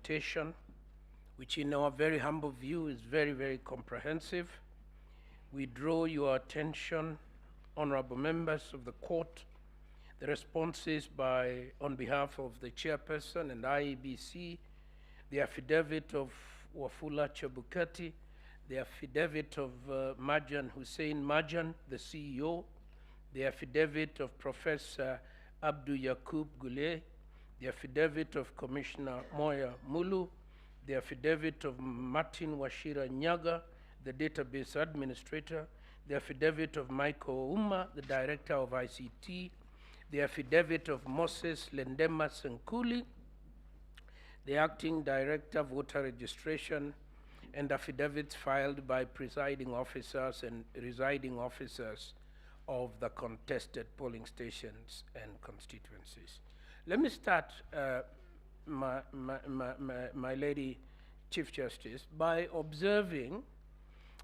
petition, which in our very humble view is very, very comprehensive. We draw your attention, honorable members of the court, the responses on behalf of the chairperson and IEBC, the affidavit of Wafula Chebukati, the affidavit of Marjan Hussein Marjan, the CEO, the affidavit of Professor Abdul Yakub Gule, the affidavit of Commissioner Moya Mulu, the affidavit of Martin Washira Nyaga, the database administrator, the affidavit of Michael Uma, the director of ICT, the affidavit of Moses Lendema Senkuli, the acting director of voter registration, and affidavits filed by presiding officers and residing officers of the contested polling stations and constituencies. Let me start, my lady Chief Justice, by observing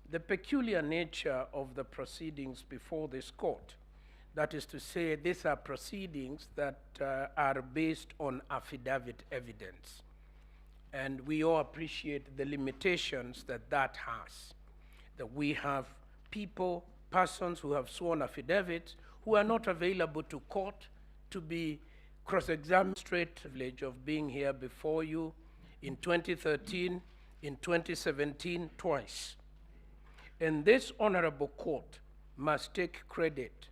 the peculiar nature of the proceedings before this court. That is to say, these are proceedings that are based on affidavit evidence. And we all appreciate the limitations that that has. That we have persons who have sworn affidavits who are not available to court to be cross-examined. Privilege of being here before you in 2013, in 2017, twice. And this honorable court must take credit,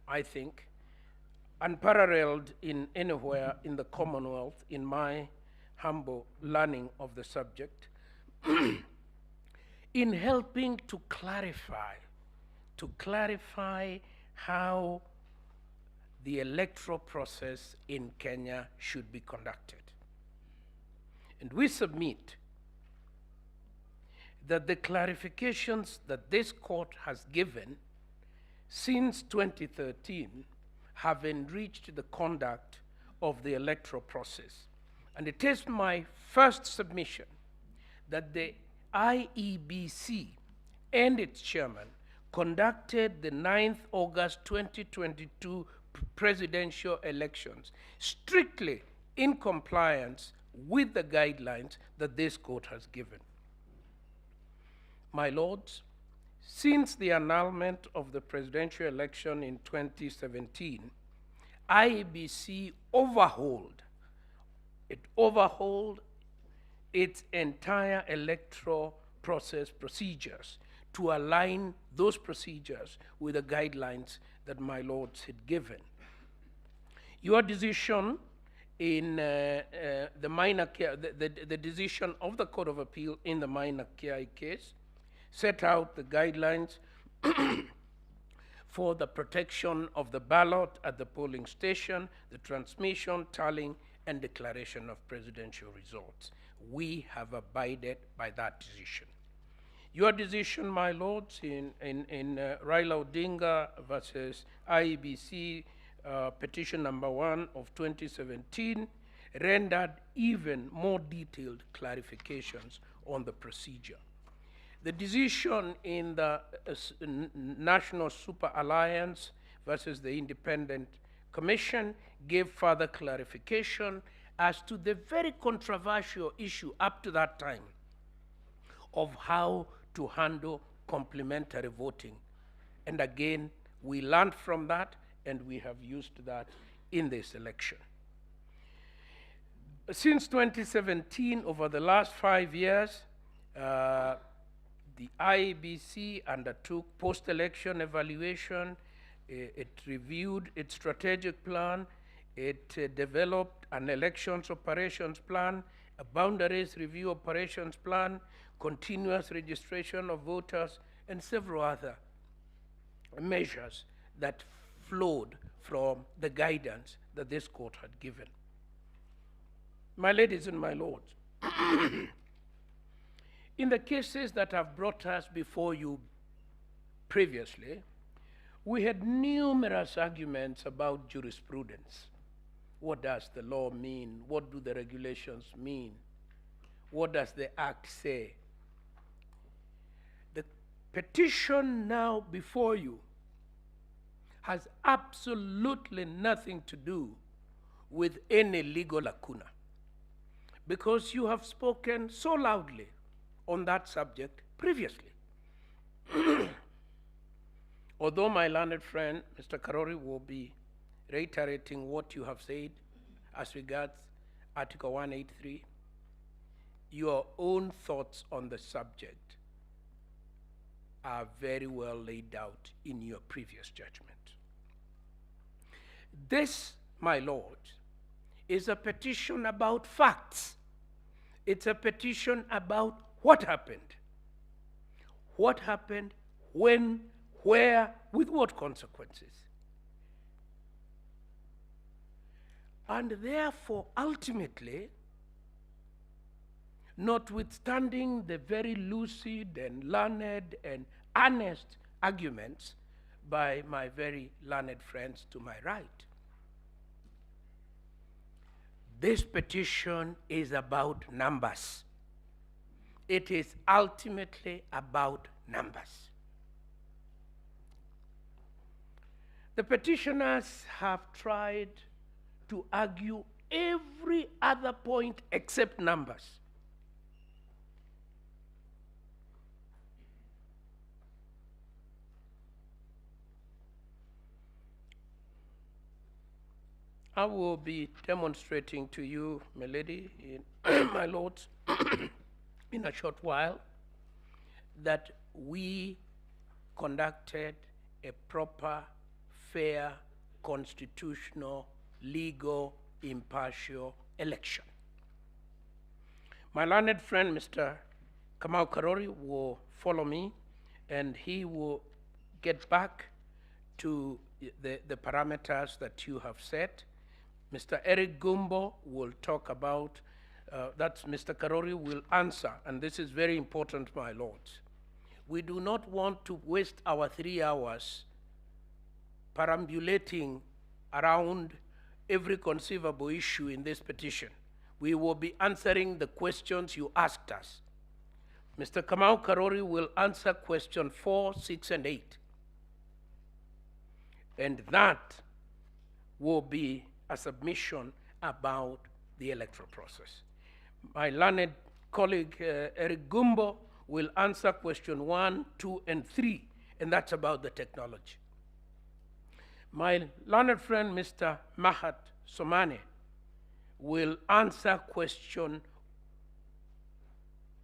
I think, unparalleled in anywhere in the Commonwealth, in my humble learning of the subject, in helping to clarify how the electoral process in Kenya should be conducted. And we submit that the clarifications that this court has given since 2013 have enriched the conduct of the electoral process. And it is my first submission that the IEBC and its chairman conducted the 9th August 2022 presidential elections strictly in compliance with the guidelines that this court has given. My lords, since the annulment of the presidential election in 2017, IEBC overhauled its entire electoral process procedures to align those procedures with the guidelines that my lords had given. Your decision in the minor care, the decision of the Court of Appeal in the minor care case set out the guidelines for the protection of the ballot at the polling station, the transmission, tallying, and declaration of presidential results. We have abided by that decision. Your decision, my lords, in Raila Odinga versus IEBC petition number 1 of 2017 rendered even more detailed clarifications on the procedure. The decision in the National Super Alliance versus the Independent Commission gave further clarification as to the very controversial issue up to that time of how to handle complementary voting. And again, we learned from that and we have used that in this election. Since 2017, over the last 5 years, the IEBC undertook post-election evaluation. It reviewed its strategic plan. It developed an elections operations plan, a boundaries review operations plan, continuous registration of voters, and several other measures that flowed from the guidance that this court had given. My ladies and my lords, in the cases that have brought us before you previously, we had numerous arguments about jurisprudence. What does the law mean? What do the regulations mean? What does the Act say? The petition now before you has absolutely nothing to do with any legal lacuna, because you have spoken so loudly on that subject previously. Although my learned friend, Mr. Karori, will be reiterating what you have said as regards Article 183, your own thoughts on the subject are very well laid out in your previous judgment. This, my lord, is a petition about facts. It's a petition about what happened. What happened, when, where, with what consequences. And therefore, ultimately, notwithstanding the very lucid and learned and honest arguments by my very learned friends to my right, this petition is about numbers. It is ultimately about numbers. The petitioners have tried to argue every other point except numbers. I will be demonstrating to you, my lady, my lords, in a short while, that we conducted a proper, fair, constitutional, legal, impartial election. My learned friend, Mr. Kamau Karori, will follow me, and he will get back to the parameters that you have set. Mr. Eric Gumbo will talk about, that's Mr. Karori will answer, and this is very important, my lords. We do not want to waste our 3 hours perambulating around every conceivable issue in this petition. We will be answering the questions you asked us. Mr. Kamau Karori will answer question 4, 6, and 8. And that will be a submission about the electoral process. My learned colleague, Eric Gumbo, will answer question 1, 2, and 3, and that's about the technology. My learned friend, Mr. Mahat Somane, will answer question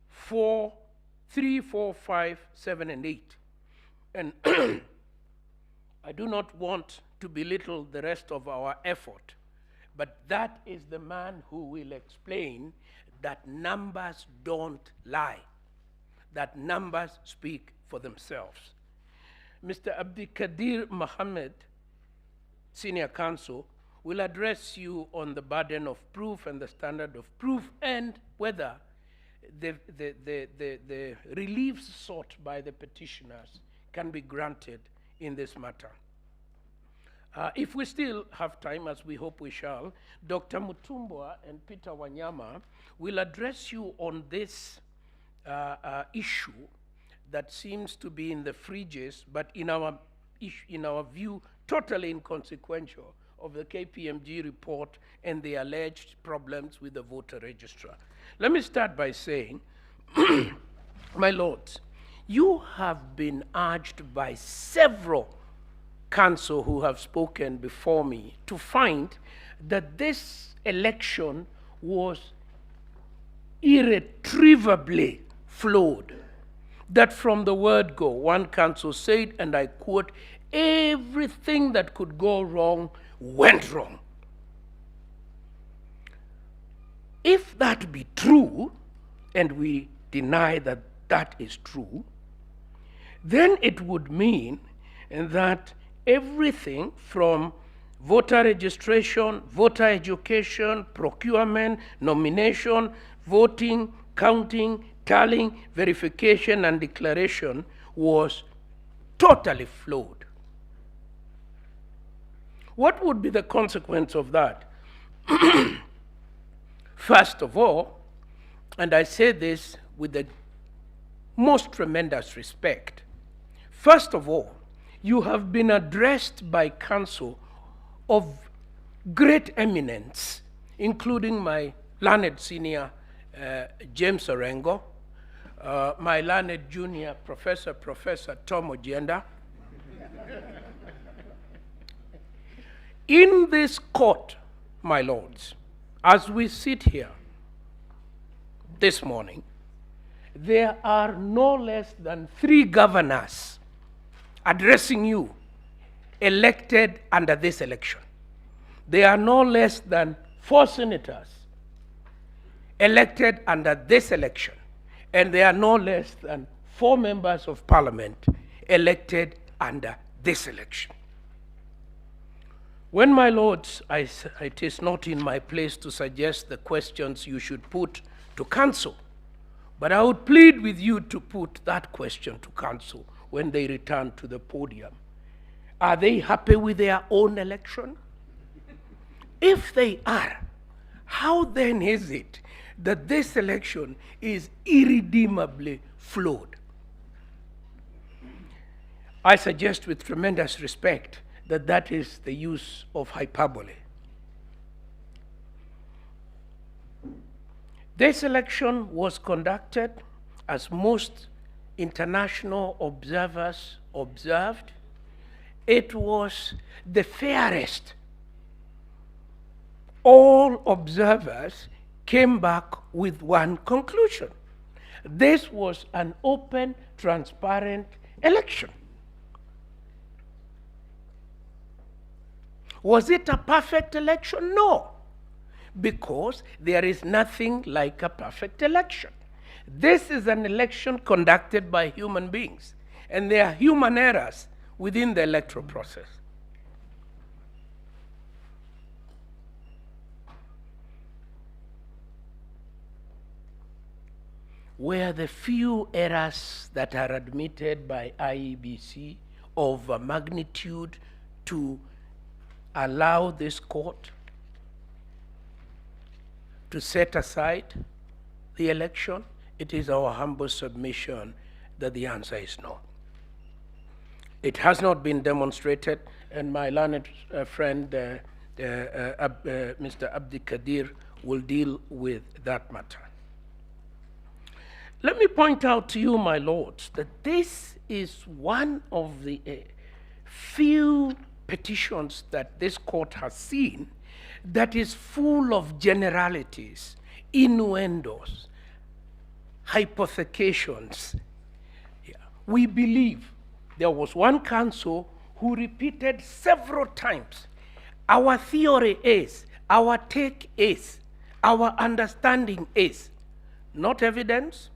4, 3, 4, 5, 7, and 8. And I do not want to belittle the rest of our effort, but that is the man who will explain that numbers don't lie, that numbers speak for themselves. Mr. Abdikadir Mohammed, Senior Counsel, will address you on the burden of proof and the standard of proof, and whether the reliefs sought by the petitioners can be granted in this matter. If we still have time, as we hope we shall, Dr. Mutumbwa and Peter Wanyama will address you on this issue that seems to be in the fridges, but in our view, totally inconsequential, of the KPMG report and the alleged problems with the voter registrar. Let me start by saying, my lords, you have been urged by several counsel who have spoken before me to find that this election was irretrievably flawed. That from the word go, one counsel said, and I quote, everything that could go wrong went wrong. If that be true, and we deny that that is true, then it would mean that everything from voter registration, voter education, procurement, nomination, voting, counting, tallying, verification, and declaration was totally flawed. What would be the consequence of that? First of all, and I say this with the most tremendous respect, first of all, you have been addressed by counsel of great eminence, including my learned senior James Orengo, my learned junior Professor Tom Ojienda. In this court, my lords, as we sit here this morning, there are no less than 3 governors addressing you elected under this election. There are no less than 4 senators elected under this election. And there are no less than 4 members of parliament elected under this election. When, my lords, it is not in my place to suggest the questions you should put to council, but I would plead with you to put that question to council when they return to the podium. Are they happy with their own election? If they are, how then is it that this election is irredeemably flawed? I suggest with tremendous respect that that is the use of hyperbole. This election was conducted as most international observers observed. It was the fairest. All observers came back with one conclusion. This was an open, transparent election. Was it a perfect election? No, because there is nothing like a perfect election. This is an election conducted by human beings, and there are human errors within the electoral process. Were the few errors that are admitted by IEBC of a magnitude to allow this court to set aside the election? It is our humble submission that the answer is no. It has not been demonstrated, and my learned friend, Mr. Abdi Kadir, will deal with that matter. Let me point out to you, my lords, that this is one of the few petitions that this court has seen that is full of generalities, innuendos, hypothecations. Yeah. We believe there was one counsel who repeated several times, our theory is, our take is, our understanding is, not evidence,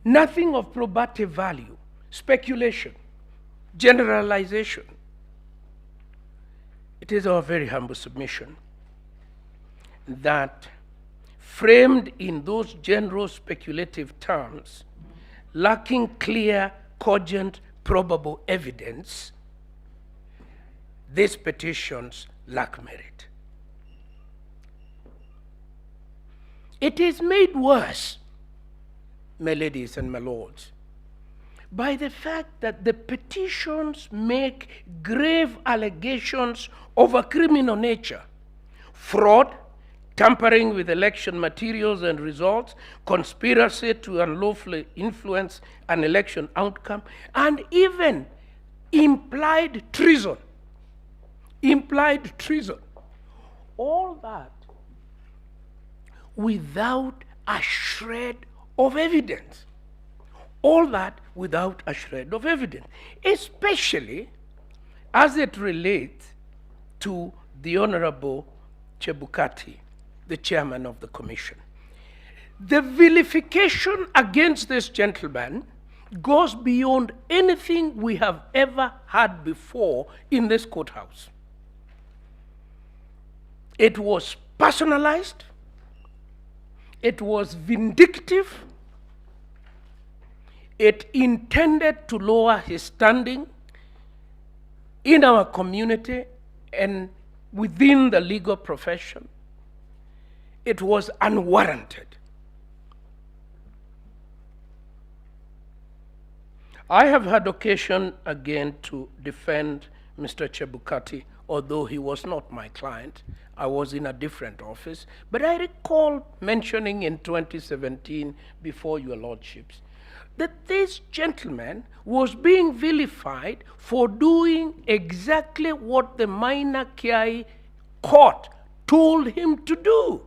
nothing of probative value, speculation, generalization. It is our very humble submission that, framed in those general speculative terms, lacking clear, cogent, probable evidence, these petitions lack merit. It is made worse, my ladies and my lords, by the fact that the petitions make grave allegations of a criminal nature: fraud, tampering with election materials and results, conspiracy to unlawfully influence an election outcome, and even implied treason. Implied treason. All that without a shred of evidence. All that without a shred of evidence, especially as it relates to the Honorable Chebukati, the chairman of the commission. The vilification against this gentleman goes beyond anything we have ever had before in this courthouse. It was personalized, it was vindictive, it intended to lower his standing in our community and within the legal profession. It was unwarranted. I have had occasion again to defend Mr. Chebukati although he was not my client. I was in a different office. But I recall mentioning in 2017, before your lordships, that this gentleman was being vilified for doing exactly what the minor Kiai court told him to do.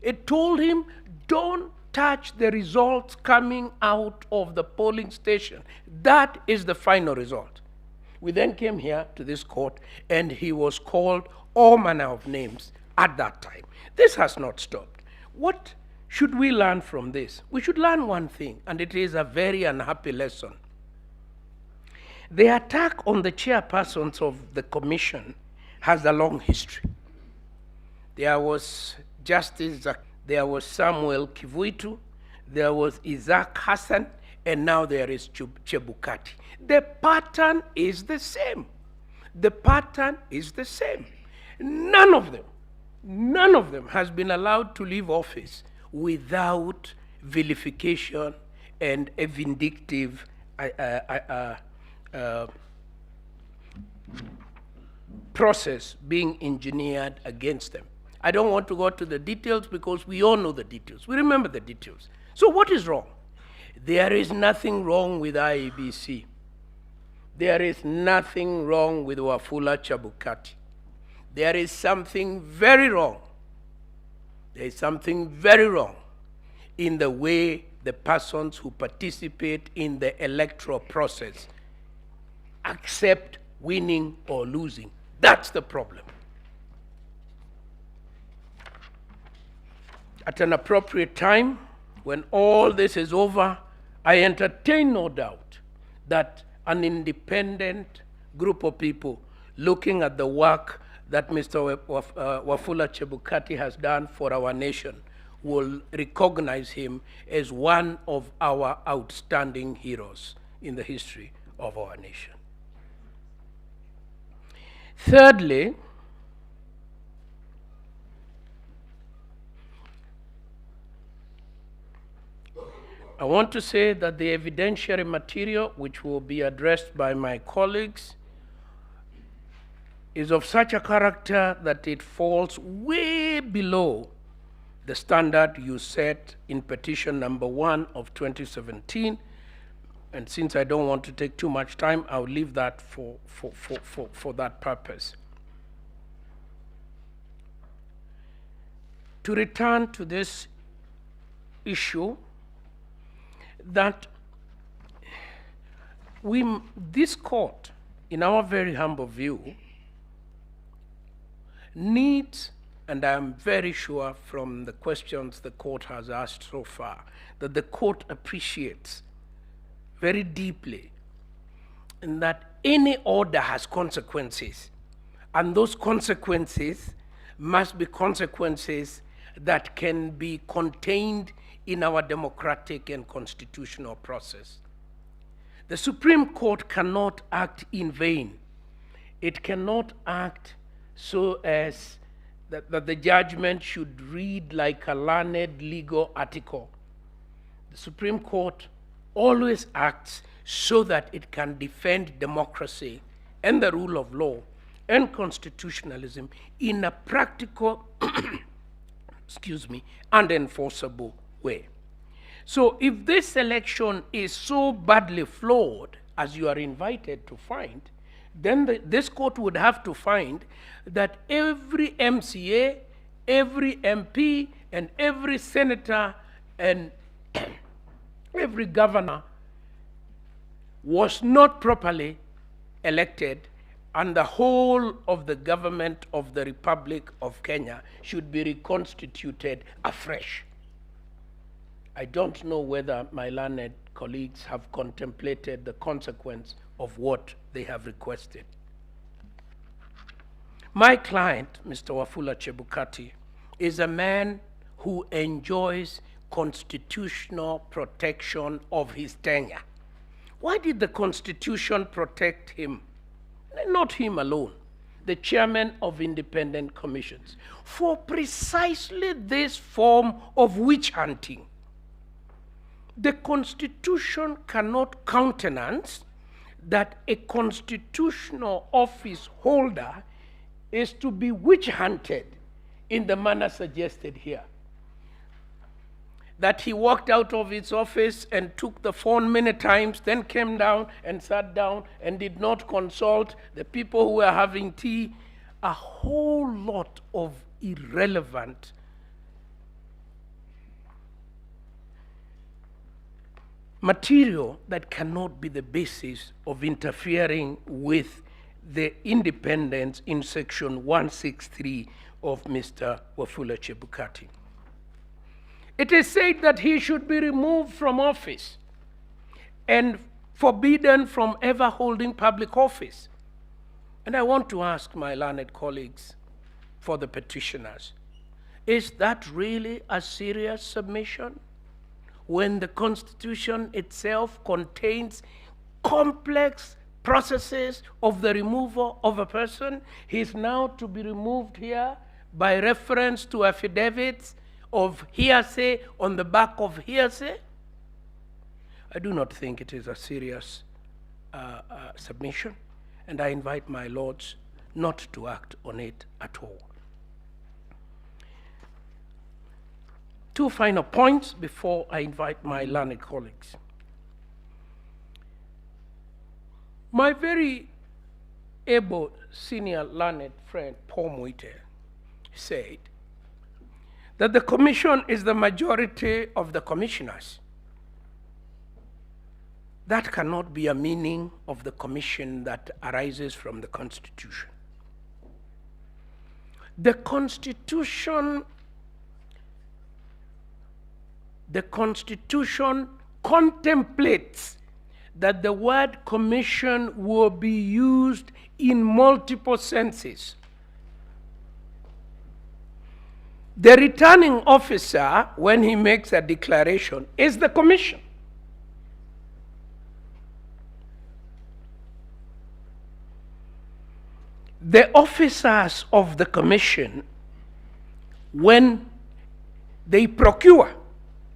It told him, don't touch the results coming out of the polling station. That is the final result. We then came here to this court, and he was called all manner of names at that time. This has not stopped. What should we learn from this? We should learn one thing, and it is a very unhappy lesson. The attack on the chairpersons of the commission has a long history. There was there was Samuel Kivuitu, there was Isaac Hassan, and now there is Chebukati. The pattern is the same. The pattern is the same. None of them has been allowed to leave office without vilification and a vindictive process being engineered against them. I don't want to go to the details because we all know the details. We remember the details. So what is wrong? There is nothing wrong with IEBC. There is nothing wrong with Wafula Chebukati. There is something very wrong. There is something very wrong in the way the persons who participate in the electoral process accept winning or losing. That's the problem. At an appropriate time, when all this is over, I entertain no doubt that an independent group of people looking at the work that Mr. Wafula Chebukati has done for our nation will recognize him as one of our outstanding heroes in the history of our nation. Thirdly, I want to say that the evidentiary material, which will be addressed by my colleagues, is of such a character that it falls way below the standard you set in petition number 1 of 2017. And since I don't want to take too much time, I'll leave that for that purpose. To return to this issue, that this court, in our very humble view, needs, and I'm very sure from the questions the court has asked so far, that the court appreciates very deeply, and that any order has consequences, and those consequences must be consequences that can be contained in our democratic and constitutional process. The Supreme Court cannot act in vain. It cannot act so as that the judgment should read like a learned legal article. The Supreme Court always acts so that it can defend democracy and the rule of law and constitutionalism in a practical and enforceable way. So if this election is so badly flawed as you are invited to find, then this court would have to find that every MCA, every MP, and every senator, and every governor was not properly elected, and the whole of the government of the Republic of Kenya should be reconstituted afresh. I don't know whether my learned colleagues have contemplated the consequence of what they have requested. My client, Mr. Wafula Chebukati, is a man who enjoys constitutional protection of his tenure. Why did the Constitution protect him? Not him alone, the chairman of independent commissions, for precisely this form of witch hunting. The Constitution cannot countenance that a constitutional office holder is to be witch-hunted in the manner suggested here. That he walked out of his office and took the phone many times, then came down and sat down and did not consult the people who were having tea. A whole lot of irrelevant material that cannot be the basis of interfering with the independence in section 163 of Mr. Wafula Chebukati. It is said that he should be removed from office and forbidden from ever holding public office. And I want to ask my learned colleagues for the petitioners, is that really a serious submission when the Constitution itself contains complex processes of the removal of a person? He is now to be removed here by reference to affidavits of hearsay on the back of hearsay? I do not think it is a serious submission, and I invite my lords not to act on it at all. Two final points before I invite my learned colleagues. My very able senior learned friend, Paul Muite, said that the commission is the majority of the commissioners. That cannot be a meaning of the commission that arises from the Constitution. The Constitution contemplates that the word commission will be used in multiple senses. The returning officer, when he makes a declaration, is the commission. The officers of the commission, when they procure,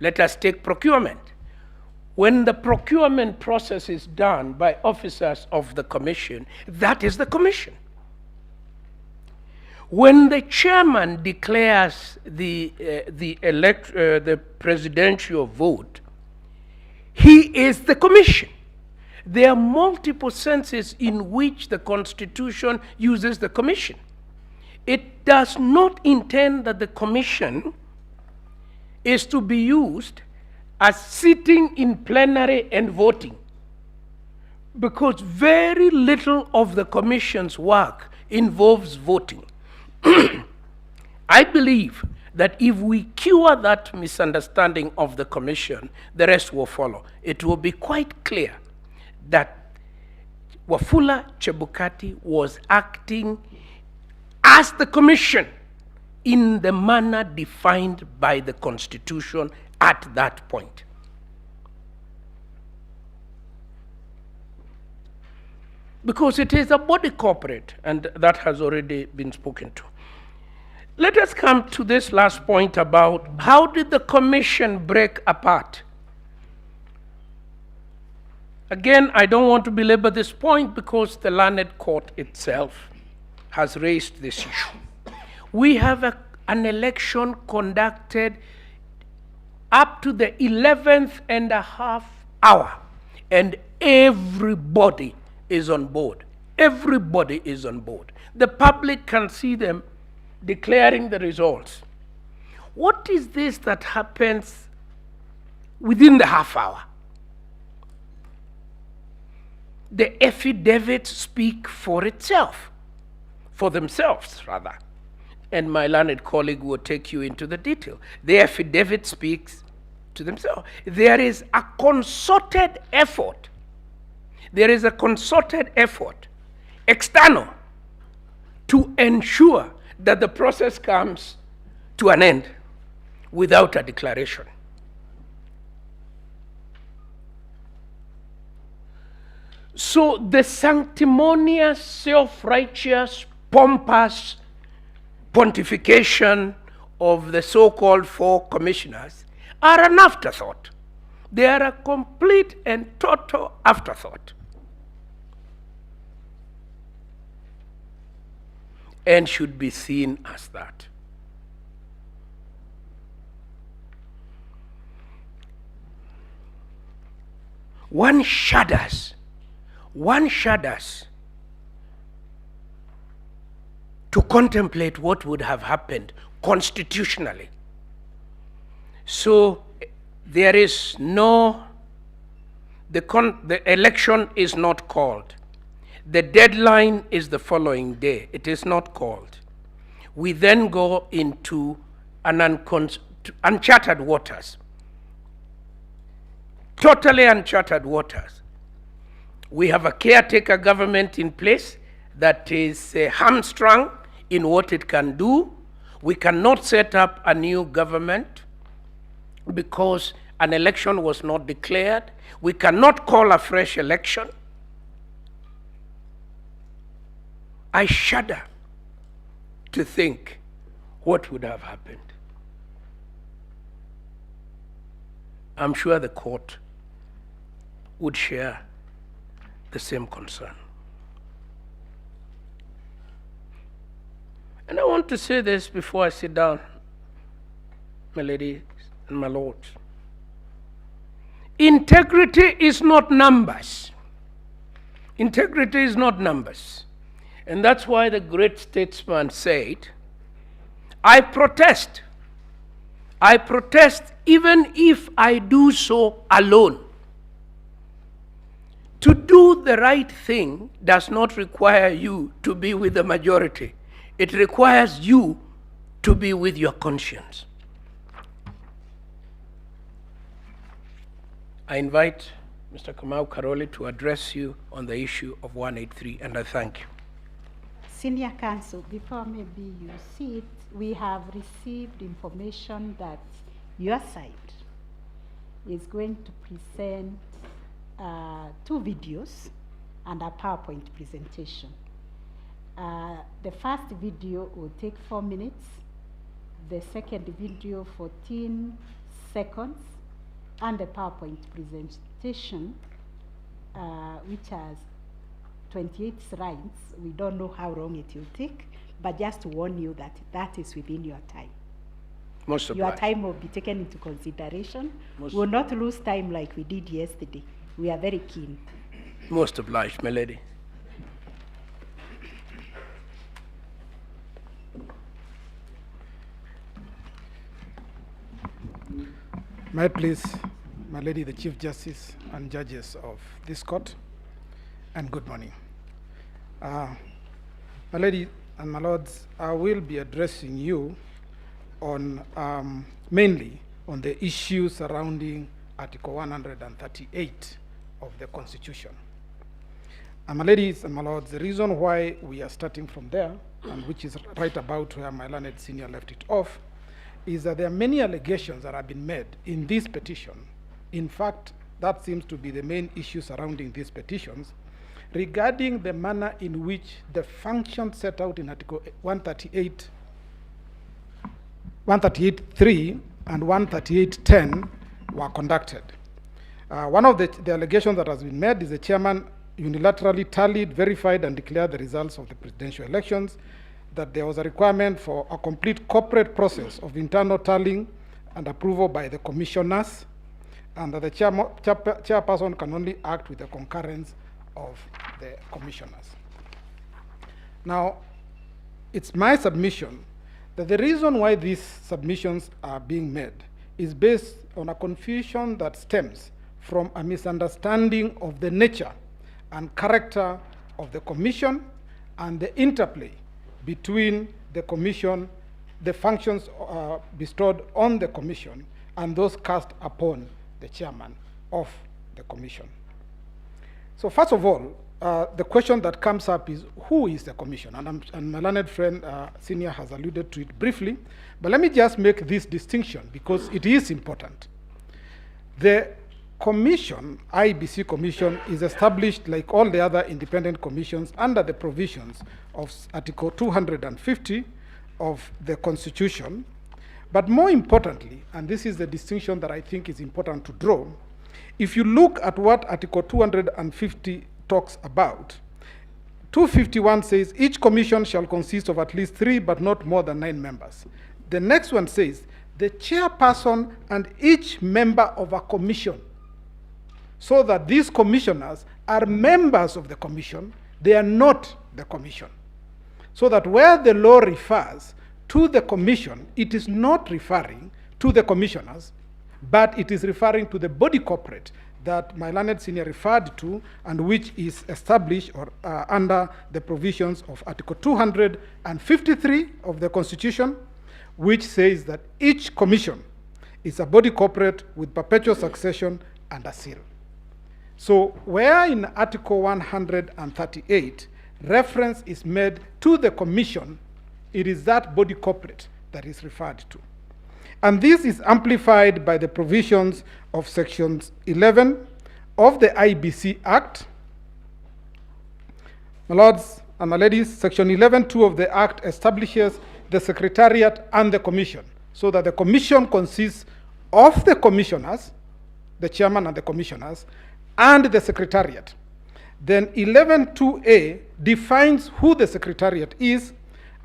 let us take procurement. When the procurement process is done by officers of the commission, that is the commission. When the chairman declares the presidential vote, he is the commission. There are multiple senses in which the Constitution uses the commission. It does not intend that the commission is to be used as sitting in plenary and voting, because very little of the commission's work involves voting. I believe that if we cure that misunderstanding of the commission, the rest will follow. It will be quite clear that Wafula Chebukati was acting as the commission in the manner defined by the Constitution at that point. Because it is a body corporate, and that has already been spoken to. Let us come to this last point about how did the commission break apart? Again, I don't want to belabor this point because the learned court itself has raised this issue. We have an election conducted up to the 11th and a half hour, and everybody is on board. Everybody is on board. The public can see them declaring the results. What is this that happens within the half hour? The affidavits speak for itself, for themselves rather. And my learned colleague will take you into the detail. The affidavit speaks to themselves. There is a concerted effort. There is a concerted effort, external, to ensure that the process comes to an end without a declaration. So the sanctimonious, self-righteous, pompous pontification of the so-called four commissioners are an afterthought. They are a complete and total afterthought. and should be seen as that. One shudders to contemplate what would have happened constitutionally. So there is no, the election is not called. The deadline is the following day. It is not called. We then go into an uncharted waters. Totally uncharted waters. We have a caretaker government in place that is hamstrung in what it can do. We cannot set up a new government because an election was not declared. We cannot call a fresh election. I shudder to think what would have happened. I'm sure the court would share the same concern. And I want to say this before I sit down, my ladies and my lords. Integrity is not numbers. Integrity is not numbers. And that's why the great statesman said, I protest. I protest even if I do so alone. To do the right thing does not require you to be with the majority. It requires you to be with your conscience. I invite Mr. Kamau Karoli to address you on the issue of 183, and I thank you. Senior Counsel, before maybe you see it, we have received information that your side is going to present 2 videos and a PowerPoint presentation. The first video will take 4 minutes, the second video 14 seconds, and the PowerPoint presentation, which has 28 slides. We don't know how long it will take, but just to warn you that that is within your time. Most obliged. Your time will be taken into consideration. We will not lose time like we did yesterday. We are very keen. Most obliged, my lady. May I please, my lady, the Chief Justice and judges of this court, and good morning. My lady and my lords, I will be addressing you on mainly on the issues surrounding Article 138 of the Constitution. And my ladies and my lords, the reason why we are starting from there, and which is right about where my learned senior left it off, is that there are many allegations that have been made in this petition. In fact, that seems to be the main issue surrounding these petitions, regarding the manner in which the functions set out in Article 138.3 and 138.10 were conducted. One of the allegations that has been made is the chairman unilaterally tallied, verified, and declared the results of the presidential elections, that there was a requirement for a complete corporate process of internal tallying and approval by the commissioners, and that the chairperson can only act with the concurrence of the commissioners. Now, it's my submission that the reason why these submissions are being made is based on a confusion that stems from a misunderstanding of the nature and character of the commission and the interplay between the commission, the functions bestowed on the commission, and those cast upon the chairman of the commission. So first of all, the question that comes up is, who is the commission? And my learned friend, Senior, has alluded to it briefly, but let me just make this distinction because it is important. The commission, IEBC commission, is established like all the other independent commissions under the provisions of Article 250 of the Constitution. But more importantly, and this is the distinction that I think is important to draw, if you look at what Article 250 talks about, 251 says each commission shall consist of at least 3 but not more than 9 members. The next one says the chairperson and each member of a commission, so that these commissioners are members of the commission, they are not the commission. So that where the law refers to the commission, it is not referring to the commissioners, but it is referring to the body corporate that my learned senior referred to, and which is established or under the provisions of Article 253 of the Constitution, which says that each commission is a body corporate with perpetual succession and a seal. So where in Article 138 reference is made to the commission, it is that body corporate that is referred to. And this is amplified by the provisions of Sections 11 of the IEBC Act. My lords and my ladies, Section 11(2) of the Act establishes the Secretariat and the Commission, so that the Commission consists of the commissioners, the chairman and the commissioners, and the Secretariat. Then 11(2)A defines who the Secretariat is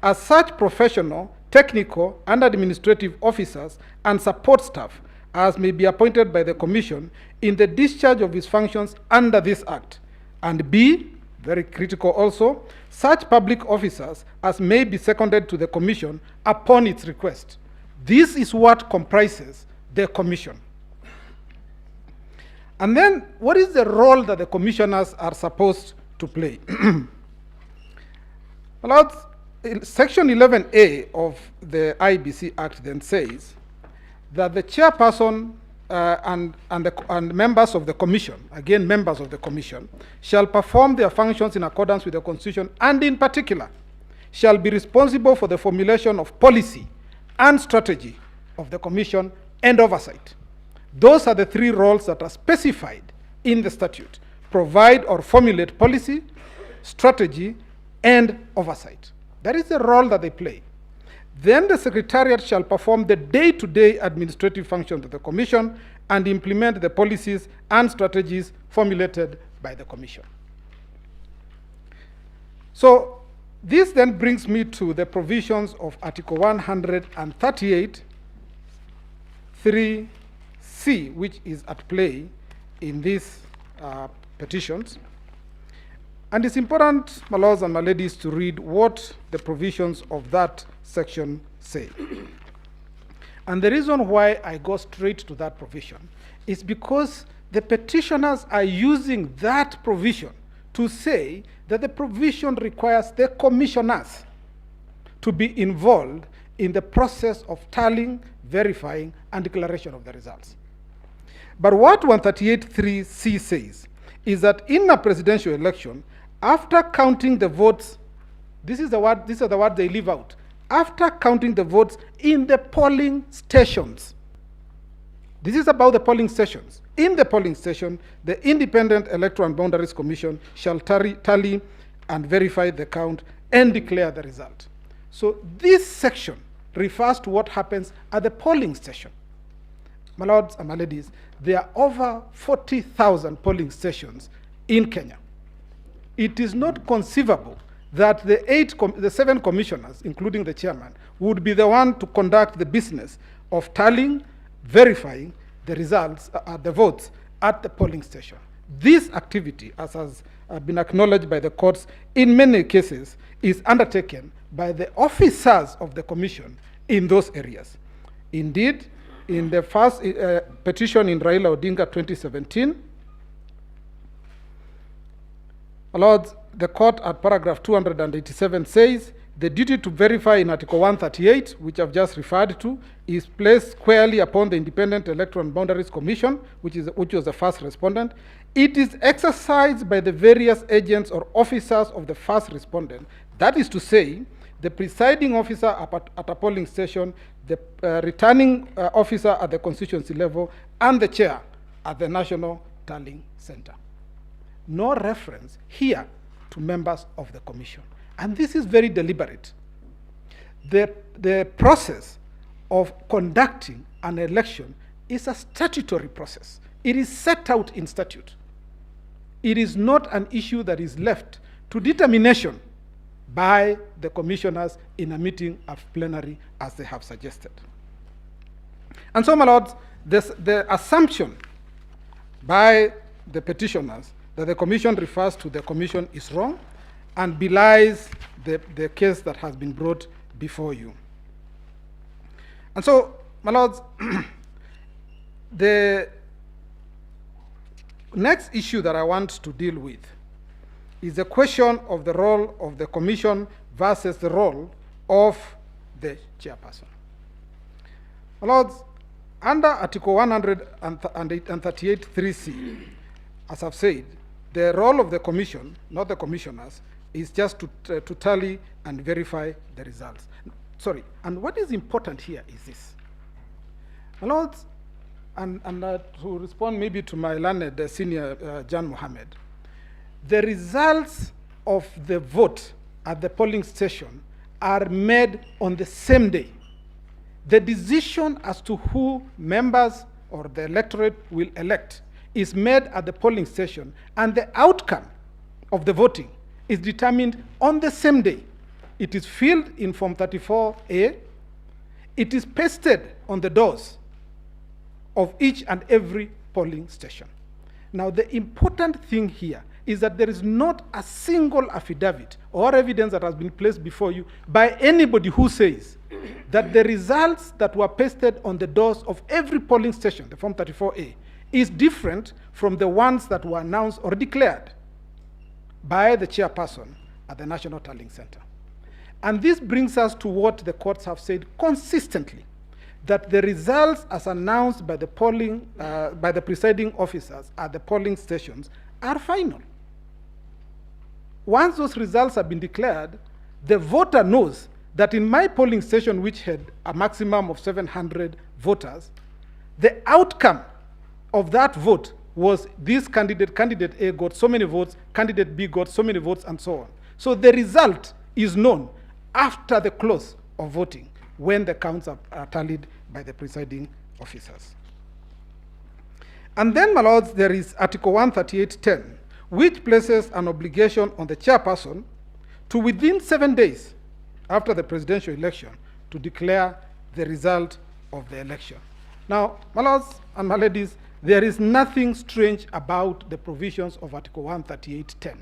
as such professional, technical, and administrative officers and support staff as may be appointed by the Commission in the discharge of its functions under this Act. And B, very critical also, such public officers as may be seconded to the Commission upon its request. This is what comprises the Commission. And then, what is the role that the commissioners are supposed to play? Well, Section 11(a) of the IEBC Act then says that the chairperson and members of the commission, again members of the commission, shall perform their functions in accordance with the Constitution, and in particular, shall be responsible for the formulation of policy and strategy of the commission and oversight. Those are the 3 roles that are specified in the statute: provide or formulate policy, strategy, and oversight. That is the role that they play. Then the Secretariat shall perform the day-to-day administrative functions of the Commission and implement the policies and strategies formulated by the Commission. So this then brings me to the provisions of Article 138, 3C, which is at play in these petitions. And it's important, my lords and my ladies, to read what the provisions of that section say. And the reason why I go straight to that provision is because the petitioners are using that provision to say that the provision requires the commissioners to be involved in the process of tallying, verifying, and declaration of the results. But what 138(3)C says is that in a presidential election, after counting the votes, these are the words they leave out, after counting the votes in the polling stations. This is about the polling stations. In the polling station, the Independent Electoral and Boundaries Commission shall tally and verify the count and declare the result. So this section refers to what happens at the polling station. My lords and my ladies, there are over 40,000 polling stations in Kenya. It is not conceivable that the 7 commissioners, including the chairman, would be the one to conduct the business of tallying, verifying the results, the votes at the polling station. This activity, as has been acknowledged by the courts in many cases, is undertaken by the officers of the commission in those areas. Indeed, in the first petition in Raila Odinga 2017, Lords, the court at paragraph 287 says, the duty to verify in Article 138, which I've just referred to, is placed squarely upon the Independent Electoral and Boundaries Commission, which was the first respondent. It is exercised by the various agents or officers of the first respondent. That is to say, the presiding officer at a polling station, the returning officer at the constituency level, and the chair at the National Tallying Center. No reference here to members of the commission. And this is very deliberate. The process of conducting an election is a statutory process. It is set out in statute. It is not an issue that is left to determination by the commissioners in a meeting of plenary as they have suggested. And so, my lords, the assumption by the petitioners that the commission refers to the commission is wrong and belies the case that has been brought before you. And so, my lords, the next issue that I want to deal with is the question of the role of the commission versus the role of the chairperson. My lords, under Article 138(3)(c), as I've said, the role of the commission, not the commissioners, is just to tally and verify the results. Sorry, and what is important here is this. My lords, and to respond maybe to my learned senior John Mohammed, the results of the vote at the polling station are made on the same day. The decision as to who members or the electorate will elect is made at the polling station, and the outcome of the voting is determined on the same day. It is filled in Form 34A. It is pasted on the doors of each and every polling station. Now, the important thing here is that there is not a single affidavit or evidence that has been placed before you by anybody who says that the results that were pasted on the doors of every polling station, the Form 34A, is different from the ones that were announced or declared by the chairperson at the National Tallying Center. And this brings us to what the courts have said consistently, that the results as announced by the polling, by the presiding officers at the polling stations are final. Once those results have been declared, the voter knows that in my polling station, which had a maximum of 700 voters, the outcome of that vote was this candidate A got so many votes, candidate B got so many votes, and so on. So the result is known after the close of voting, when the counts are tallied by the presiding officers. And then, my lords, there is Article 138(10), which places an obligation on the chairperson to, within 7 days after the presidential election, to declare the result of the election. Now, my lords and my ladies, there is nothing strange about the provisions of Article 138(10).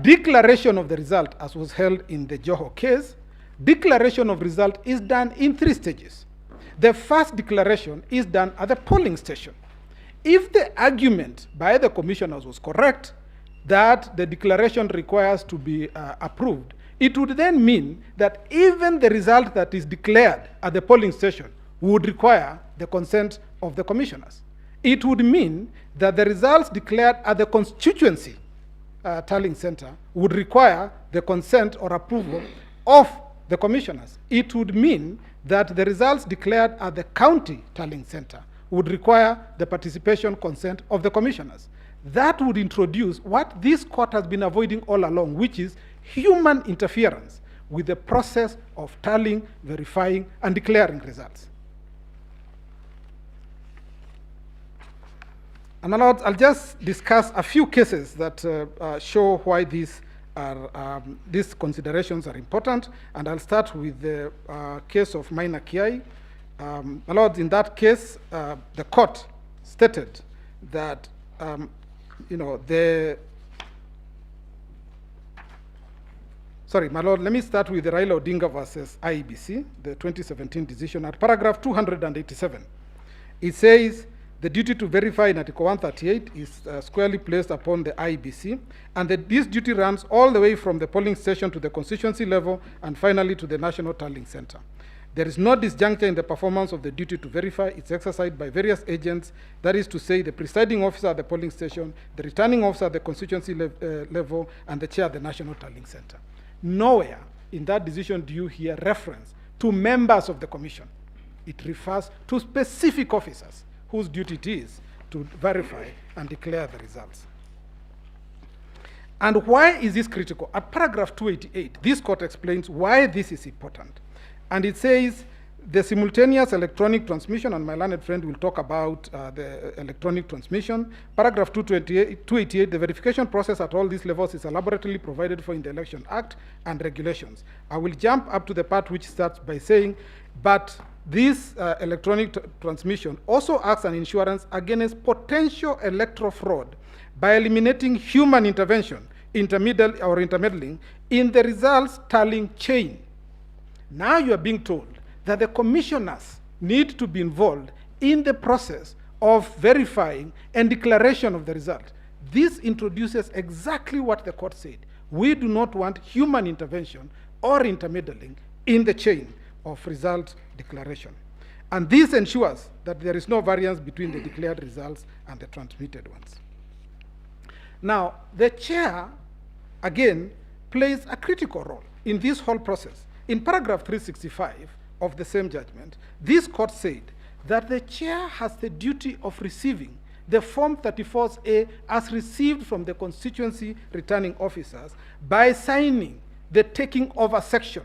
Declaration of the result, as was held in the Joho case, declaration of result is done in 3 stages. The first declaration is done at the polling station. If the argument by the commissioners was correct that the declaration requires to be approved, it would then mean that even the result that is declared at the polling station would require the consent of the commissioners. It would mean that the results declared at the constituency tallying center would require the consent or approval of the commissioners. It would mean that the results declared at the county tallying center would require the participation consent of the commissioners. That would introduce what this court has been avoiding all along, which is human interference with the process of tallying, verifying, and declaring results. And now I'll just discuss a few cases that show why these considerations are important, and I'll start with the case of Maina Kiai. My lords, in that case, the court stated that, sorry, my lord, let me start with the Raila Odinga versus IEBC, the 2017 decision. At paragraph 287, it says, the duty to verify in Article 138 is squarely placed upon the IEBC, and that this duty runs all the way from the polling station to the constituency level and finally to the National Tallying Center. There is no disjuncture in the performance of the duty to verify. It's exercised by various agents, that is to say the presiding officer at the polling station, the returning officer at the constituency level, and the chair at the National Tallying Center. Nowhere in that decision do you hear reference to members of the commission. It refers to specific officers whose duty it is to verify and declare the results. And why is this critical? At paragraph 288, this court explains why this is important. And it says the simultaneous electronic transmission, and my learned friend will talk about the electronic transmission. Paragraph 288, the verification process at all these levels is elaborately provided for in the Election Act and regulations. I will jump up to the part which starts by saying, but this electronic transmission also acts an insurance against potential electoral fraud by eliminating human intervention, intermeddling in the results tallying chain. Now you are being told that the commissioners need to be involved in the process of verifying and declaration of the result. This introduces exactly what the court said. We do not want human intervention or intermeddling in the chain of result declaration. And this ensures that there is no variance between the declared results and the transmitted ones. Now, the chair, again, plays a critical role in this whole process. In paragraph 365 of the same judgment, this court said that the chair has the duty of receiving the Form 34A as received from the constituency returning officers by signing the taking over section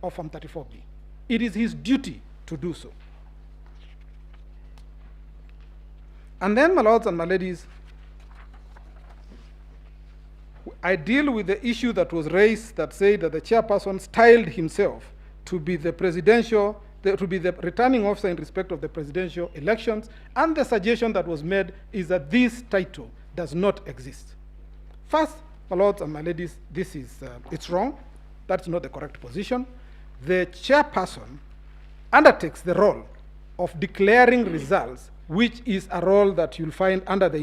of Form 34B. It is his duty to do so. And then, my lords and my ladies, I deal with the issue that was raised that said that the chairperson styled himself to be the returning officer in respect of the presidential elections, and the suggestion that was made is that this title does not exist. First, my lords and my ladies, this is, it's wrong. That's not the correct position. The chairperson undertakes the role of declaring results, which is a role that you'll find under the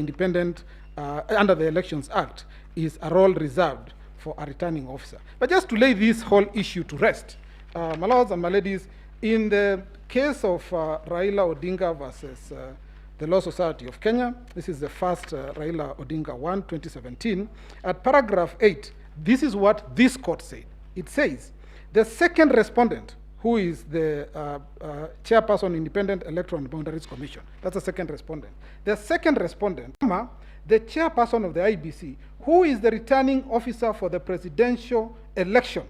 under the Elections Act, is a role reserved for a returning officer. But just to lay this whole issue to rest, my lords and my ladies, in the case of Raila Odinga versus the Law Society of Kenya, this is the first Raila Odinga 1, 2017, at paragraph 8, this is what this court said. It says, the second respondent, who is the chairperson, Independent Electoral and Boundaries Commission, that's the second respondent. The second respondent, the chairperson of the IEBC, who is the returning officer for the presidential election.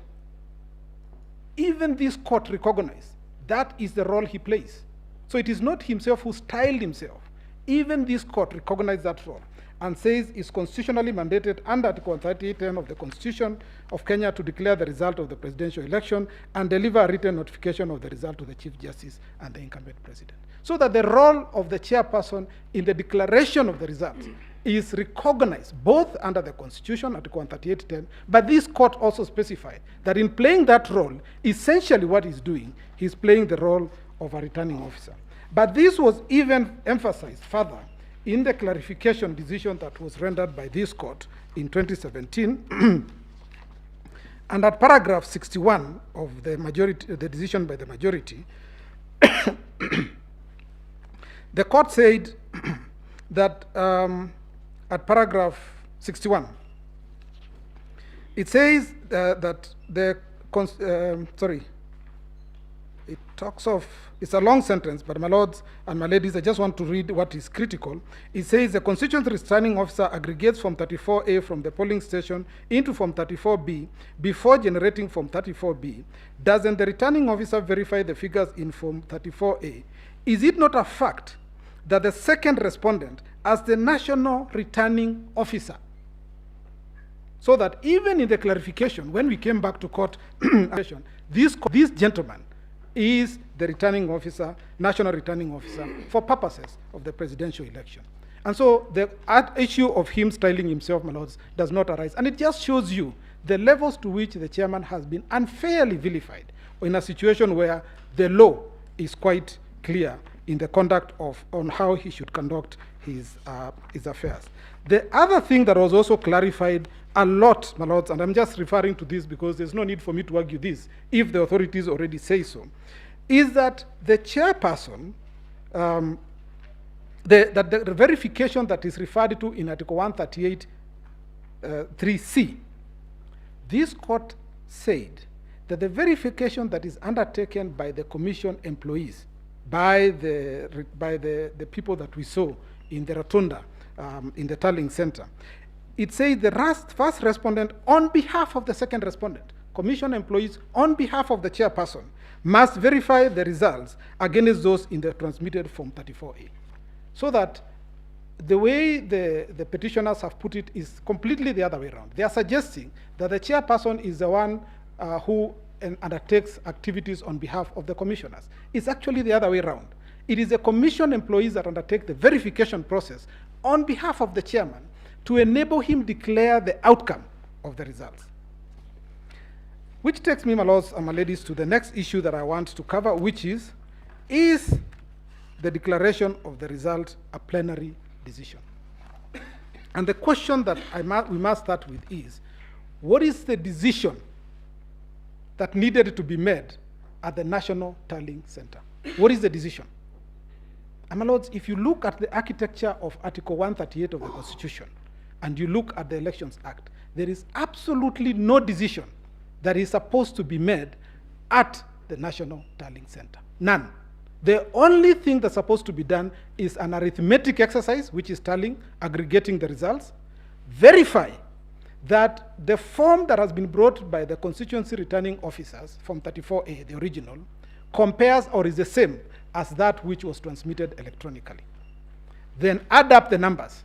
Even this court recognized that is the role he plays. So it is not himself who styled himself. Even this court recognized that role and says it's constitutionally mandated under Article 3810 of the Constitution of Kenya to declare the result of the presidential election and deliver a written notification of the result to the Chief Justice and the incumbent president. So that the role of the chairperson in the declaration of the results is recognized both under the Constitution, Article 3810, but this court also specified that in playing that role, essentially what he's doing, he's playing the role of a returning officer. But this was even emphasized further in the clarification decision that was rendered by this court in 2017, and at paragraph 61 of the majority, the decision by the majority, the court said that at paragraph 61, it says that the, it talks of, it's a long sentence, but my lords and my ladies, I just want to read what is critical. It says the constituency returning officer aggregates Form 34A from the polling station into Form 34B before generating Form 34B. Doesn't the returning officer verify the figures in Form 34A? Is it not a fact that the second respondent as the national returning officer? So that even in the clarification, when we came back to court, this gentleman is the returning officer, national returning officer, for purposes of the presidential election. And so the issue of him styling himself, my lords, does not arise. And it just shows you the levels to which the chairman has been unfairly vilified in a situation where the law is quite clear in the conduct of, on how he should conduct his affairs. The other thing that was also clarified a lot, my lords, and I'm just referring to this because there's no need for me to argue this if the authorities already say so, is that the chairperson, that the verification that is referred to in Article 138 3C, this court said that that the is undertaken by the commission employees, by the people that we saw in the rotunda, in the tallying center. It says the first respondent on behalf of the second respondent, commission employees on behalf of the chairperson, must verify the results against those in the transmitted Form 34A. So that the way the petitioners have put it is completely the other way around. They are suggesting that the chairperson is the one who undertakes activities on behalf of the commissioners. It's actually the other way around. It is the commission employees that undertake the verification process on behalf of the chairman to enable him declare the outcome of the results. Which takes me, my lords and my ladies, to the next issue that I want to cover, which is the declaration of the result a plenary decision? And the question that we must start with is, what is the decision that needed to be made at the National Tallying Center? What is the decision? And my lords, if you look at the architecture of Article 138 of the Constitution, and you look at the Elections Act, there is absolutely no decision that is supposed to be made at the National Tallying Center. None. The only thing that's supposed to be done is an arithmetic exercise, which is tallying, aggregating the results, verify that the form that has been brought by the constituency returning officers, Form 34A, the original, compares or is the same as that which was transmitted electronically. Then add up the numbers.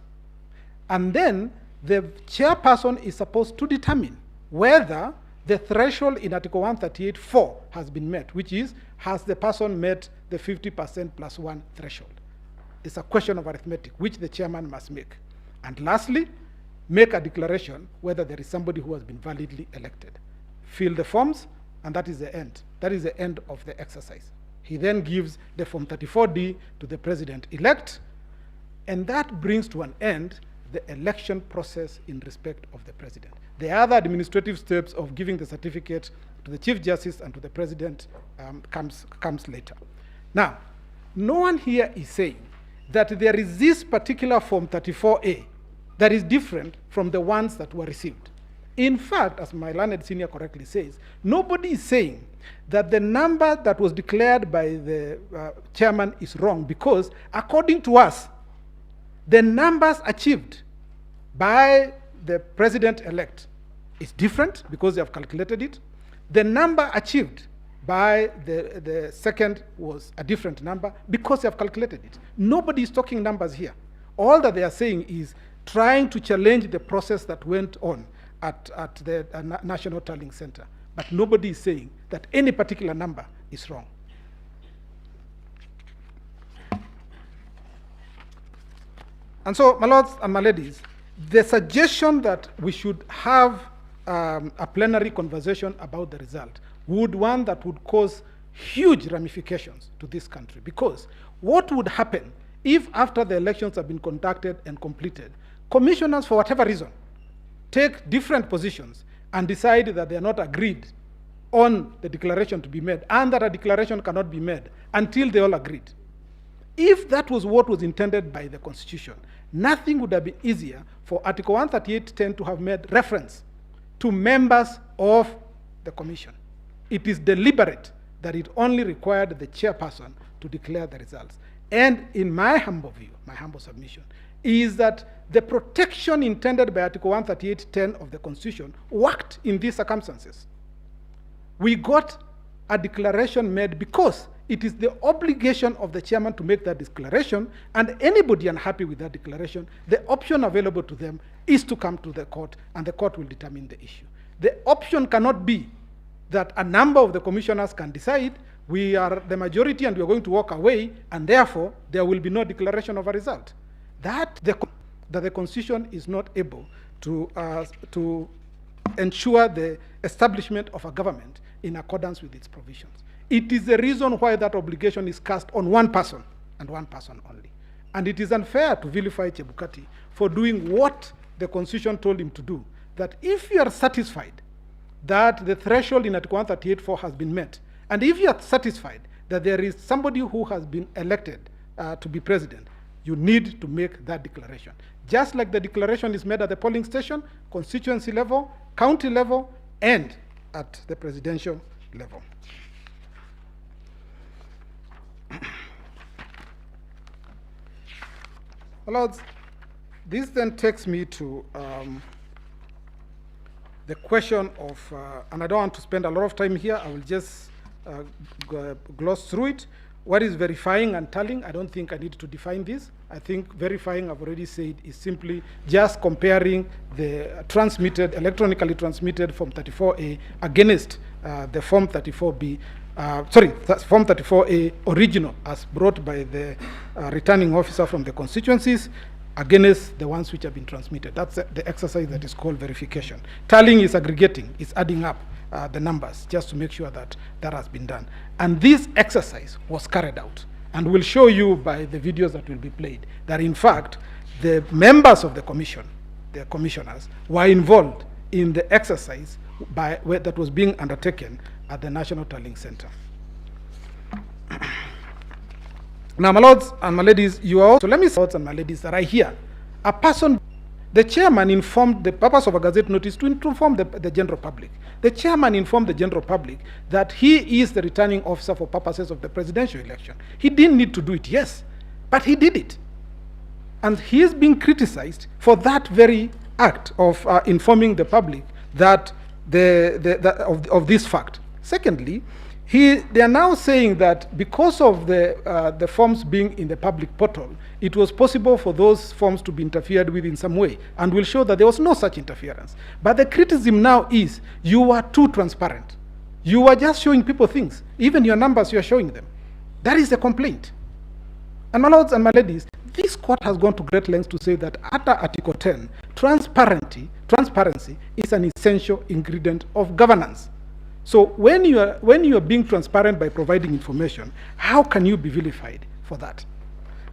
And then the chairperson is supposed to determine whether the threshold in Article 138(4) has been met, which is, has the person met the 50% plus 1 threshold? It's a question of arithmetic, which the chairman must make. And lastly, make a declaration whether there is somebody who has been validly elected. Fill the forms, and that is the end. That is the end of the exercise. He then gives the Form 34D to the president-elect, and that brings to an end the election process in respect of the president. The other administrative steps of giving the certificate to the Chief Justice and to the President comes later. Now, no one here is saying that there is this particular Form 34A that is different from the ones that were received. In fact, as my learned senior correctly says, nobody is saying that the number that was declared by the chairman is wrong, because according to us, the numbers achieved by the president-elect is different because they have calculated it. The number achieved by the second was a different number because they have calculated it. Nobody is talking numbers here. All that they are saying is trying to challenge the process that went on at the National Tallying Center. But nobody is saying that any particular number is wrong. And so, my lords and my ladies, the suggestion that we should have a plenary conversation about the result would one that would cause huge ramifications to this country. Because what would happen if after the elections have been conducted and completed, commissioners, for whatever reason, take different positions and decide that they are not agreed on the declaration to be made, and that a declaration cannot be made until they all agreed? If that was what was intended by the Constitution, nothing would have been easier for Article 138(10) to have made reference to members of the Commission. It is deliberate that it only required the chairperson to declare the results. And in my humble view, my humble submission, is that the protection intended by Article 138(10) of the Constitution worked in these circumstances. We got a declaration made because it is the obligation of the chairman to make that declaration, and anybody unhappy with that declaration, the option available to them is to come to the court, and the court will determine the issue. The option cannot be that a number of the commissioners can decide we are the majority and we are going to walk away, and therefore there will be no declaration of a result. That the Constitution is not able to ensure the establishment of a government in accordance with its provisions. It is the reason why that obligation is cast on one person and one person only. And it is unfair to vilify Chebukati for doing what the Constitution told him to do, that if you are satisfied that the threshold in Article 138(4) has been met, and if you are satisfied that there is somebody who has been elected to be president, you need to make that declaration. Just like the declaration is made at the polling station, constituency level, county level, and at the presidential level. Lords, this then takes me to the question of, and I don't want to spend a lot of time here, I will just gloss through it. What is verifying and tallying? I don't think I need to define this. I think verifying, I've already said, is simply just comparing the transmitted, electronically transmitted Form 34A against the Form 34B, Form 34A original as brought by the returning officer from the constituencies against the ones which have been transmitted. That's the exercise that is called verification. Tallying is aggregating, it's adding up the numbers just to make sure that that has been done. And this exercise was carried out. And we'll show you by the videos that will be played that in fact, the members of the commission, the commissioners, were involved in the exercise that was being undertaken at the National Tallying Center. Now, my lords and my ladies, you are also, let me say, lords and my ladies, that I hear a person, the chairman informed, the purpose of a gazette notice to inform the general public. The chairman informed the general public that he is the returning officer for purposes of the presidential election. He didn't need to do it, yes, but he did it. And he is being criticized for that very act of informing the public that of this fact. Secondly, they are now saying that because of the forms being in the public portal, it was possible for those forms to be interfered with in some way, and we'll show that there was no such interference. But the criticism now is you were too transparent. You were just showing people things. Even your numbers, you are showing them. That is the complaint. And my lords and my ladies, this court has gone to great lengths to say that under Article 10, transparency is an essential ingredient of governance. So when you are being transparent by providing information, how can you be vilified for that?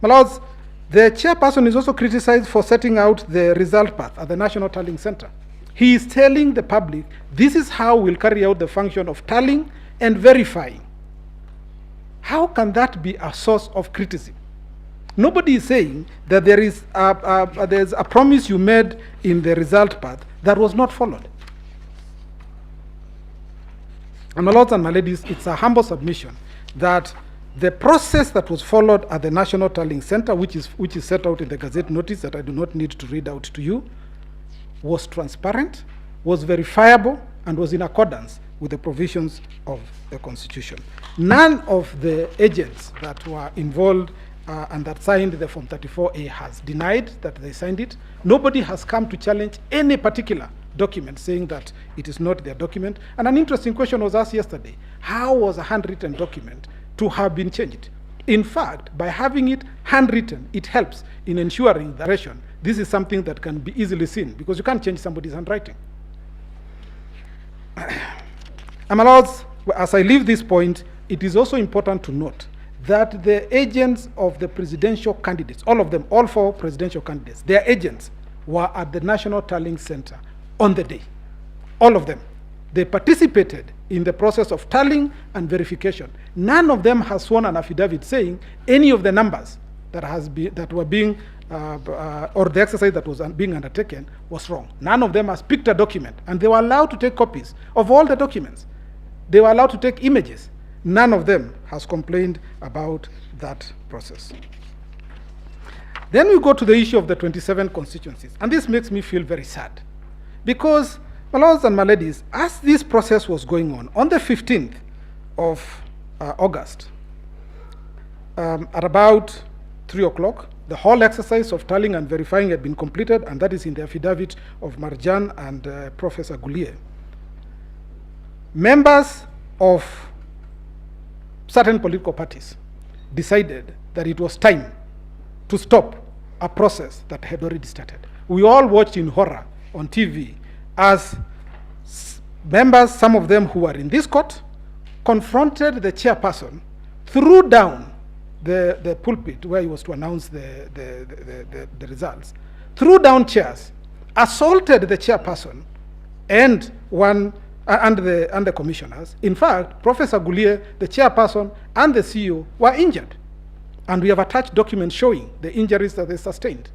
My lords, the chairperson is also criticized for setting out the result path at the National Tallying Center. He is telling the public, this is how we'll carry out the function of tallying and verifying. How can that be a source of criticism? Nobody is saying that there's a promise you made in the result path that was not followed. And my lords and my ladies, it's a humble submission that the process that was followed at the National Tallying Center, which is set out in the Gazette notice that I do not need to read out to you, was transparent, was verifiable, and was in accordance with the provisions of the Constitution. None of the agents that were involved and that signed the Form 34A has denied that they signed it. Nobody has come to challenge any particular document saying that it is not their document. And an interesting question was asked yesterday. How was a handwritten document to have been changed? In fact, by having it handwritten, it helps in ensuring that this is something that can be easily seen because you can't change somebody's handwriting. And my lords, as I leave this point, it is also important to note that the agents of the presidential candidates, all of them, all four presidential candidates, their agents were at the National Tallying Center on the day. All of them. They participated in the process of tallying and verification. None of them has sworn an affidavit saying any of the numbers that were being, or the exercise that was being undertaken was wrong. None of them has picked a document, and they were allowed to take copies of all the documents. They were allowed to take images. None of them has complained about that process. Then we go to the issue of the 27 constituencies, and this makes me feel very sad. Because, my lords and my ladies, as this process was going on the 15th of August, at about 3 o'clock, the whole exercise of tallying and verifying had been completed, and that is in the affidavit of Marjan and Professor Gulier. Members of certain political parties decided that it was time to stop a process that had already started. We all watched in horror on TV as members, some of them who were in this court, confronted the chairperson, threw down the pulpit where he was to announce the results, threw down chairs, assaulted the chairperson and the commissioners. In fact, Professor Gulier, the chairperson, and the CEO were injured. And we have attached documents showing the injuries that they sustained.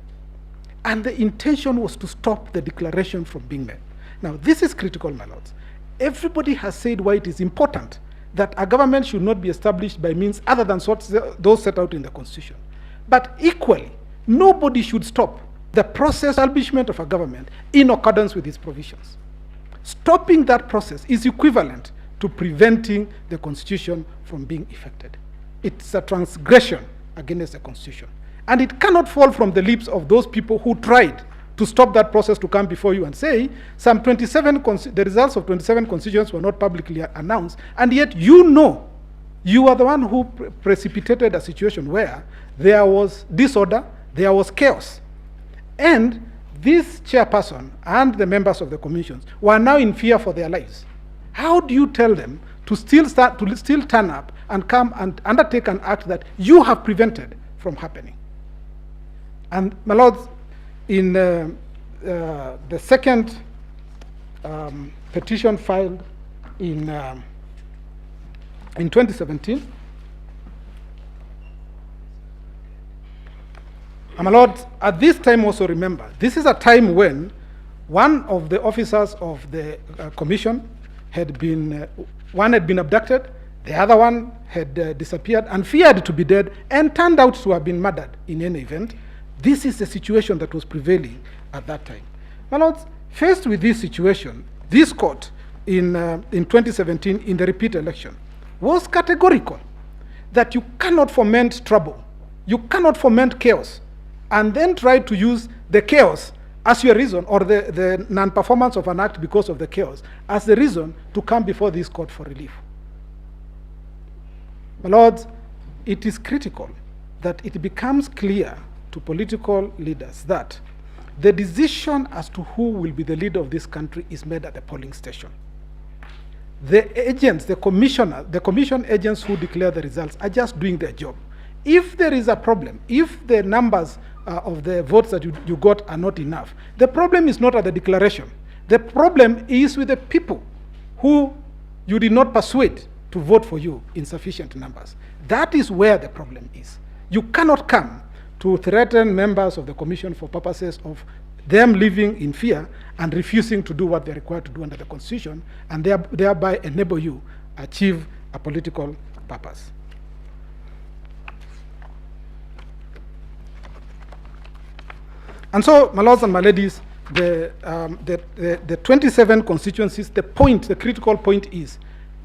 And the intention was to stop the declaration from being made. Now, this is critical, my lords. Everybody has said why it is important that a government should not be established by means other than those set out in the Constitution. But equally, nobody should stop the process of establishment of a government in accordance with its provisions. Stopping that process is equivalent to preventing the constitution from being effected. It's a transgression against the constitution. And it cannot fall from the lips of those people who tried to stop that process to come before you and say the results of 27 constituents were not publicly announced, and yet you are the one who precipitated a situation where there was disorder, there was chaos. And this chairperson and the members of the commissions were now in fear for their lives. How do you tell them to still turn up and come and undertake an act that you have prevented from happening? And my lords, in the second petition filed in 2017, and my lords, at this time also remember, this is a time when one of the officers of the commission had been, one had been abducted, the other one had disappeared and feared to be dead and turned out to have been murdered in any event. This is the situation that was prevailing at that time. My lords, faced with this situation, this court in 2017 in the repeat election was categorical that you cannot foment trouble, you cannot foment chaos, and then try to use the chaos as your reason, or the non-performance of an act because of the chaos, as the reason to come before this court for relief. My lords, it is critical that it becomes clear to political leaders that the decision as to who will be the leader of this country is made at the polling station. The agents, the commission agents who declare the results are just doing their job. If there is a problem, if the numbers of the votes that you got are not enough, the problem is not at the declaration. The problem is with the people who you did not persuade to vote for you in sufficient numbers. That is where the problem is. You cannot come to threaten members of the commission for purposes of them living in fear and refusing to do what they're required to do under the constitution, and thereby enable you achieve a political purpose. And so, my lords and my ladies, the 27 constituencies, the critical point is,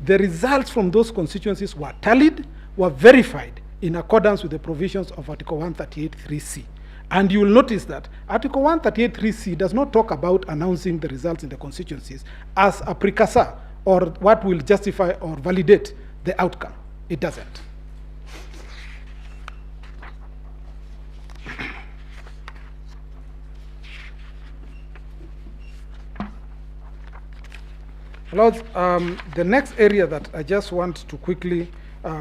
the results from those constituencies were tallied, were verified in accordance with the provisions of Article 138(3)(c). And you will notice that Article 138(3)(c) does not talk about announcing the results in the constituencies as a precursor or what will justify or validate the outcome. It doesn't. Lords, the next area that I just want to quickly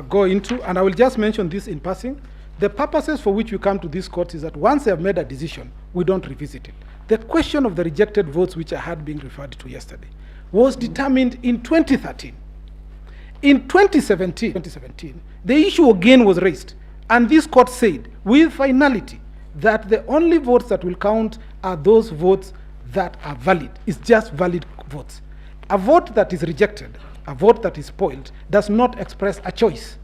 go into, and I will just mention this in passing, the purposes for which we come to this court is that once they have made a decision, we don't revisit it. The question of the rejected votes, which I had been referred to yesterday, was determined in 2013. In 2017, the issue again was raised, and this court said, with finality, that the only votes that will count are those votes that are valid. It's just valid votes. A vote that is rejected, a vote that is spoiled, does not express a choice,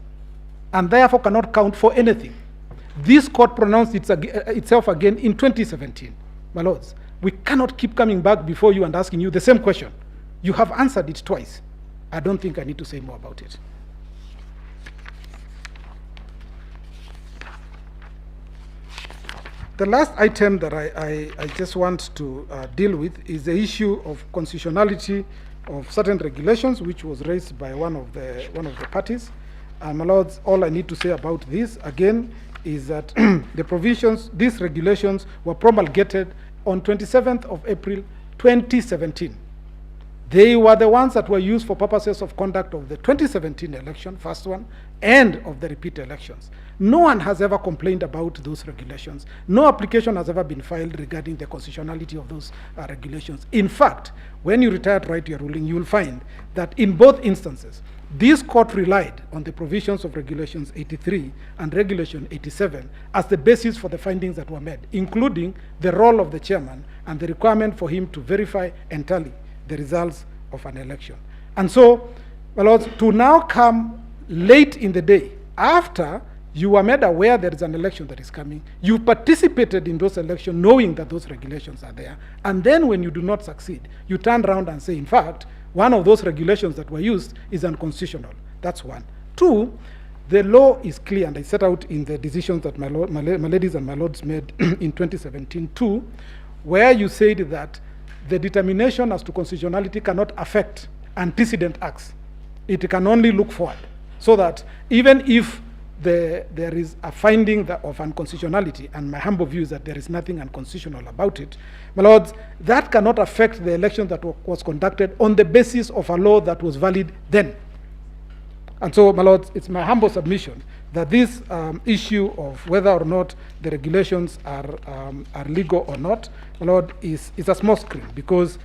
and therefore cannot count for anything. This court pronounced itself again in 2017. My lords, we cannot keep coming back before you and asking you the same question. You have answered it twice. I don't think I need to say more about it. The last item that I just want to deal with is the issue of constitutionality of certain regulations, which was raised by one of the parties. And my lords, all I need to say about this again is that the provisions, these regulations, were promulgated on 27th of April 2017. They were the ones that were used for purposes of conduct of the 2017 election, first one, and of the repeat elections. No one has ever complained about those regulations. No application has ever been filed regarding the constitutionality of those regulations. In fact, when you retire to write your ruling, you will find that in both instances, this court relied on the provisions of Regulations 83 and Regulation 87 as the basis for the findings that were made, including the role of the chairman and the requirement for him to verify and tally the results of an election. And so, my lords, to now come late in the day, after you were made aware there is an election that is coming, you participated in those elections knowing that those regulations are there, and then when you do not succeed, you turn around and say, in fact, one of those regulations that were used is unconstitutional. That's one. Two, the law is clear, and I set out in the decisions that my ladies and my lords made in 2017 too, where you said that the determination as to constitutionality cannot affect antecedent acts. It can only look forward, so that even if there is a finding of unconstitutionality, and my humble view is that there is nothing unconstitutional about it, my lords, that cannot affect the election that was conducted on the basis of a law that was valid then. And so, my lords, it's my humble submission that this issue of whether or not the regulations are legal or not, my lord, is a small screen, because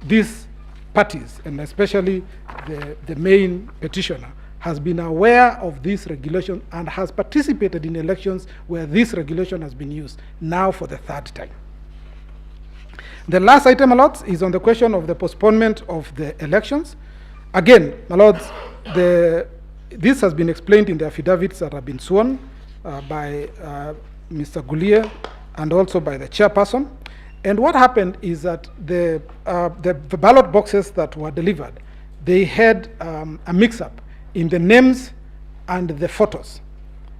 these parties, and especially the main petitioner, has been aware of this regulation and has participated in elections where this regulation has been used, now for the third time. The last item, my lords, is on the question of the postponement of the elections. Again, my lords, this has been explained in the affidavits that have been sworn by Mr. Gulia and also by the chairperson. And what happened is that the ballot boxes that were delivered, they had a mix-up in the names and the photos.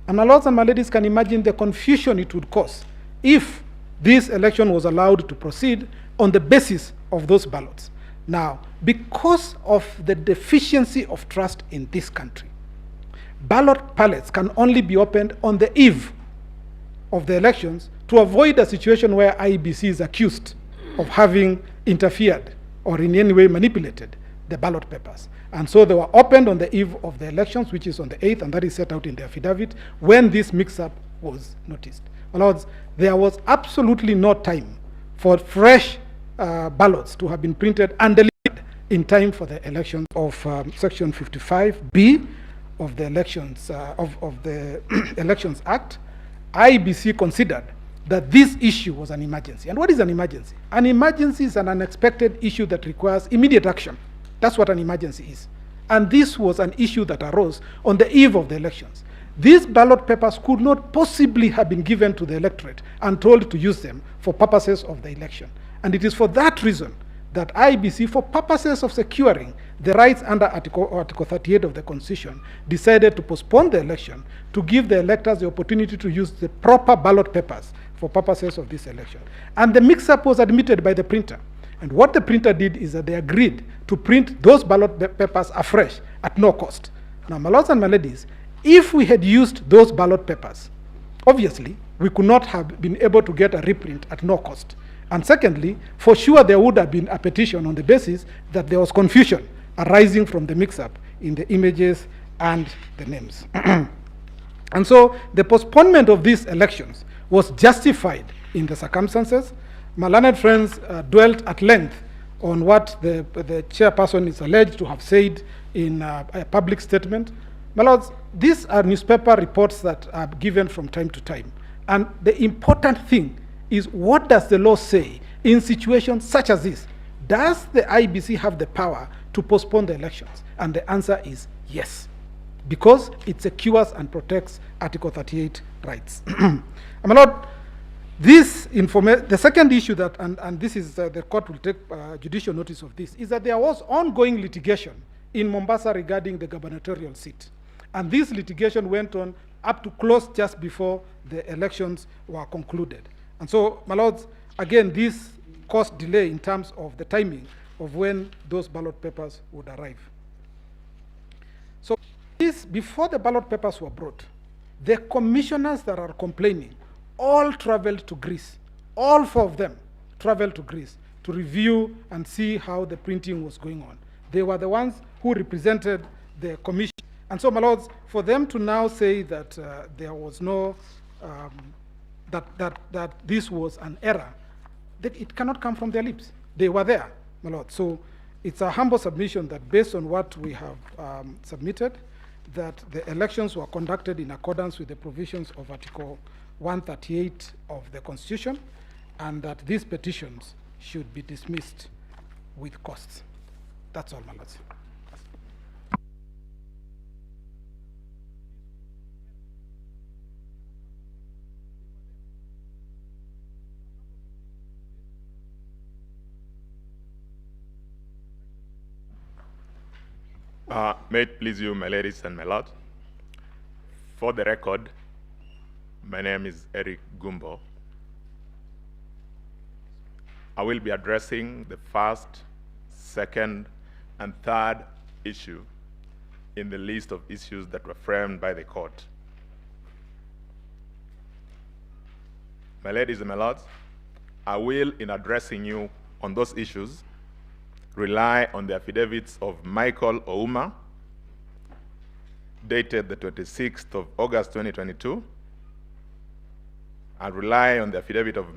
And my lords and my ladies can imagine the confusion it would cause if this election was allowed to proceed on the basis of those ballots. Now, because of the deficiency of trust in this country, ballot ballots can only be opened on the eve of the elections to avoid a situation where IEBC is accused of having interfered or in any way manipulated the ballot papers. And so they were opened on the eve of the elections, which is on the 8th, and that is set out in the affidavit, when this mix-up was noticed. My lords, there was absolutely no time for fresh ballots to have been printed and delivered in time for the elections of Section 55B of the Elections of the Elections Act. IEBC considered that this issue was an emergency. And what is an emergency? An emergency is an unexpected issue that requires immediate action. That's what an emergency is. And this was an issue that arose on the eve of the elections. These ballot papers could not possibly have been given to the electorate and told to use them for purposes of the election. And it is for that reason that IEBC, for purposes of securing the rights under Article 38 of the Constitution, decided to postpone the election to give the electors the opportunity to use the proper ballot papers for purposes of this election. And the mix-up was admitted by the printer. And what the printer did is that they agreed to print those ballot papers afresh at no cost. Now, my lords and my ladies, if we had used those ballot papers, obviously, we could not have been able to get a reprint at no cost. And secondly, for sure there would have been a petition on the basis that there was confusion arising from the mix-up in the images and the names. And so the postponement of these elections was justified in the circumstances. My learned friends dwelt at length on what the chairperson is alleged to have said in a public statement. My lords, these are newspaper reports that are given from time to time. And the important thing is, what does the law say in situations such as this? Does the IEBC have the power to postpone the elections? And the answer is yes, because it secures and protects Article 38 rights. My lord, the second issue that, and this is the court will take judicial notice of this, is that there was ongoing litigation in Mombasa regarding the gubernatorial seat. And this litigation went on up to close just before the elections were concluded. And so, my lords, again, this caused delay in terms of the timing of when those ballot papers would arrive. So, before the ballot papers were brought, the commissioners that are complaining all traveled to Greece. All four of them traveled to Greece to review and see how the printing was going on. They were the ones who represented the commission. And so, my lords, for them to now say that there was no, that this was an error, that it cannot come from their lips. They were there, my lord. So it's a humble submission that based on what we have submitted, that the elections were conducted in accordance with the provisions of Article 138 of the Constitution, and that these petitions should be dismissed with costs. That's all, my lords. May it please you, my ladies and my lords. For the record, my name is Eric Gumbo. I will be addressing the first, second, and third issue in the list of issues that were framed by the court. My ladies and my lords, I will, in addressing you on those issues, rely on the affidavits of Michael Ouma, dated the 26th of August 2022, and rely on the affidavit of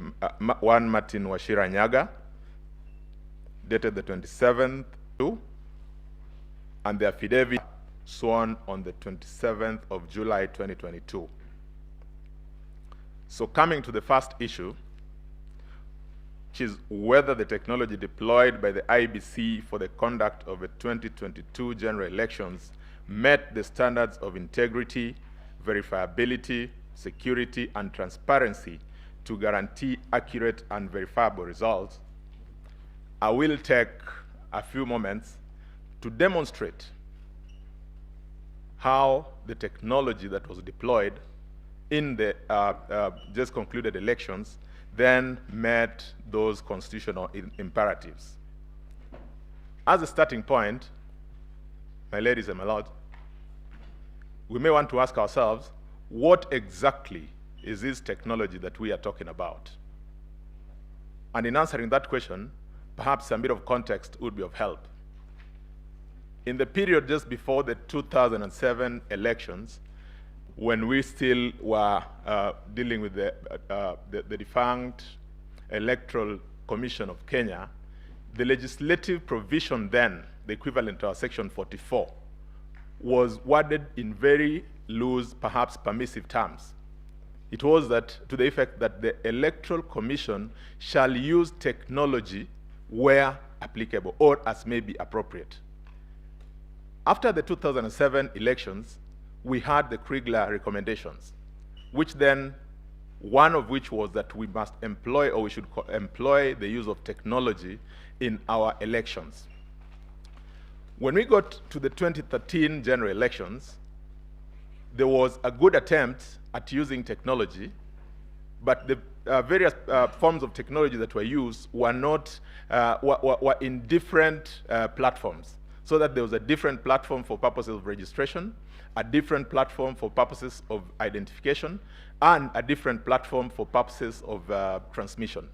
one Martin Wachira Nyaga, dated the 27th, and the affidavit sworn on the 27th of July 2022. So coming to the first issue, which is whether the technology deployed by the IEBC for the conduct of the 2022 general elections met the standards of integrity, verifiability, security, and transparency to guarantee accurate and verifiable results. I will take a few moments to demonstrate how the technology that was deployed in the just concluded elections then met those constitutional imperatives. As a starting point, my ladies and my lords, we may want to ask ourselves, what exactly is this technology that we are talking about? And in answering that question, perhaps a bit of context would be of help. In the period just before the 2007 elections, when we still were dealing with the defunct Electoral Commission of Kenya, the legislative provision then, the equivalent to our Section 44, was worded in very loose, perhaps permissive terms. It was that to the effect that the Electoral Commission shall use technology where applicable or as may be appropriate. After the 2007 elections, we had the Kriegler recommendations, which then, one of which was that we must employ, or we should employ the use of technology in our elections. When we got to the 2013 general elections, there was a good attempt at using technology, but the various forms of technology that were used were not were in different platforms, so that there was a different platform for purposes of registration, a different platform for purposes of identification, and a different platform for purposes of transmission.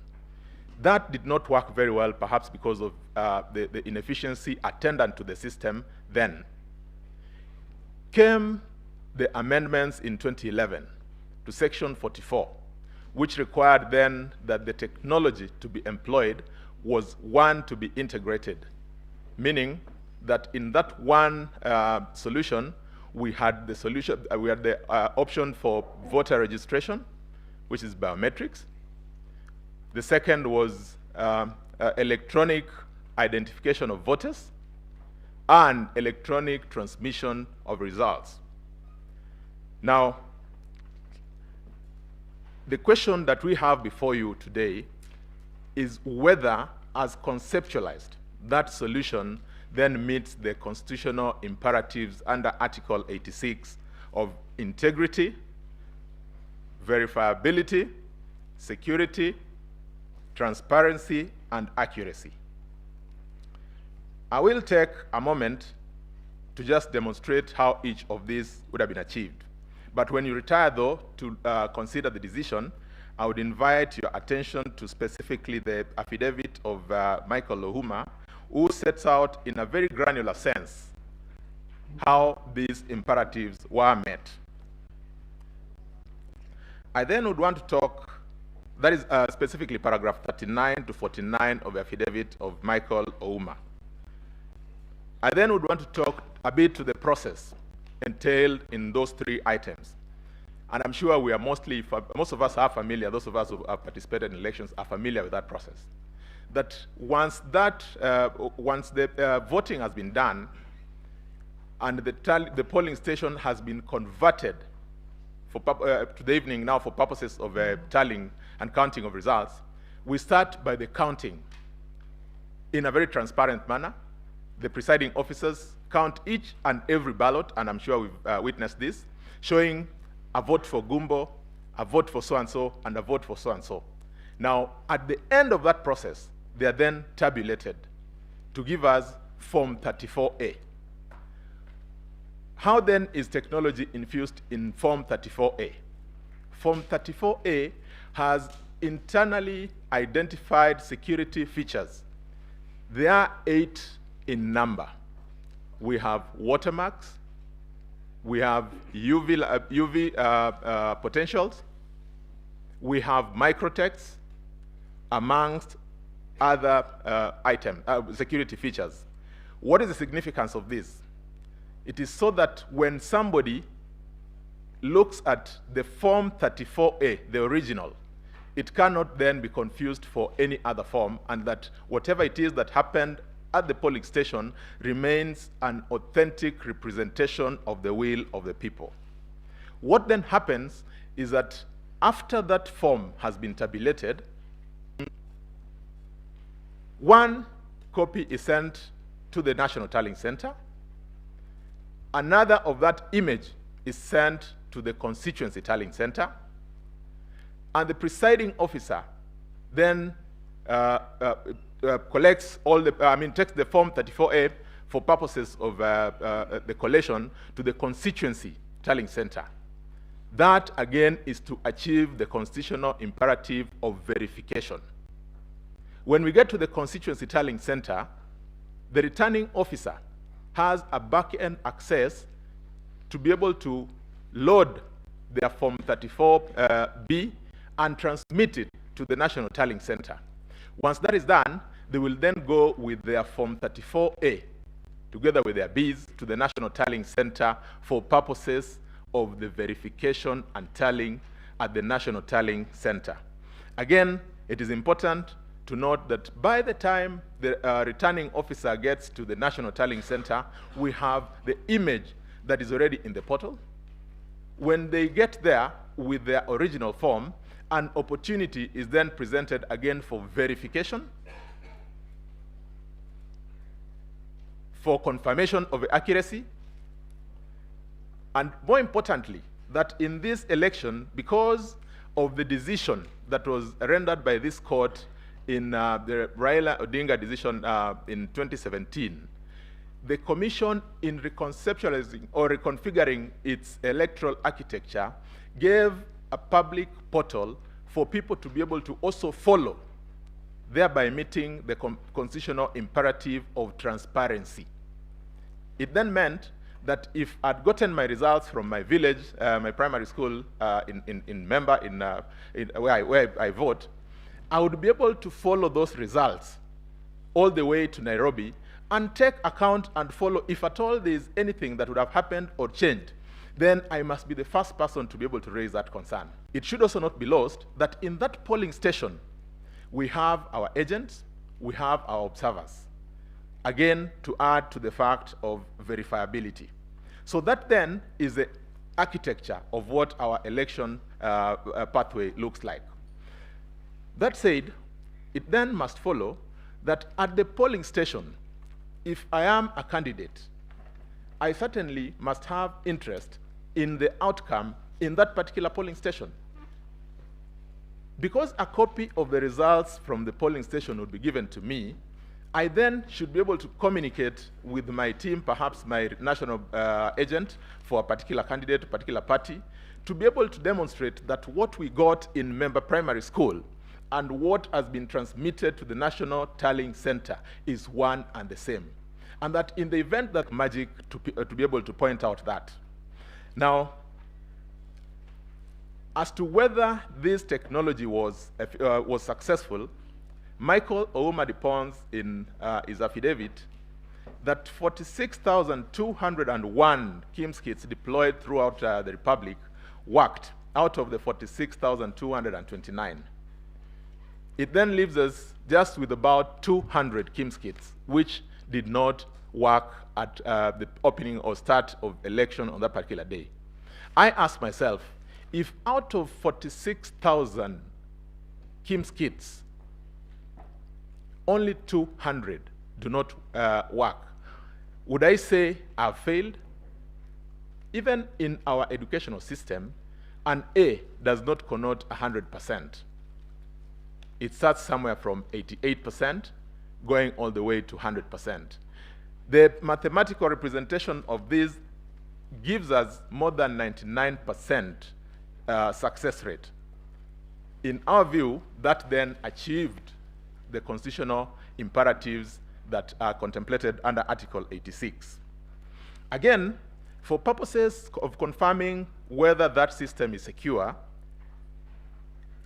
That did not work very well, perhaps because of the inefficiency attendant to the system then. Came the amendments in 2011 to Section 44, which required then that the technology to be employed was one to be integrated, meaning that in that one solution, we had the solution, we had the option for voter registration, which is biometrics. The second was electronic identification of voters and electronic transmission of results. Now, the question that we have before you today is whether, as conceptualized, that solution then meets the constitutional imperatives under Article 86 of integrity, verifiability, security, transparency, and accuracy. I will take a moment to just demonstrate how each of these would have been achieved. But when you retire, though, to consider the decision, I would invite your attention to specifically the affidavit of Michael Ouma, who sets out in a very granular sense how these imperatives were met. I then would want to talk, that is specifically paragraph 39 to 49 of the affidavit of Michael Ouma. I then would want to talk a bit to the process entailed in those three items. And I'm sure we are most of us are familiar, those of us who have participated in elections are familiar with that process. That once the voting has been done and the polling station has been converted for, to the evening now for purposes of tallying and counting of results, we start by the counting in a very transparent manner. The presiding officers count each and every ballot, and I'm sure we've witnessed this, showing a vote for Gumbo, a vote for so-and-so, and a vote for so-and-so. Now, at the end of that process, they are then tabulated to give us Form 34A. How then is technology infused in Form 34A? Form 34A has internally identified security features. There are 8 in number. We have watermarks, we have UV potentials, we have microtext, amongst other security features. What is the significance of this? It is so that when somebody looks at the Form 34A, the original, it cannot then be confused for any other form, and that whatever it is that happened at the polling station remains an authentic representation of the will of the people. What then happens is that after that form has been tabulated, one copy is sent to the National Tallying Center. Another of that image is sent to the Constituency Tallying Center. And the presiding officer then collects all the, takes the Form 34A for purposes of the collation to the Constituency Tallying Center. That, again, is to achieve the constitutional imperative of verification. When we get to the Constituency Tallying Center, the returning officer has a back-end access to be able to load their Form 34B and transmit it to the National Tallying Center. Once that is done, they will then go with their Form 34A, together with their Bs, to the National Tallying Center for purposes of the verification and tallying at the National Tallying Center. Again, it is important to note that by the time the returning officer gets to the National Tallying Center, we have the image that is already in the portal. When they get there with their original form, an opportunity is then presented again for verification, for confirmation of accuracy, and more importantly, that in this election, because of the decision that was rendered by this court in the Raila Odinga decision in 2017, the commission, in reconceptualizing or reconfiguring its electoral architecture, gave a public portal for people to be able to also follow, thereby meeting the constitutional imperative of transparency. It then meant that if I'd gotten my results from my village, my primary school where I vote, I would be able to follow those results all the way to Nairobi and take account and follow if at all there is anything that would have happened or changed. Then I must be the first person to be able to raise that concern. It should also not be lost that in that polling station, we have our agents, we have our observers. Again, to add to the fact of verifiability. So that then is the architecture of what our election pathway looks like. That said, it then must follow that at the polling station, if I am a candidate, I certainly must have interest in the outcome in that particular polling station. Because a copy of the results from the polling station would be given to me, I then should be able to communicate with my team, perhaps my national agent for a particular candidate, a particular party, to be able to demonstrate that what we got in member primary school and what has been transmitted to the National Tallying Center is one and the same. And that in the event that magic, to be able to point out that. Now, as to whether this technology was successful, Michael Ouma deposed in his affidavit that 46,201 KIMS kits deployed throughout the Republic worked out of the 46,229. It then leaves us just with about 200 KIMS kits, which did not work at the opening or start of election on that particular day. I asked myself, if out of 46,000 KIMS kits, only 200 do not work, would I say I've failed? Even in our educational system, an A does not connote 100%. It starts somewhere from 88%, going all the way to 100%. The mathematical representation of this gives us more than 99% success rate. In our view, that then achieved the constitutional imperatives that are contemplated under Article 86. Again, for purposes of confirming whether that system is secure,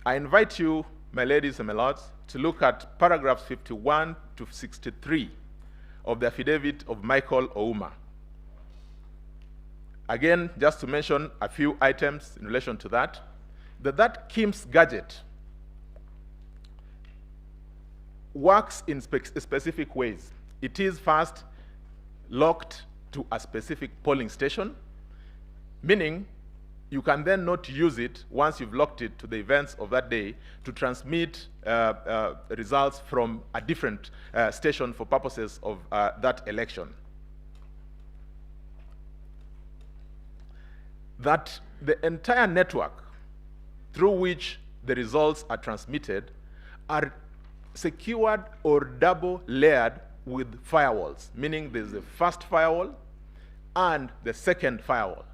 I invite you, my ladies and my lords, to look at paragraphs 51 to 63 of the affidavit of Michael Ouma. Again, just to mention a few items in relation to that, that KIMS gadget works in specific ways. It is first locked to a specific polling station, meaning you can then not use it once you've locked it to the events of that day to transmit results from a different station for purposes of that election. That the entire network through which the results are transmitted are secured or double layered with firewalls, meaning there's the first firewall and the second firewall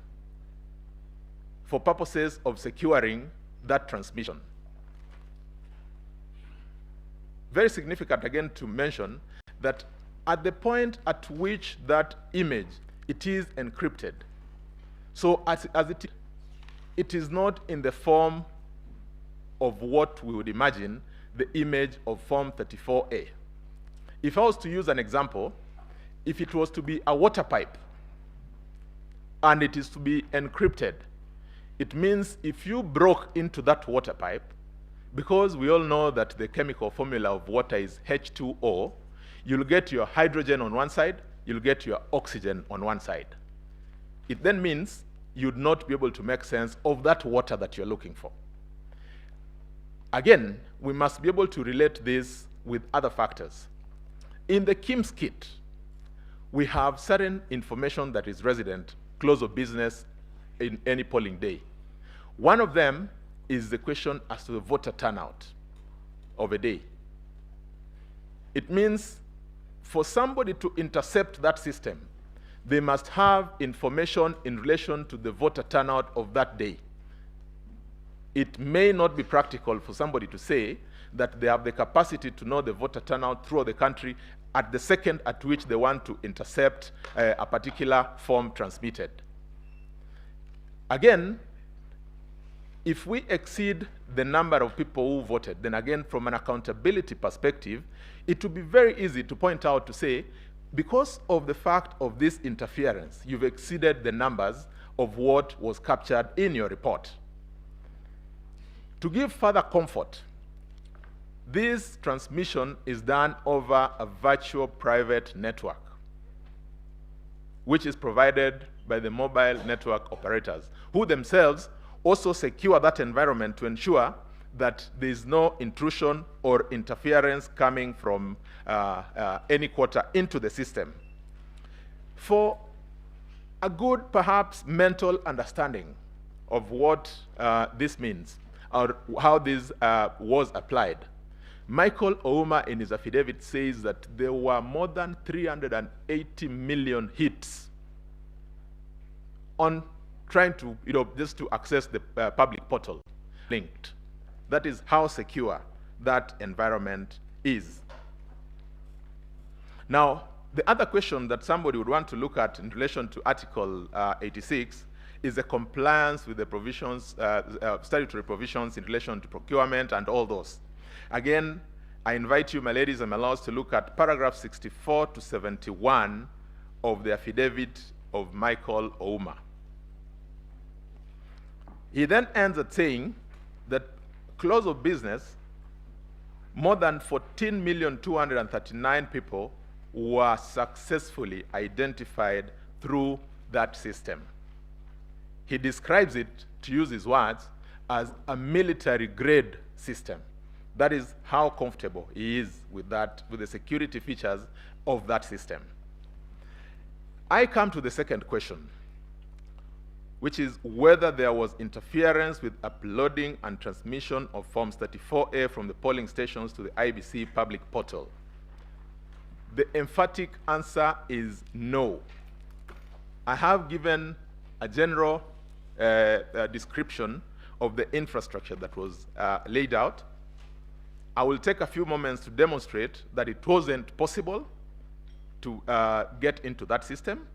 for purposes of securing that transmission. Very significant again to mention that at the point at which that image, it is encrypted. So as it is not in the form of what we would imagine the image of Form 34A. If I was to use an example, if it was to be a water pipe and it is to be encrypted, it means if you broke into that water pipe, because we all know that the chemical formula of water is H2O, you'll get your hydrogen on one side, you'll get your oxygen on one side. It then means you'd not be able to make sense of that water that you're looking for. Again, we must be able to relate this with other factors. In the KIMS kit, we have certain information that is resident, close of business in any polling day. One of them is the question as to the voter turnout of a day. It means for somebody to intercept that system, they must have information in relation to the voter turnout of that day. It may not be practical for somebody to say that they have the capacity to know the voter turnout throughout the country at the second at which they want to intercept a particular form transmitted. Again, if we exceed the number of people who voted, then again, from an accountability perspective, it would be very easy to point out to say, because of the fact of this interference, you've exceeded the numbers of what was captured in your report. To give further comfort, this transmission is done over a virtual private network, which is provided by the mobile network operators, who themselves also secure that environment to ensure that there is no intrusion or interference coming from any quarter into the system. For a good, perhaps, mental understanding of what this means, or how this was applied, Michael Ouma in his affidavit says that there were more than 380 million hits on trying to, just to access the public portal linked. That is how secure that environment is. Now, the other question that somebody would want to look at in relation to Article 86 is the compliance with the provisions, statutory provisions in relation to procurement and all those. Again, I invite you, my ladies and my lords, to look at paragraph 64 to 71 of the affidavit of Michael Ouma. He then ends at saying that close of business, more than 14,239,000 people were successfully identified through that system. He describes it, to use his words, as a military-grade system. That is how comfortable he is with that, with the security features of that system. I come to the second question, which is whether there was interference with uploading and transmission of Forms 34A from the polling stations to the IEBC public portal. The emphatic answer is no. I have given a general description of the infrastructure that was laid out. I will take a few moments to demonstrate that it wasn't possible to get into that system,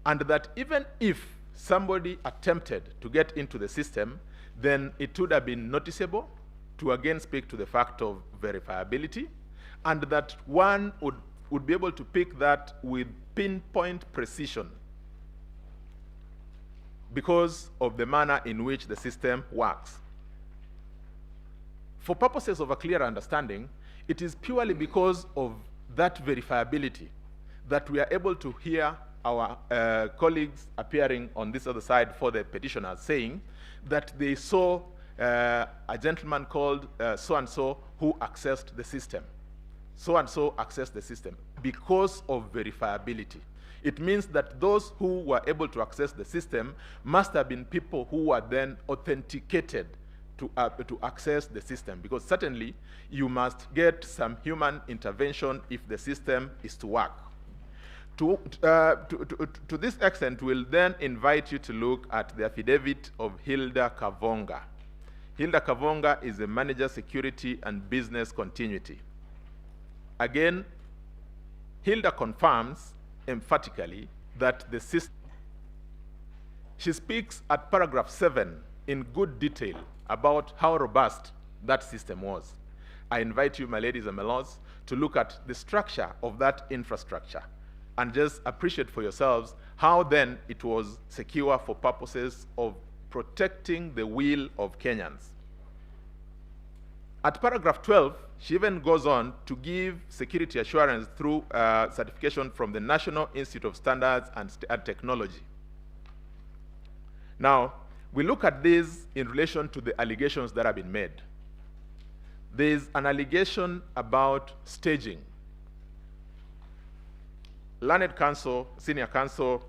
and that even if somebody attempted to get into the system, then it would have been noticeable, to again speak to the fact of verifiability, and that one would be able to pick that with pinpoint precision because of the manner in which the system works. For purposes of a clear understanding, it is purely because of that verifiability that we are able to hear our colleagues appearing on this other side for the petitioners saying that they saw a gentleman called so-and-so who accessed the system. So-and-so accessed the system because of verifiability. It means that those who were able to access the system must have been people who were then authenticated to access the system, because certainly you must get some human intervention if the system is to work. To this extent, we'll then invite you to look at the affidavit of Hilda Kavonga. Hilda Kavonga is the manager, security and business continuity. Again, Hilda confirms emphatically that the system, she speaks at paragraph 7 in good detail about how robust that system was. I invite you, my ladies and my lords, to look at the structure of that infrastructure and just appreciate for yourselves how then it was secure for purposes of protecting the will of Kenyans. At paragraph 12, she even goes on to give security assurance through certification from the National Institute of Standards and Technology. Now, we look at this in relation to the allegations that have been made. There is an allegation about staging. Learned counsel, senior counsel,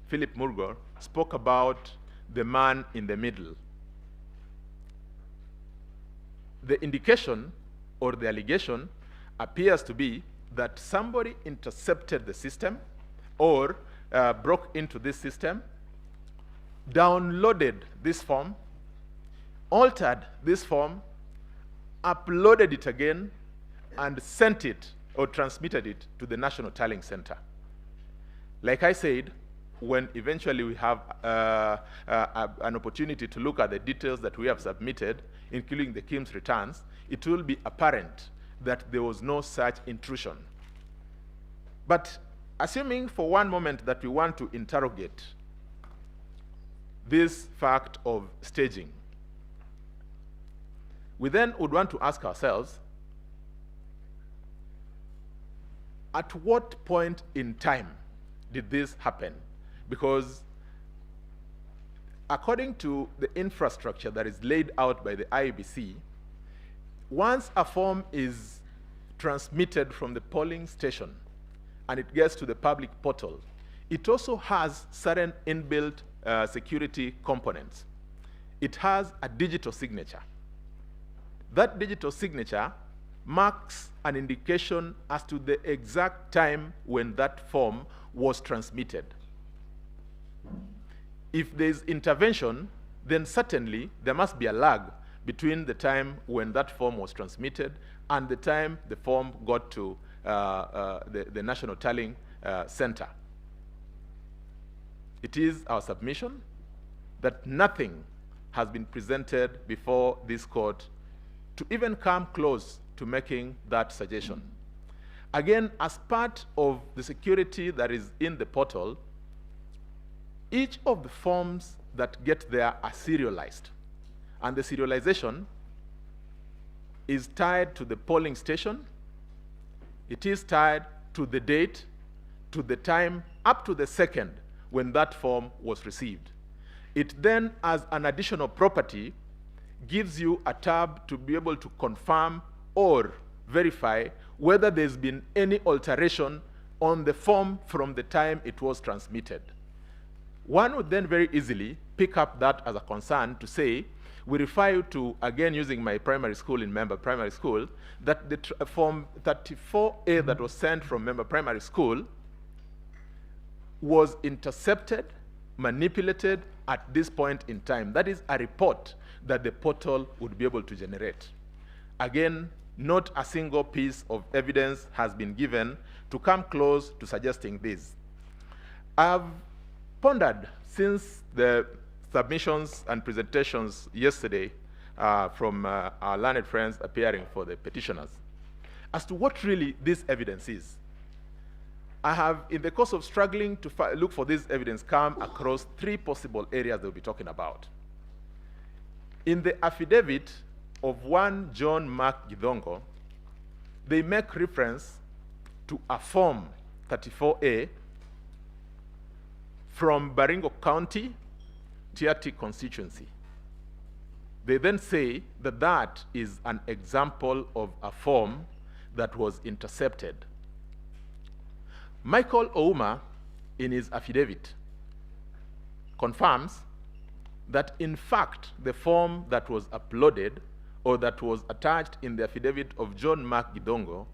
Philip Murgor, spoke about the man in the middle. The indication or the allegation appears to be that somebody intercepted the system or broke into this system, downloaded this form, altered this form, uploaded it again, and sent it or transmitted it to the National Tallying Center. Like I said, when eventually we have an opportunity to look at the details that we have submitted, including the KIMS returns, it will be apparent that there was no such intrusion. But assuming for one moment that we want to interrogate this fact of staging, we then would want to ask ourselves, at what point in time did this happen? Because according to the infrastructure that is laid out by the IEBC, once a form is transmitted from the polling station and it gets to the public portal, it also has certain inbuilt security components. It has a digital signature. That digital signature marks an indication as to the exact time when that form was transmitted. If there's intervention, then certainly there must be a lag between the time when that form was transmitted and the time the form got to the National Tallying Center. It is our submission that nothing has been presented before this court to even come close to making that suggestion. Again, as part of the security that is in the portal, each of the forms that get there are serialized. And the serialization is tied to the polling station. It is tied to the date, to the time, up to the second when that form was received. It then, as an additional property, gives you a tab to be able to confirm or verify whether there's been any alteration on the form from the time it was transmitted. One would then very easily pick up that as a concern to say, we refer you to, again using my primary school in Member Primary School, that the form 34A that was sent from Member Primary School was intercepted, manipulated at this point in time. That is a report that the portal would be able to generate. Again, not a single piece of evidence has been given to come close to suggesting this. I've pondered since the submissions and presentations yesterday from our learned friends appearing for the petitioners as to what really this evidence is. I have, in the course of struggling to look for this evidence, come across three possible areas they'll be talking about. In the affidavit of one John Mark Gidongo, they make reference to a form 34A from Baringo County, Tiati constituency. They then say that that is an example of a form that was intercepted. Michael Ouma, in his affidavit, confirms that in fact the form that was uploaded or that was attached in the affidavit of John Mark Gidongo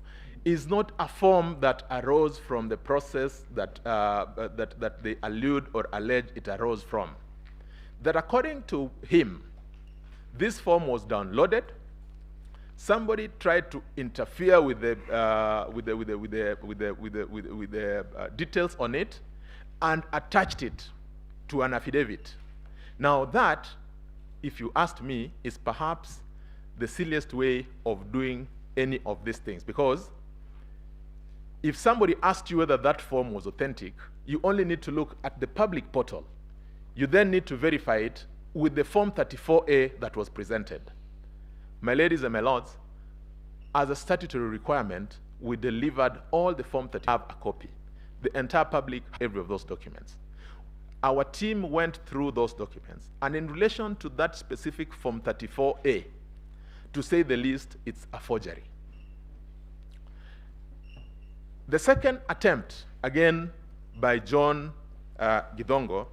is not a form that arose from the process that, that they allude or allege it arose from. That according to him, this form was downloaded. Somebody tried to interfere with the details on it and attached it to an affidavit. Now that, if you asked me, is perhaps the silliest way of doing any of these things, because if somebody asked you whether that form was authentic, you only need to look at the public portal. You then need to verify it with the form 34A that was presented. My ladies and my lords, as a statutory requirement, we delivered all the form that have a copy. The entire public, every of those documents. Our team went through those documents, and in relation to that specific form 34A, to say the least, it's a forgery. The second attempt, again by John Gidongo,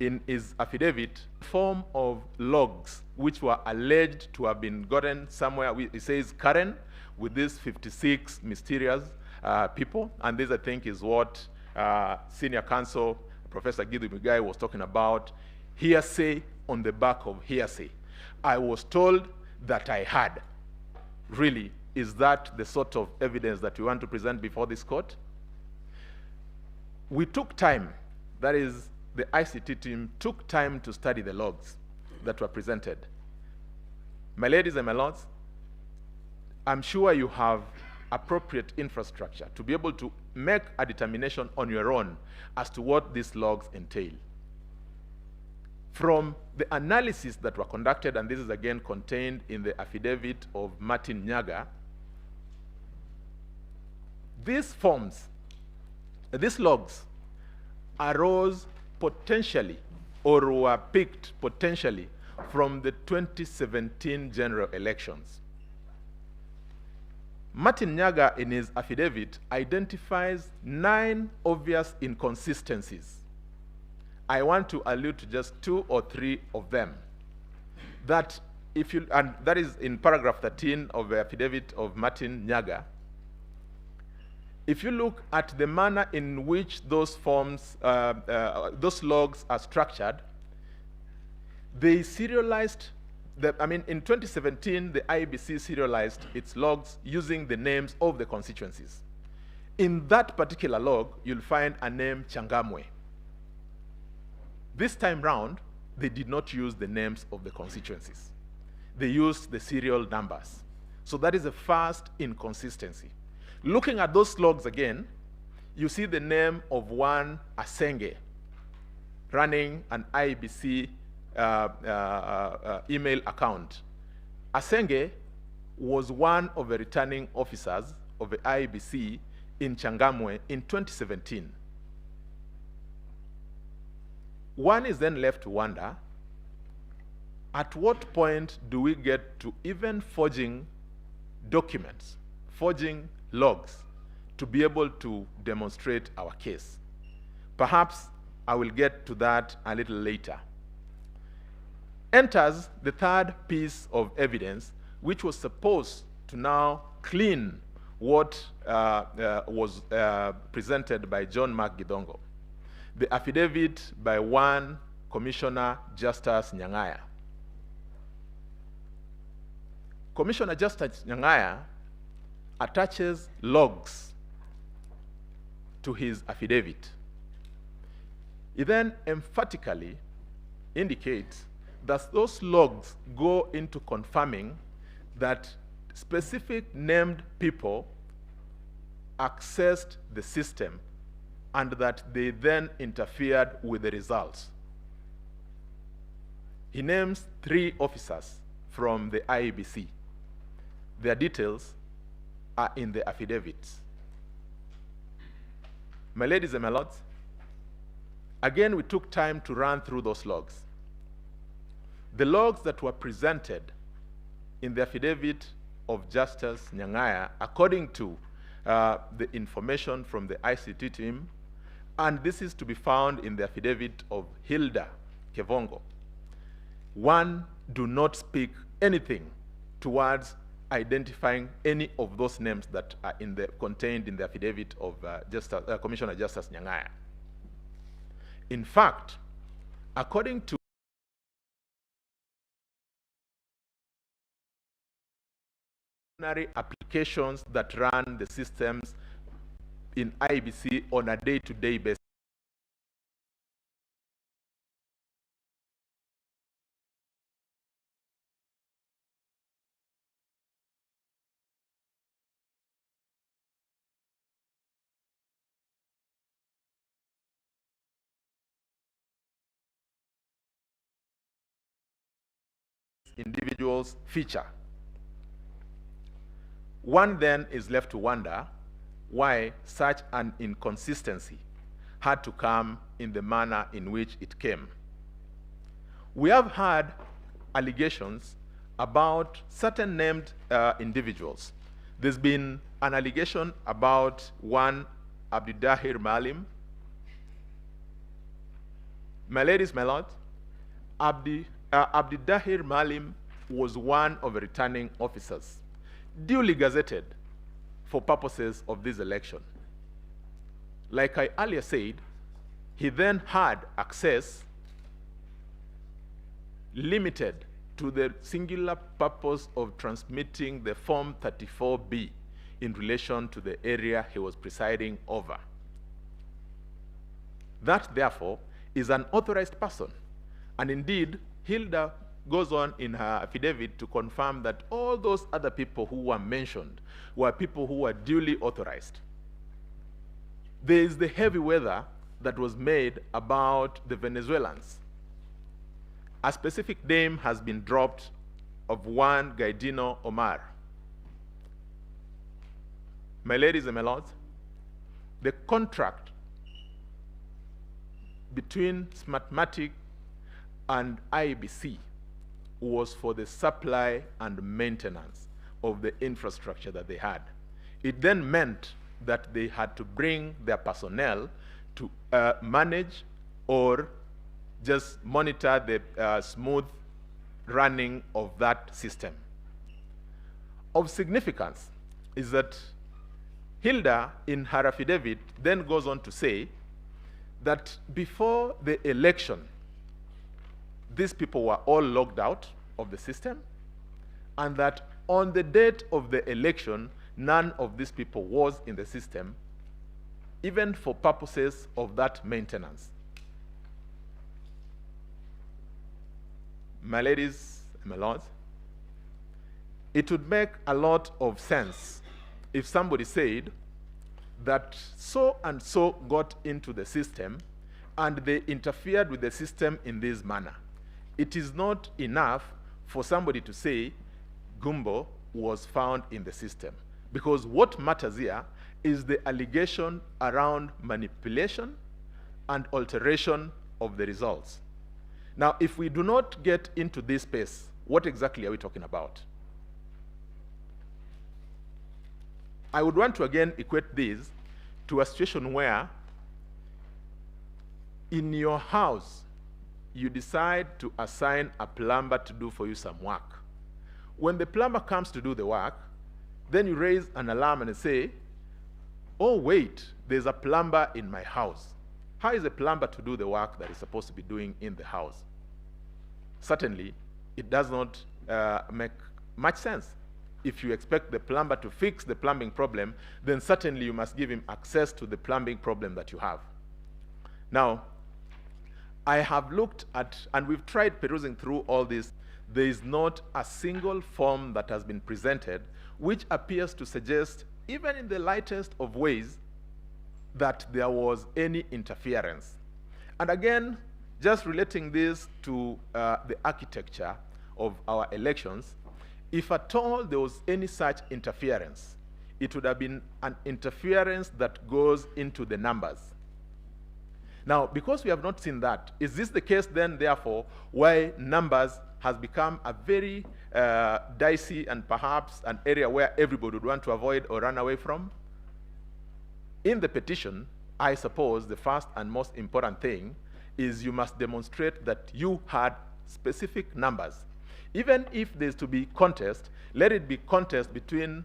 in his affidavit, form of logs which were alleged to have been gotten somewhere. It says Karen with these 56 mysterious people, and this I think is what senior counsel Professor Githu Mugai was talking about, hearsay on the back of hearsay. I was told that I had. Really, is that the sort of evidence that we want to present before this court? We took time, that is, the ICT team took time to study the logs that were presented. My ladies and my lords, I'm sure you have appropriate infrastructure to be able to make a determination on your own as to what these logs entail. From the analysis that were conducted, and this is again contained in the affidavit of Martin Nyaga, these forms, these logs arose potentially or were picked potentially from the 2017 general elections. Martin Nyaga, in his affidavit, identifies 9 obvious inconsistencies. I want to allude to just 2 or 3 of them. That if you, and that is in paragraph 13 of the affidavit of Martin Nyaga. If you look at the manner in which those forms, those logs are structured, they serialized, in 2017, the IEBC serialized its logs using the names of the constituencies. In that particular log, you'll find a name Changamwe. This time round, they did not use the names of the constituencies. They used the serial numbers. So that is the first inconsistency. Looking at those logs again, you see the name of one Asenge running an IEBC email account. Asenge was one of the returning officers of the IEBC in Changamwe in 2017. One is then left to wonder, at what point do we get to even forging documents, forging logs, to be able to demonstrate our case. Perhaps I will get to that a little later. Enters the third piece of evidence, which was supposed to now clean what was presented by John Mark Githongo, the affidavit by one Commissioner Justice Nyang'aya. Commissioner Justice Nyang'aya attaches logs to his affidavit. He then emphatically indicates that those logs go into confirming that specific named people accessed the system and that they then interfered with the results. He names 3 officers from the IEBC. Their details are in the affidavits. My ladies and my lords, again, we took time to run through those logs. The logs that were presented in the affidavit of Justice Nyang'aya, according to the information from the ICT team, and this is to be found in the affidavit of Hilda Kevongo, one, do not speak anything towards identifying any of those names that are contained in the affidavit of Commissioner Justice Nyang'aya. In fact, according to applications that run the systems in IEBC on a day-to-day basis, individuals feature. One then is left to wonder why such an inconsistency had to come in the manner in which it came. We have had allegations about certain named individuals. There's been an allegation about one Abdidahir Malim. My ladies, my lords, Abdidahir Malim was one of the returning officers, duly gazetted for purposes of this election. Like I earlier said, he then had access limited to the singular purpose of transmitting the Form 34B in relation to the area he was presiding over. That, therefore, is an authorized person. And indeed, Hilda goes on in her affidavit to confirm that all those other people who were mentioned were people who were duly authorized. There is the heavy weather that was made about the Venezuelans. A specific name has been dropped of one Gaidino Omar. My ladies and my lords, the contract between Smartmatic and IEBC was for the supply and maintenance of the infrastructure that they had. It then meant that they had to bring their personnel to manage or just monitor the smooth running of that system. Of significance is that Hilda, in her affidavit, then goes on to say that before the election, these people were all logged out of the system, and that on the date of the election, none of these people was in the system, even for purposes of that maintenance. My ladies and my lords, it would make a lot of sense if somebody said that so and so got into the system and they interfered with the system in this manner. It is not enough for somebody to say Gumbo was found in the system, because what matters here is the allegation around manipulation and alteration of the results. Now, if we do not get into this space, what exactly are we talking about? I would want to again equate this to a situation where in your house, you decide to assign a plumber to do for you some work. When the plumber comes to do the work, then you raise an alarm and say, oh wait, there's a plumber in my house. How is a plumber to do the work that he's supposed to be doing in the house? Certainly, it does not make much sense. If you expect the plumber to fix the plumbing problem, then certainly you must give him access to the plumbing problem that you have. Now, I have looked at, and we've tried perusing through all this. There is not a single form that has been presented which appears to suggest, even in the lightest of ways, that there was any interference. And again, just relating this to the architecture of our elections, if at all there was any such interference, it would have been an interference that goes into the numbers. Now, because we have not seen that, is this the case then, therefore, why numbers has become a very dicey and perhaps an area where everybody would want to avoid or run away from? In the petition, I suppose the first and most important thing is you must demonstrate that you had specific numbers. Even if there's to be contest, let it be contest between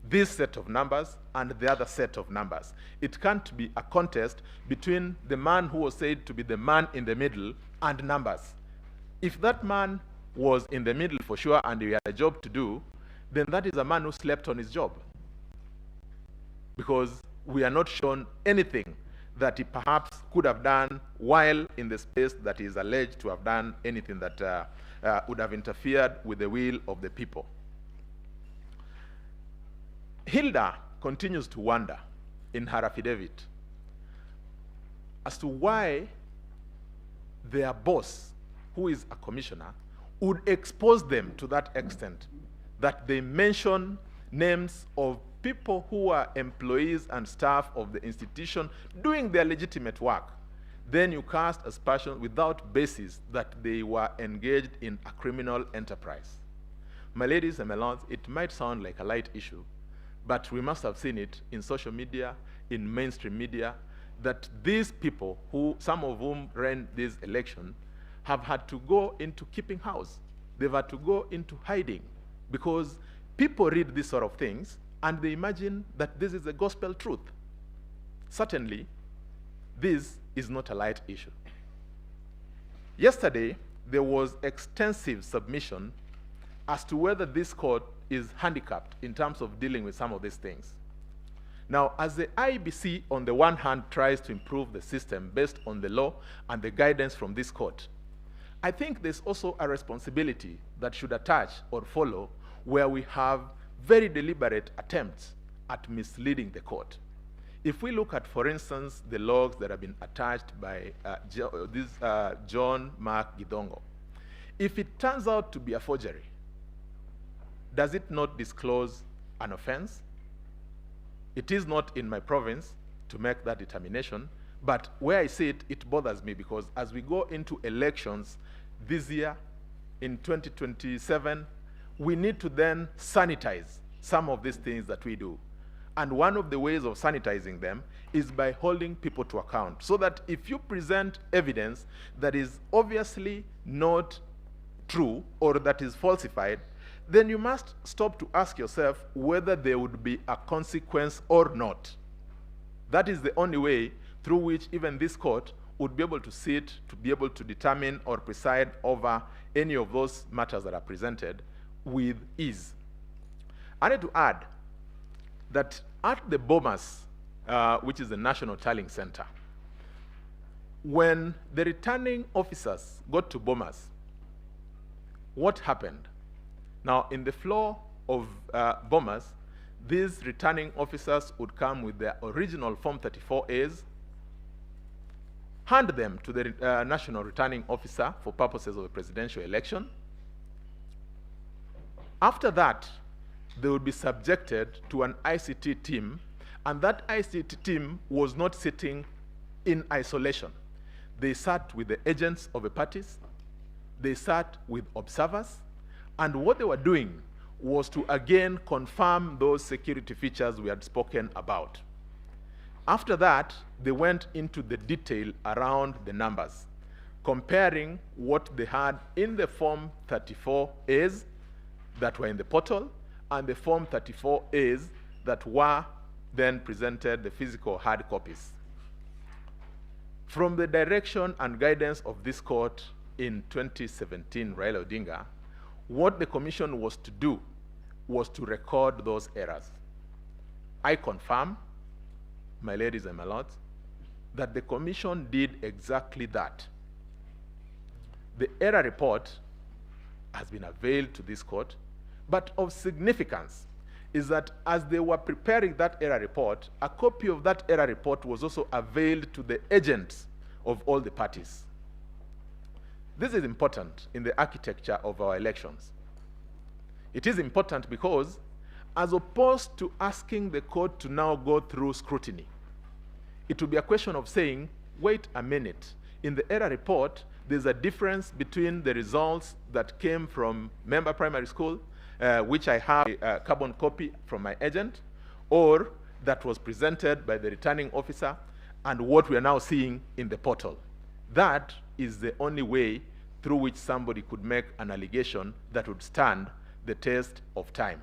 this set of numbers and the other set of numbers. It can't be a contest between the man who was said to be the man in the middle and numbers. If that man was in the middle for sure and he had a job to do, then that is a man who slept on his job. Because we are not shown anything that he perhaps could have done while in the space that he is alleged to have done anything that would have interfered with the will of the people. Hilda continues to wonder in her affidavit as to why their boss, who is a commissioner, would expose them to that extent that they mention names of people who are employees and staff of the institution doing their legitimate work. Then you cast aspersion without basis that they were engaged in a criminal enterprise. My ladies and my lords, it might sound like a light issue, but we must have seen it in social media, in mainstream media, that these people, some of whom ran this election, have had to go into keeping house. They've had to go into hiding because people read these sort of things and they imagine that this is a gospel truth. Certainly, this is not a light issue. Yesterday, there was extensive submission as to whether this court is handicapped in terms of dealing with some of these things. Now, as the IEBC, on the one hand, tries to improve the system based on the law and the guidance from this court, I think there's also a responsibility that should attach or follow where we have very deliberate attempts at misleading the court. If we look at, for instance, the logs that have been attached by John Mark Gidongo, if it turns out to be a forgery, does it not disclose an offense? It is not in my province to make that determination, but where I see it, it bothers me because as we go into elections this year, in 2027, we need to then sanitize some of these things that we do. And one of the ways of sanitizing them is by holding people to account, so that if you present evidence that is obviously not true or that is falsified, then you must stop to ask yourself whether there would be a consequence or not. That is the only way through which even this court would be able to sit, to be able to determine or preside over any of those matters that are presented with ease. I need to add that at the Bomas, which is the National Tallying Center, when the returning officers got to Bomas, what happened? Now, in the flow of Bomas, these returning officers would come with their original Form 34As, hand them to the national returning officer for purposes of a presidential election. After that, they would be subjected to an ICT team, and that ICT team was not sitting in isolation. They sat with the agents of the parties, they sat with observers, and what they were doing was to again confirm those security features we had spoken about. After that, they went into the detail around the numbers, comparing what they had in the Form 34As that were in the portal and the Form 34As that were then presented, the physical hard copies. From the direction and guidance of this court in 2017, Raila Odinga, what the commission was to do was to record those errors. I confirm, my ladies and my lords, that the commission did exactly that. The error report has been availed to this court, but of significance is that as they were preparing that error report, a copy of that error report was also availed to the agents of all the parties. This is important in the architecture of our elections. It is important because, as opposed to asking the court to now go through scrutiny, it will be a question of saying, wait a minute, in the error report, there's a difference between the results that came from Member Primary School, which I have a carbon copy from my agent, or that was presented by the returning officer, and what we are now seeing in the portal. That is the only way through which somebody could make an allegation that would stand the test of time.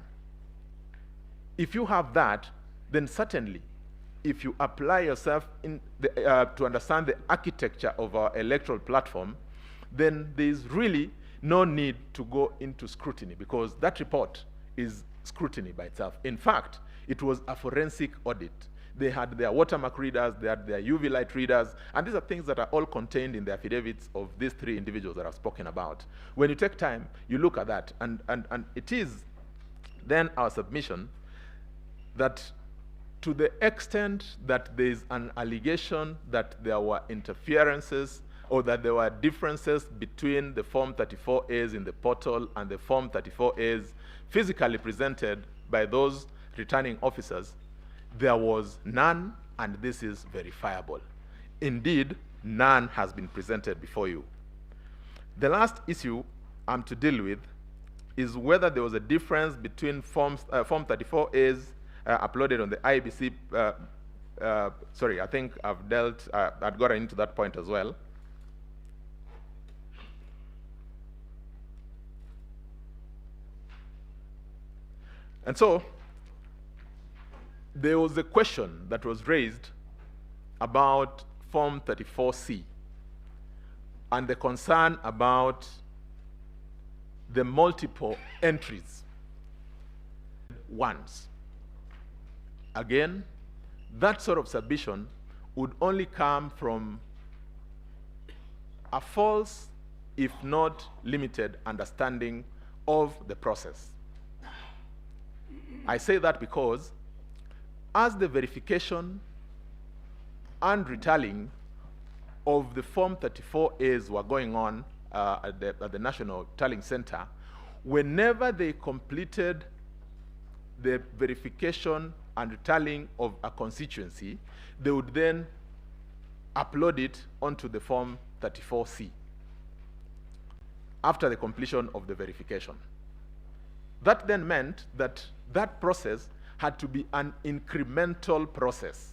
If you have that, then certainly, if you apply yourself in the, to understand the architecture of our electoral platform, then there is really no need to go into scrutiny, because that report is scrutiny by itself. In fact, it was a forensic audit. They had their watermark readers, they had their UV light readers, and these are things that are all contained in the affidavits of these three individuals that I've spoken about. When you take time, you look at that, and it is then our submission that to the extent that there is an allegation that there were interferences or that there were differences between the Form 34As in the portal and the Form 34As physically presented by those returning officers, there was none, and this is verifiable. Indeed, none has been presented before you. The last issue I'm to deal with is whether there was a difference between Form 34As uploaded on the IEBC. Sorry, I think I've gotten into that point as well. And so, there was a question that was raised about Form 34C and the concern about the multiple entries once. Again, that sort of submission would only come from a false, if not limited, understanding of the process. I say that because as the verification and retallying of the Form 34As were going on at the National Tallying Center, whenever they completed the verification and retallying of a constituency, they would then upload it onto the Form 34C after the completion of the verification. That then meant that that process had to be an incremental process.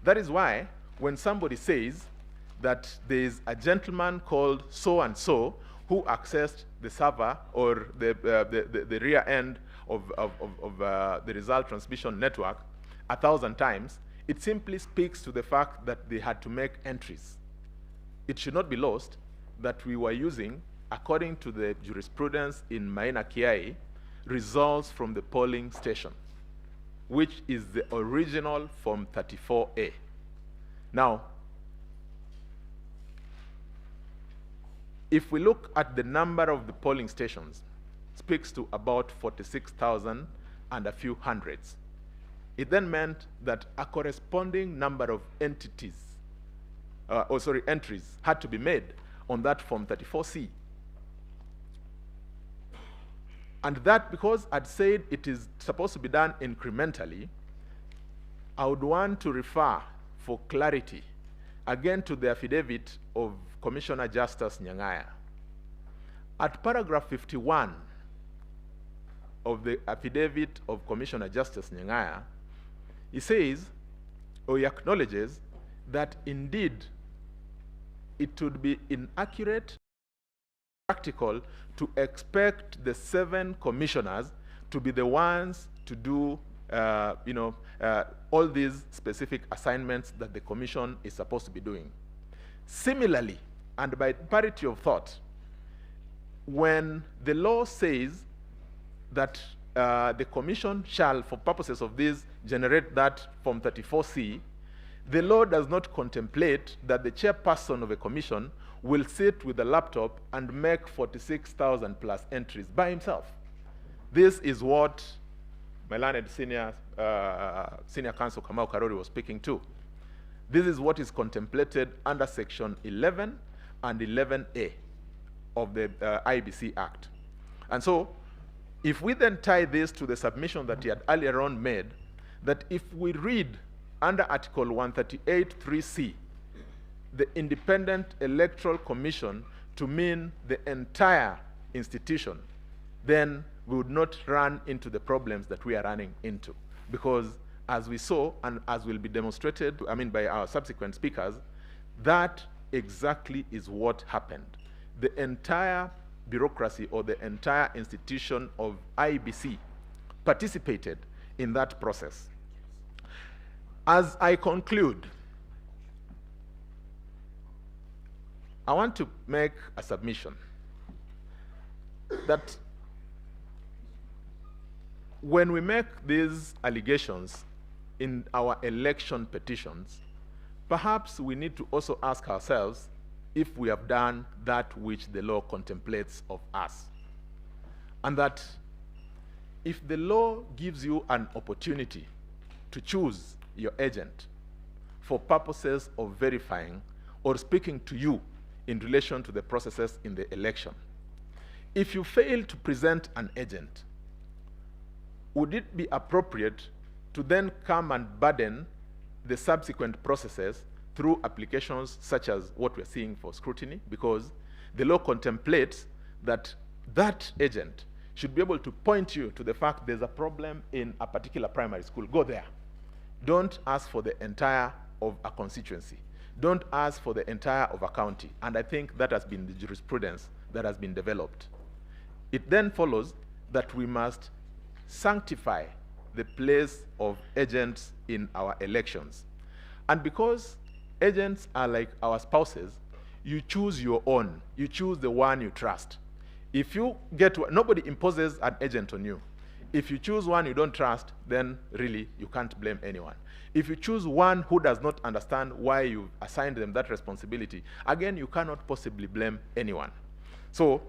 That is why when somebody says that there is a gentleman called so-and-so who accessed the server or the rear end of the result transmission network 1,000 times, it simply speaks to the fact that they had to make entries. It should not be lost that we were using, according to the jurisprudence in Maina Kiai, results from the polling station, which is the original Form 34A. Now, if we look at the number of the polling stations, it speaks to about 46,000 and a few hundreds. It then meant that a corresponding number of entries, entries had to be made on that Form 34C. And that, because I'd said it is supposed to be done incrementally, I would want to refer for clarity again to the affidavit of Commissioner Justice Nyang'aya. At paragraph 51 of the affidavit of Commissioner Justice Nyang'aya, he says, or he acknowledges, that indeed it would be inaccurate, practical, to expect the 7 commissioners to be the ones to do all these specific assignments that the commission is supposed to be doing. Similarly, and by parity of thought, when the law says that the commission shall, for purposes of this, generate that Form 34C, the law does not contemplate that the chairperson of a commission will sit with a laptop and make 46,000 plus entries by himself. This is what my learned senior counsel Kamau Karori was speaking to. This is what is contemplated under Section 11 and 11A of the IEBC Act. And so, if we then tie this to the submission that he had earlier on made, that if we read under Article 138(3)(c), the Independent Electoral Commission to mean the entire institution, then we would not run into the problems that we are running into. Because as we saw, and as will be demonstrated, by our subsequent speakers, that exactly is what happened. The entire bureaucracy or the entire institution of IEBC participated in that process. As I conclude, I want to make a submission that when we make these allegations in our election petitions, perhaps we need to also ask ourselves if we have done that which the law contemplates of us. And that if the law gives you an opportunity to choose your agent for purposes of verifying or speaking to you in relation to the processes in the election, if you fail to present an agent, would it be appropriate to then come and burden the subsequent processes through applications such as what we're seeing for scrutiny? Because the law contemplates that that agent should be able to point you to the fact there's a problem in a particular primary school. Go there. Don't ask for the entire of a constituency. Don't ask for the entire of a county. And I think that has been the jurisprudence that has been developed. It then follows that we must sanctify the place of agents in our elections. And because agents are like our spouses, you choose your own. You choose the one you trust. If you get, nobody imposes an agent on you. If you choose one you don't trust, then really you can't blame anyone. If you choose one who does not understand why you assigned them that responsibility, again, you cannot possibly blame anyone. So,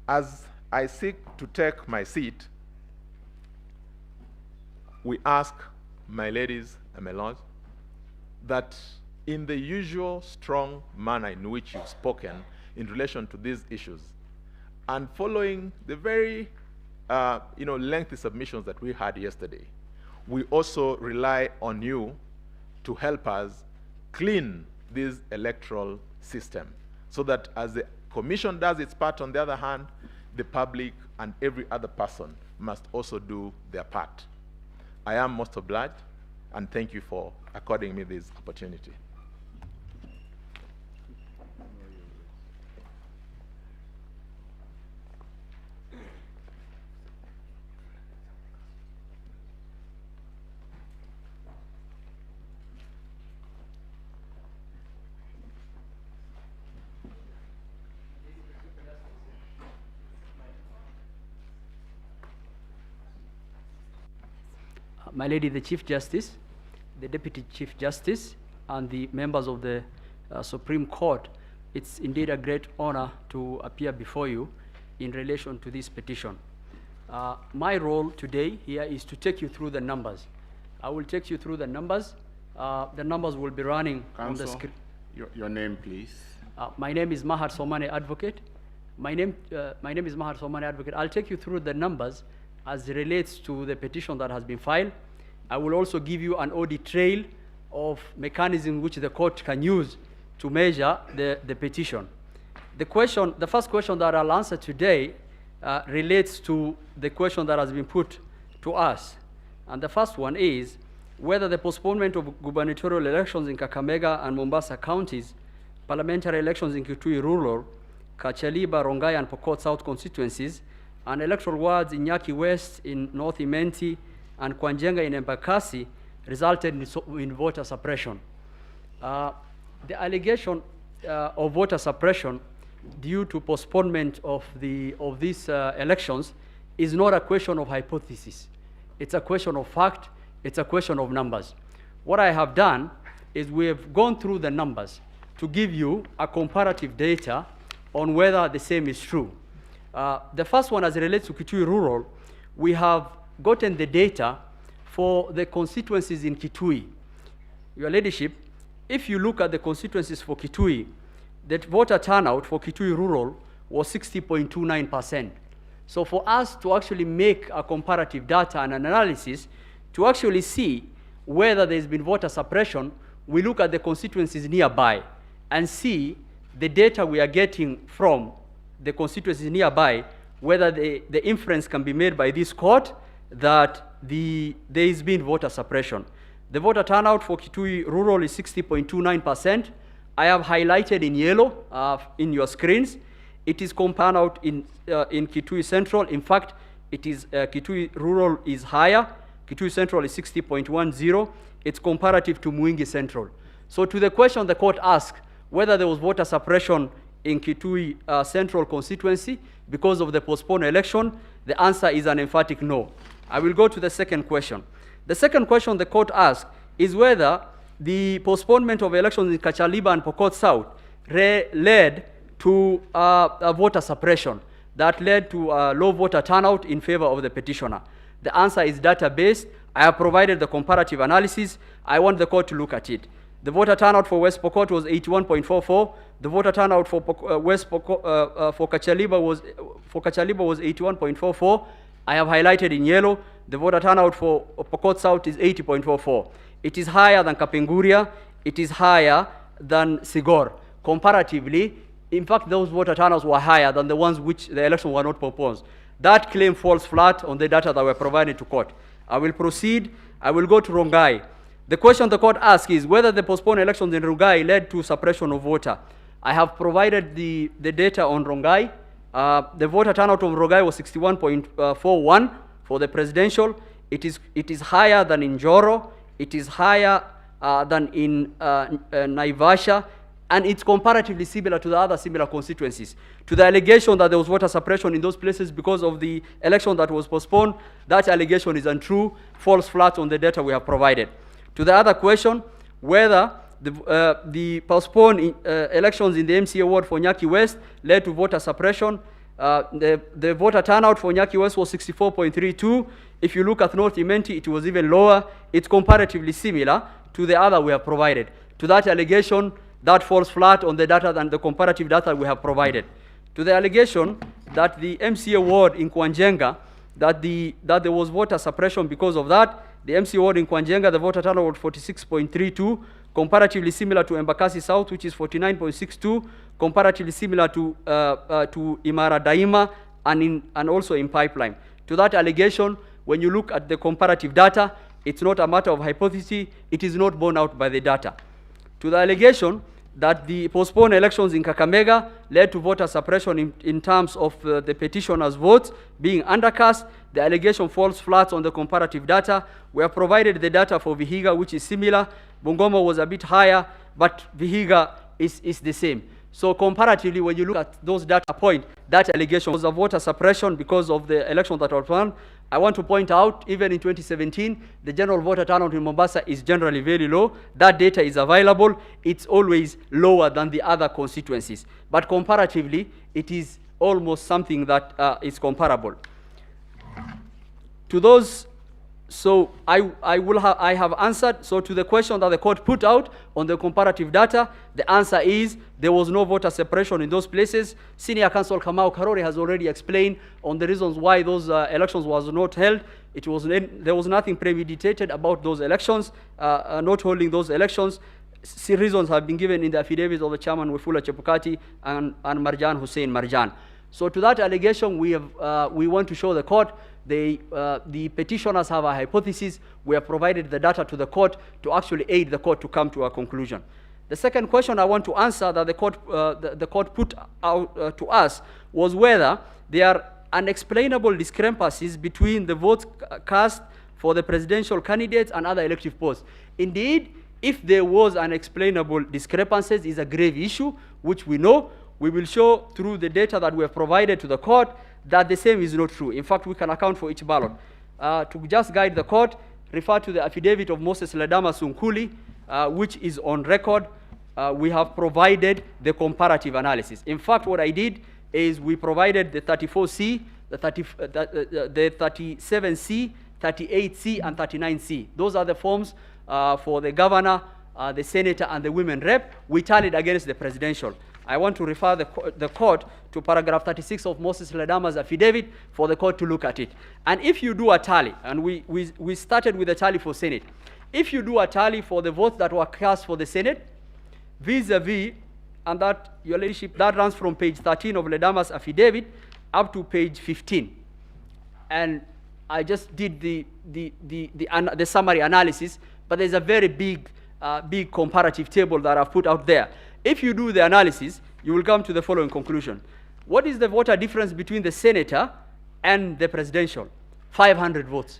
as I seek to take my seat, we ask, my ladies and my lords, that in the usual strong manner in which you've spoken in relation to these issues, and following the very lengthy submissions that we had yesterday, we also rely on you to help us clean this electoral system, so that as the commission does its part, on the other hand, the public and every other person must also do their part. I am most obliged, and thank you for according me this opportunity. My Lady the Chief Justice, the Deputy Chief Justice, and the members of the Supreme Court, it's indeed a great honor to appear before you in relation to this petition. My role today here is to take you through the numbers. I will take you through the numbers. The numbers will be running on the screen. Your name, please. My name is Mahar Somane Advocate. My name is Mahar Somane Advocate. I'll take you through the numbers as it relates to the petition that has been filed. I will also give you an audit trail of mechanism which the court can use to measure the petition. The first question that I'll answer today relates to the question that has been put to us. And the first one is whether the postponement of gubernatorial elections in Kakamega and Mombasa counties, parliamentary elections in Kitui Rural, Kachaliba, Rongai, and Pokot South constituencies, and electoral wards in Nyaki West, in North Imenti, and Kwanjenga in Embakasi resulted in voter suppression. The allegation of voter suppression due to postponement of these elections is not a question of hypothesis. It's a question of fact. It's a question of numbers. What I have done is we have gone through the numbers to give you a comparative data on whether the same is true. The first one, as it relates to Kitui Rural, we have gotten the data for the constituencies in Kitui. Your Ladyship, if you look at the constituencies for Kitui, the voter turnout for Kitui Rural was 60.29%. So for us to actually make a comparative data and an analysis to actually see whether there's been voter suppression, we look at the constituencies nearby and see the data we are getting from the constituencies nearby, whether the inference can be made by this court that there has been voter suppression. The voter turnout for Kitui Rural is 60.29%. I have highlighted in yellow in your screens. It is compound out in Kitui Central. In fact, it is Kitui Rural is higher. Kitui Central is 60.10. It's comparative to Mwingi Central. So to the question the court asked, whether there was voter suppression in Kitui Central constituency because of the postponed election, the answer is an emphatic no. I will go to the second question. The second question the court asked is whether the postponement of elections in Kachaliba and Pokot South led to a voter suppression that led to low voter turnout in favor of the petitioner. The answer is data-based. I have provided the comparative analysis. I want the court to look at it. The voter turnout for West Pokot was 81.44. The voter turnout for for Kachaliba was 81.44. I have highlighted in yellow. The voter turnout for Pokot South is 80.44. It is higher than Kapenguria. It is higher than Sigor. Comparatively, in fact, those voter turnouts were higher than the ones which the elections were not proposed. That claim falls flat on the data that were provided to court. I will proceed. I will go to Rongai. The question the court asked is whether the postponed elections in Rongai led to suppression of voter. I have provided the data on Rongai. The voter turnout of Rongai was 61.41 for the presidential. It is higher than in Joro. It is higher than in Naivasha. And it's comparatively similar to the other similar constituencies. To the allegation that there was voter suppression in those places because of the election that was postponed, that allegation is untrue, falls flat on the data we have provided. To the other question, whether the postponed elections in the MCA ward for Nyaki West led to voter suppression, the voter turnout for Nyaki West was 64.32. If you look at North Imenti, it was even lower. It's comparatively similar to the other we have provided. To that allegation, that falls flat on the data than the comparative data we have provided. To the allegation that the MCA ward in Kwanjenga, that there was voter suppression because of that, the MCA ward in Kwanjenga, the voter turnout was 46.32, comparatively similar to Embakasi South, which is 49.62, comparatively similar to Imara Daima and also in Pipeline. To that allegation, when you look at the comparative data, it's not a matter of hypothesis, it is not borne out by the data. To the allegation that the postponed elections in Kakamega led to voter suppression in terms of the petitioner's votes being undercast, the allegation falls flat on the comparative data. We have provided the data for Vihiga, which is similar. Bungoma was a bit higher, but Vihiga is the same. So comparatively, when you look at those data points, that allegation was a voter suppression because of the election that was run. I want to point out, even in 2017, the general voter turnout in Mombasa is generally very low. That data is available. It's always lower than the other constituencies. But comparatively, it is almost something that is comparable. To those, so I have answered. So to the question that the court put out on the comparative data, the answer is there was no voter suppression in those places. Senior Counsel Kamau Karori has already explained on the reasons why those elections was not held. There was nothing premeditated about those elections, not holding those elections. Reasons have been given in the affidavits of the chairman Wafula Chebukati and Marjan Hussein Marjan. So to that allegation, we want to show the court the petitioners have a hypothesis. We have provided the data to the court to actually aid the court to come to a conclusion. The second question I want to answer that the court put out to us was whether there are unexplainable discrepancies between the votes cast for the presidential candidates and other elective posts. Indeed, if there was unexplainable discrepancies, is a grave issue, which we know. We will show through the data that we have provided to the court that the same is not true. In fact, we can account for each ballot. To just guide the court, refer to the affidavit of Moses Ledama Sunkuli, which is on record. We have provided the comparative analysis. In fact, what I did is we provided the 34C, the 37C, 38C, and 39C. Those are the forms for the governor, the senator, and the women rep. We tallied against the presidential. I want to refer the court to paragraph 36 of Moses Ledama's affidavit for the court to look at it. And if you do a tally, and we started with a tally for Senate, if you do a tally for the votes that were cast for the Senate, vis-a-vis, and that, Your Ladyship, that runs from page 13 of Ledama's affidavit up to page 15. And I just did the summary analysis, but there's a very big comparative table that I've put out there. If you do the analysis, you will come to the following conclusion. What is the voter difference between the senator and the presidential? 500 votes,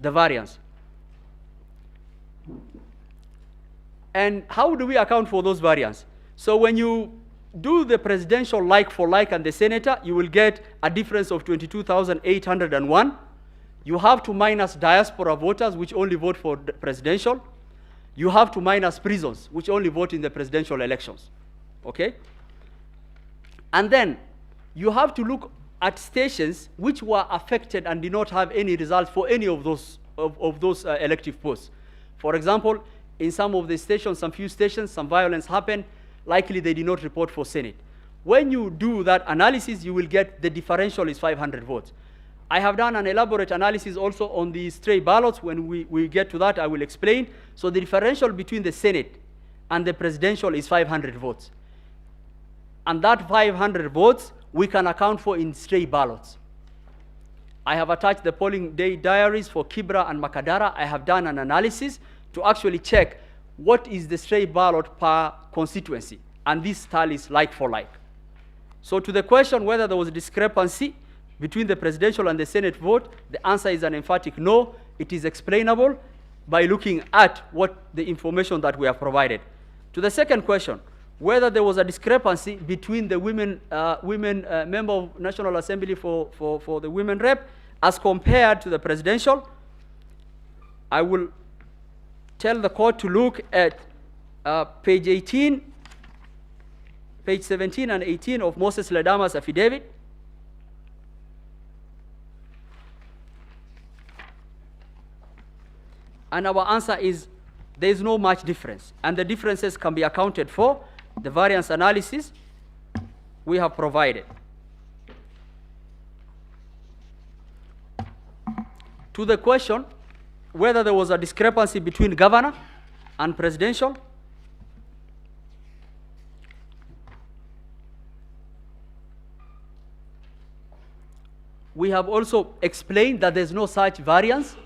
the variance. And how do we account for those variants? So when you do the presidential like for like and the senator, you will get a difference of 22,801. You have to minus diaspora voters, which only vote for the presidential. You have to minus prisons, which only vote in the presidential elections, okay? And then you have to look at stations which were affected and did not have any results for any of those elective posts. For example, in some of the stations, some few stations, some violence happened, likely they did not report for Senate. When you do that analysis, you will get the differential is 500 votes. I have done an elaborate analysis also on the stray ballots. When we get to that, I will explain. So the differential between the Senate and the presidential is 500 votes. And that 500 votes, we can account for in stray ballots. I have attached the polling day diaries for Kibra and Makadara. I have done an analysis to actually check what is the stray ballot per constituency. And this tally is like for like. So to the question whether there was a discrepancy between the presidential and the Senate vote, the answer is an emphatic no. It is explainable by looking at what the information that we have provided. To the second question, whether there was a discrepancy between the women member of National Assembly for the women rep as compared to the presidential, I will tell the court to look at page 18, page 17 and 18 of Moses Ledama's affidavit. And our answer is there is no much difference. And the differences can be accounted for. The variance analysis we have provided. To the question whether there was a discrepancy between governor and presidential, we have also explained that there's no such variance.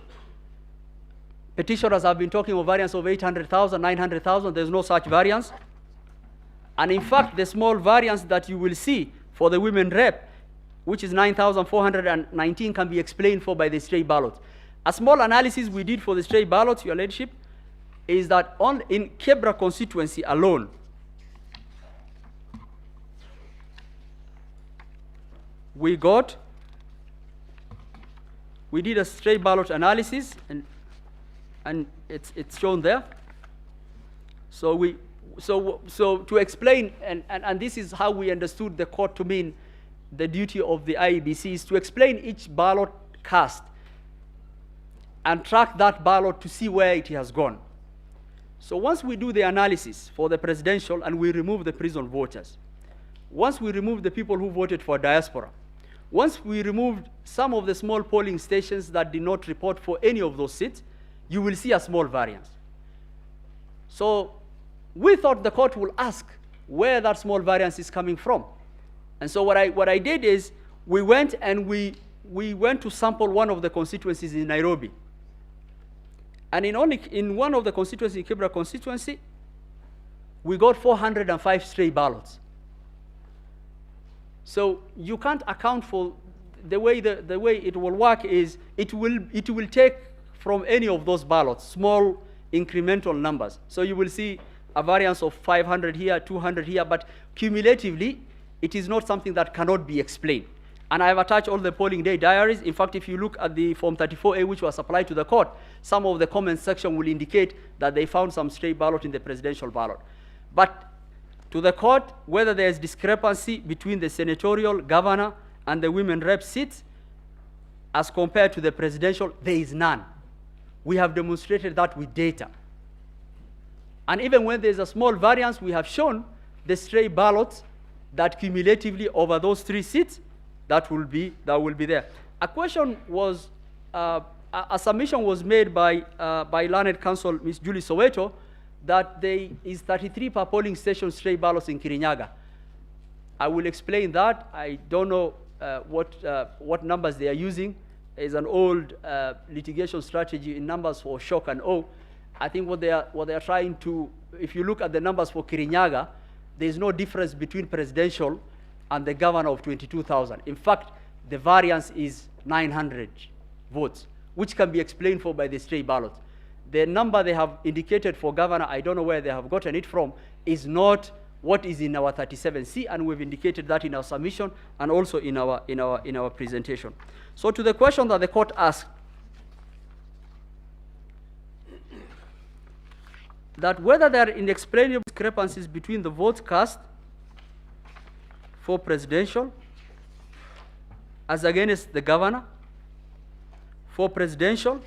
Petitioners have been talking of variance of 800,000, 900,000. There's no such variance. And in fact, the small variance that you will see for the women rep, which is 9,419, can be explained for by the stray ballots. A small analysis we did for the stray ballots, Your Ladyship, is that in Kebra constituency alone, we did a stray ballot analysis, and it's shown there. So to explain, and this is how we understood the court to mean the duty of the IEBC is to explain each ballot cast and track that ballot to see where it has gone. So once we do the analysis for the presidential and we remove the prison voters, once we remove the people who voted for diaspora, once we removed some of the small polling stations that did not report for any of those seats, you will see a small variance. So we thought the court will ask where that small variance is coming from. And so what I did is we went and we went to sample one of the constituencies in Nairobi. And in one of the constituencies, Kibra constituency, we got 405 stray ballots. So you can't account for the way it will work is it will take from any of those ballots small incremental numbers. So you will see a variance of 500 here, 200 here, but cumulatively it is not something that cannot be explained. And I have attached all the polling day diaries. In fact, if you look at the Form 34A, which was supplied to the court, some of the comments section will indicate that they found some stray ballot in the presidential ballot. But to the court, whether there is discrepancy between the senatorial, governor, and the women rep seats, as compared to the presidential, there is none. We have demonstrated that with data. And even when there's a small variance, we have shown the stray ballots that cumulatively over those 3 seats, that will be there. A question was, a submission was made by Learned Counsel, Ms. Julie Soweto, that there is 33 per polling station stray ballots in Kirinyaga. I will explain that. I don't know what numbers they are using. It's an old litigation strategy in numbers for shock and awe. I think what they are trying to, if you look at the numbers for Kirinyaga, there's no difference between presidential and the governor of 22,000. In fact, the variance is 900 votes, which can be explained for by the stray ballots. The number they have indicated for governor, I don't know where they have gotten it from, is not what is in our 37C, and we've indicated that in our submission and also in our presentation. So to the question that the court asked, that whether there are inexplainable discrepancies between the votes cast for presidential as against the governor, for presidential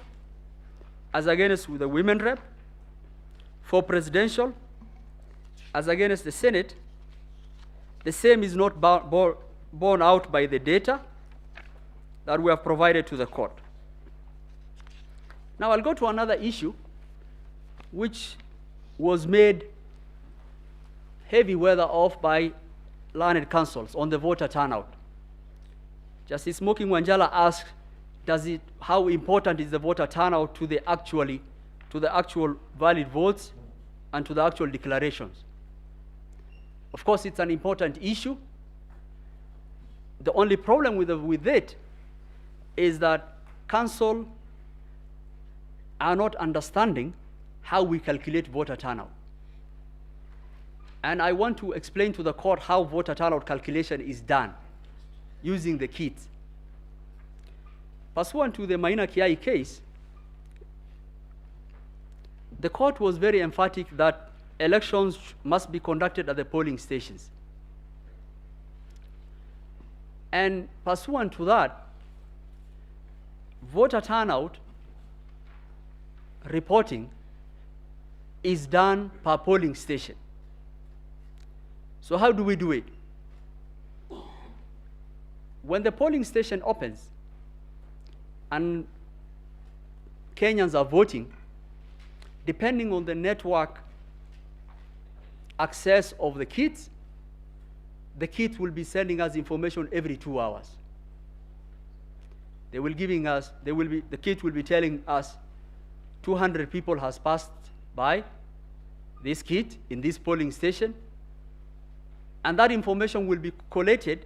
as against the women rep, for presidential as against the Senate, the same is not borne out by the data that we have provided to the court. Now I'll go to another issue which was made heavy weather of by learned counsels on the voter turnout. Justice Smoking Wanjala asked, how important is the voter turnout to the actual valid votes and to the actual declarations? Of course, it's an important issue. The only problem with it is that counsel are not understanding how we calculate voter turnout. And I want to explain to the court how voter turnout calculation is done using the kits. Pursuant to the Maina Kiai case, the court was very emphatic that elections must be conducted at the polling stations. And pursuant to that, voter turnout reporting is done per polling station. So how do we do it? When the polling station opens and Kenyans are voting, depending on the network access of the kits will be sending us information every 2 hours. The kit will be telling us 200 people has passed by this kit in this polling station, and that information will be collated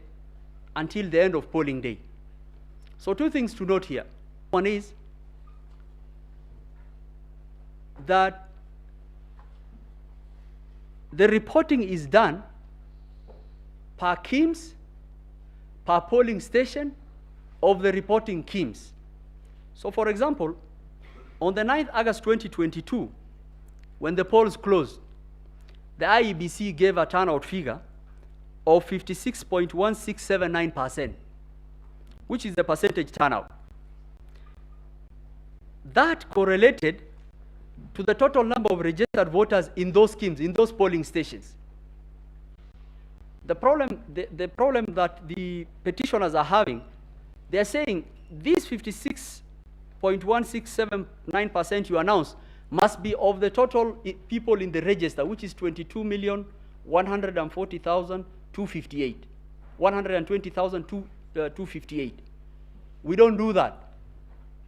until the end of polling day. So 2 things to note here. One is that the reporting is done per KIMS, per polling station of the reporting KIMS. So for example, on the 9th August 2022, when the polls closed, the IEBC gave a turnout figure of 56.1679%, which is the percentage turnout. That correlated to the total number of registered voters in those schemes, in those polling stations. The problem that the petitioners are having, they are saying these 56.1679% you announced must be of the total people in the register, which is 22,140,258. 120,258. We don't do that.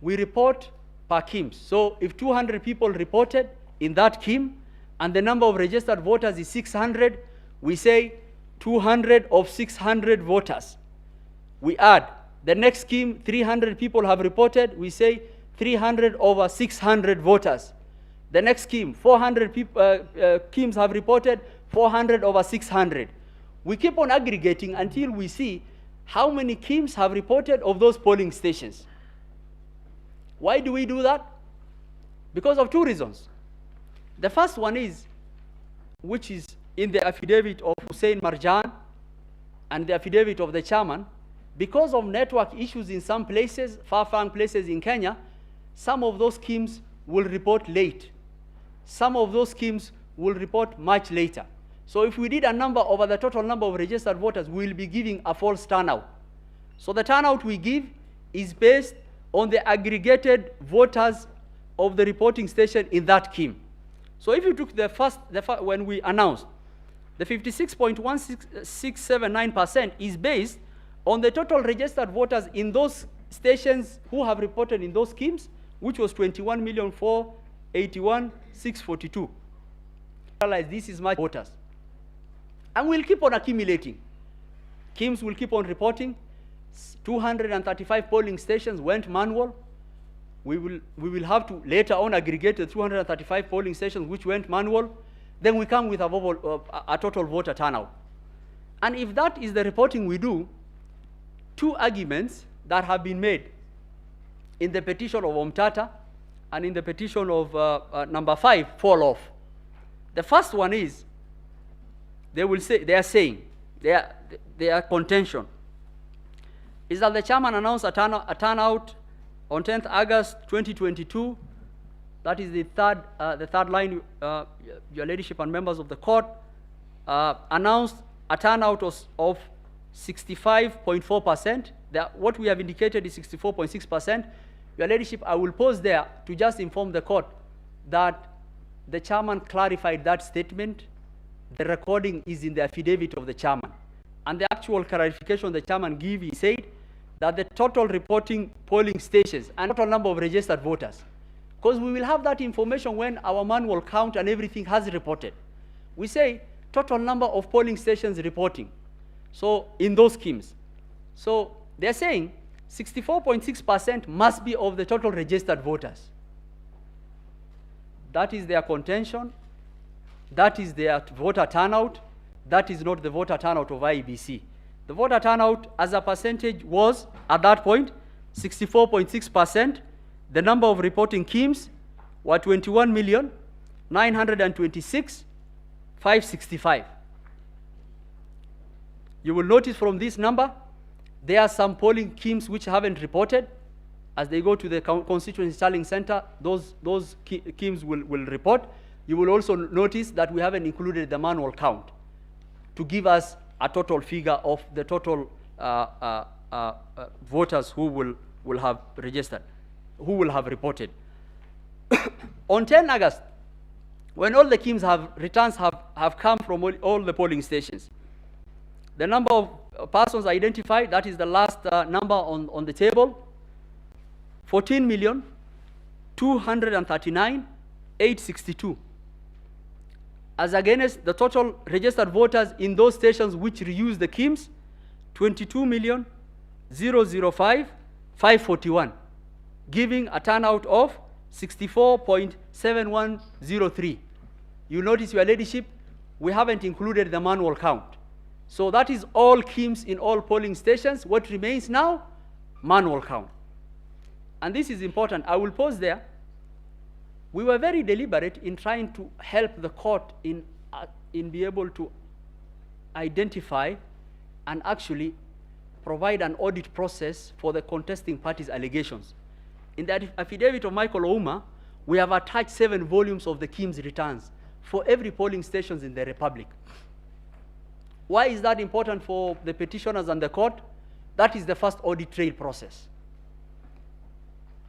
We report per KIMS. So if 200 people reported in that KIM and the number of registered voters is 600, we say 200 of 600 voters. We add the next KIM, 300 people have reported, we say 300 over 600 voters. The next KIM, 400 KIMs have reported, 400 over 600. We keep on aggregating until we see how many KIMs have reported of those polling stations. Why do we do that? Because of two reasons. The first one is, which is in the affidavit of Hussein Marjan and the affidavit of the chairman, because of network issues in some places, far-flung places in Kenya, some of those KIMs will report late. Some of those KIMs will report much later. So if we did a number over the total number of registered voters, we'll be giving a false turnout. So the turnout we give is based on the aggregated voters of the reporting station in that KIM. So if you took when we announced, the 56.1679% is based on the total registered voters in those stations who have reported in those KIMs, which was 21,481,642. This is much voters. And we'll keep on accumulating. KIMs will keep on reporting. 235 polling stations went manual. We will have to later on aggregate the 235 polling stations which went manual. Then we come with a total voter turnout. And if that is the reporting we do, two arguments that have been made in the petition of Omtata and in the petition of number 5 fall off. The first one is, their contention is that the chairman announced a turnout on 10th August 2022. That is the third line, your ladyship and members of the court, announced a turnout of 65.4%. What we have indicated is 64.6%. Your ladyship, I will pause there to just inform the court that the chairman clarified that statement. The recording is in the affidavit of the chairman. And the actual clarification the chairman gave, he said that the total reporting polling stations and total number of registered voters, because we will have that information when our manual count and everything has reported. We say total number of polling stations reporting. So in those schemes. So they're saying 64.6% must be of the total registered voters. That is their contention. That is their voter turnout. That is not the voter turnout of IEBC. The voter turnout as a percentage was, at that point, 64.6%. The number of reporting KIMs were 21,926,565. You will notice from this number, there are some polling KIMs which haven't reported. As they go to the constituency tallying center, those KIMs will report. You will also notice that we haven't included the manual count to give us a total figure of the total voters who will have registered, who will have reported. On 10 August, when all the KIMs returns have come from all the polling stations, the number of persons identified, that is the last number on the table, 14,239,862. As against the total registered voters in those stations which reuse the KIMs, 22,005,541, giving a turnout of 64.7103. You notice, your ladyship, we haven't included the manual count. So that is all KIMs in all polling stations. What remains now? Manual count. And this is important. I will pause there. We were very deliberate in trying to help the court in be able to identify and actually provide an audit process for the contesting parties' allegations. In the affidavit of Michael Ouma, we have attached 7 volumes of the KIMS returns for every polling stations in the Republic. Why is that important for the petitioners and the court? That is the first audit trail process.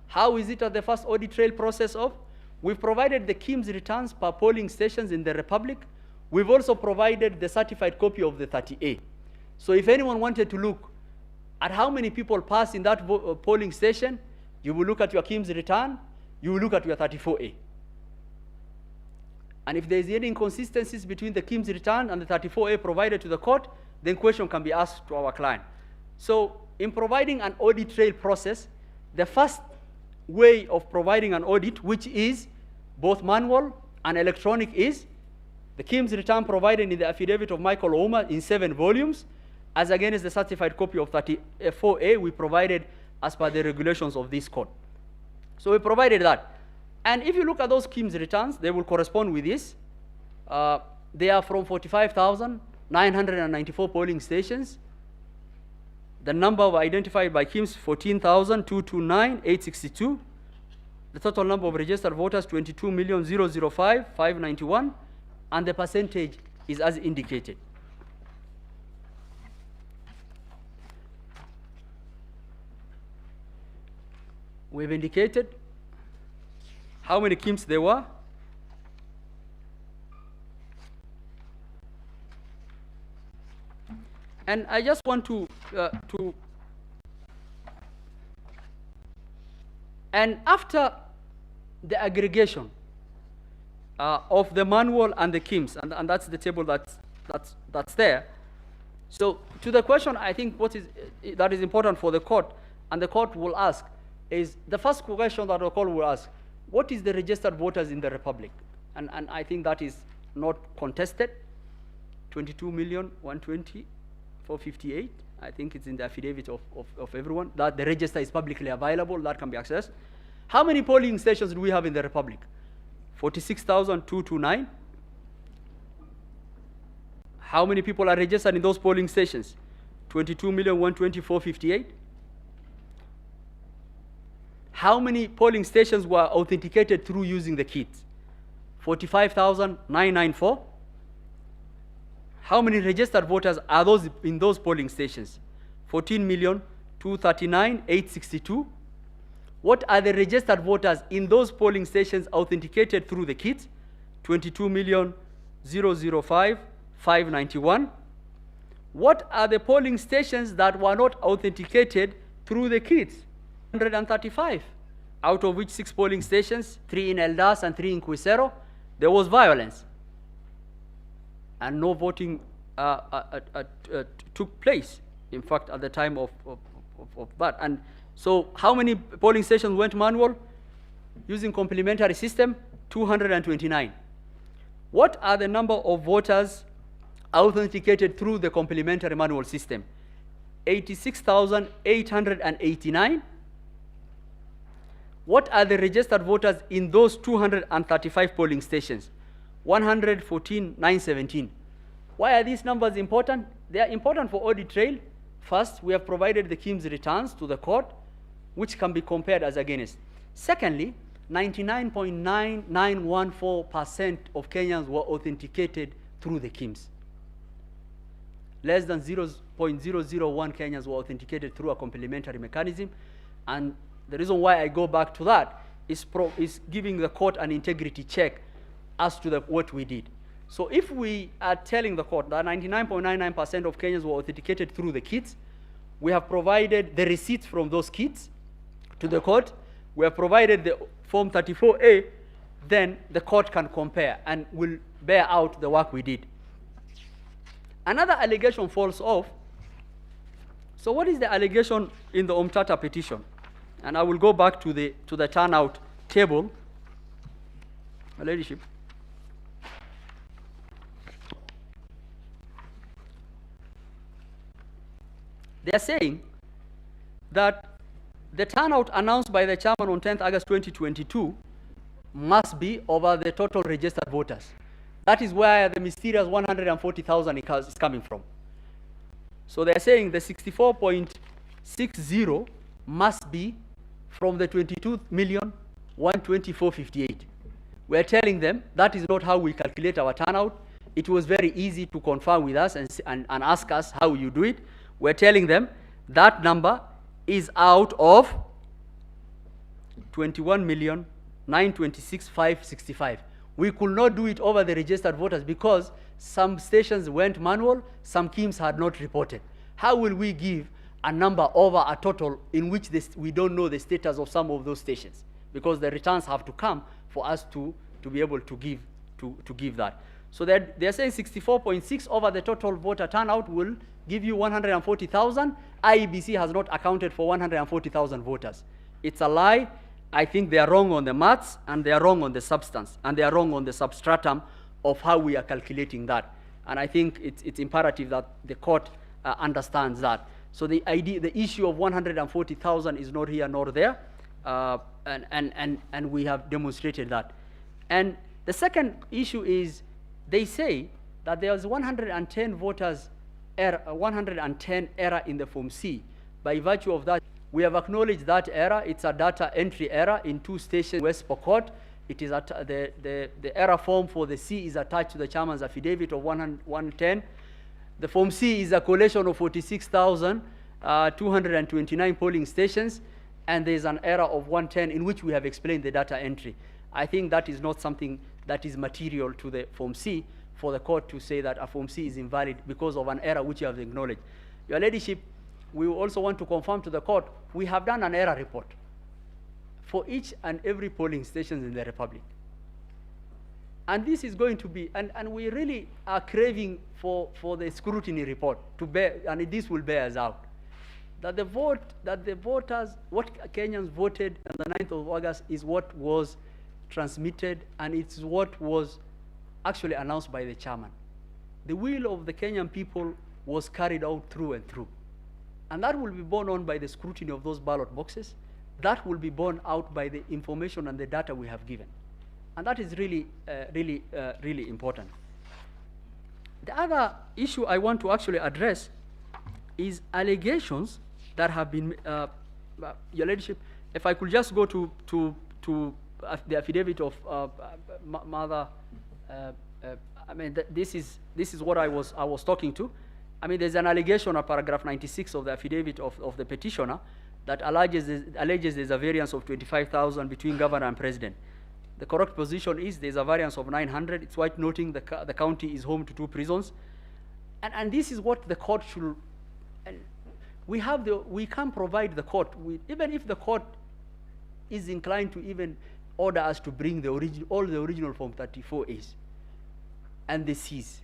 How is it at the first audit trail process of? We've provided the KIMS returns per polling stations in the Republic. We've also provided the certified copy of the 30A. So if anyone wanted to look at how many people passed in that polling station, you will look at your KIMS return, you will look at your 34A. And if there's any inconsistencies between the KIMS return and the 34A provided to the court, then question can be asked to our client. So in providing an audit trail process, the first way of providing an audit, which is both manual and electronic, is the KIMS return provided in the affidavit of Michael Ouma in 7 volumes, as against the certified copy of 34A we provided as per the regulations of this court. So we provided that. And if you look at those KIMS returns, they will correspond with this. They are from 45,994 polling stations. The number of identified by KIMS, 14,229,862. The total number of registered voters, 22,005,591. And the percentage is as indicated. We've indicated how many KIMS there were. And I just want and after the aggregation of the manual and the KIMS, and that's the table that's there. So to the question, I think that is important for the court, and the court will ask, is the first question that the court will ask, what is the registered voters in the Republic? And I think that is not contested. 22,120,458. I think it's in the affidavit of everyone, that the register is publicly available, that can be accessed. How many polling stations do we have in the Republic? 46,229. How many people are registered in those polling stations? 22,120,458. How many polling stations were authenticated through using the kits? 45,994. How many registered voters are those in those polling stations? 14,239,862. What are the registered voters in those polling stations authenticated through the kits? 22,005,591. What are the polling stations that were not authenticated through the kits? 135, out of which 6 polling stations, 3 in Eldas and 3 in Quisero, there was violence. And no voting took place, in fact, at the time of that. And so how many polling stations went manual? Using complementary system, 229. What are the number of voters authenticated through the complementary manual system? 86,889. What are the registered voters in those 235 polling stations? 114,917. Why are these numbers important? They are important for audit trail. First, we have provided the KIMS returns to the court, which can be compared as against. Secondly, 99.9914% of Kenyans were authenticated through the KIMS. Less than 0.001 Kenyans were authenticated through a complementary mechanism. And the reason why I go back to that is giving the court an integrity check as to what we did. So if we are telling the court that 99.99% of Kenyans were authenticated through the kits, we have provided the receipts from those kits to the court, we have provided the Form 34A, then the court can compare and will bear out the work we did. Another allegation falls off. So what is the allegation in the Omtata petition? And I will go back to the turnout table. Your Ladyship. They are saying that the turnout announced by the chairman on 10th August 2022 must be over the total registered voters. That is where the mysterious 140,000 is coming from. So they are saying the 64.60 must be from the 22,124,58. We are telling them that is not how we calculate our turnout. It was very easy to confirm with us and ask us how you do it. We're telling them that number is out of 21,926,565. We could not do it over the registered voters because some stations went manual, some KIMs had not reported. How will we give a number over a total in which we don't know the status of some of those stations? Because the returns have to come for us to be able to give that. So they're saying 64.6 over the total voter turnout will give you 140,000. IEBC has not accounted for 140,000 voters. It's a lie. I think they are wrong on the maths, and they are wrong on the substance, and they are wrong on the substratum of how we are calculating that. And I think it's imperative that the court understands that. So the issue of 140,000 is not here nor there, and we have demonstrated that. And the second issue is they say that there was 110 voters error, 110 error in the Form C. By virtue of that, we have acknowledged that error. It's a data entry error in 2 stations, West Pokot. It is the error form for the C is attached to the chairman's affidavit of 110. The Form C is a collation of 46,229 polling stations, and there's an error of 110 in which we have explained the data entry. I think that is not something that is material to the Form C for the court to say that a Form C is invalid because of an error which you have acknowledged. Your Ladyship, we also want to confirm to the court, we have done an error report for each and every polling station in the Republic. And this is going to be, and we really are craving for the scrutiny report to bear, and this will bear us out. That the voters, what Kenyans voted on the 9th of August is what was transmitted, and it's what was actually announced by the chairman. The will of the Kenyan people was carried out through and through. And that will be borne on by the scrutiny of those ballot boxes. That will be borne out by the information and the data we have given. And that is really, really important. The other issue I want to actually address is allegations that have been, Your Ladyship, if I could just go to the affidavit of Mother, I mean, this is what I was talking to. I mean, there's an allegation of paragraph 96 of the affidavit of the petitioner that alleges there's a variance of 25,000 between governor and president. The correct position is there's a variance of 900. It's worth noting the county is home to 2 prisons. And this is what the court should, and we can provide the court with, even if the court is inclined to even order us to bring all the original Form 34As and the Cs.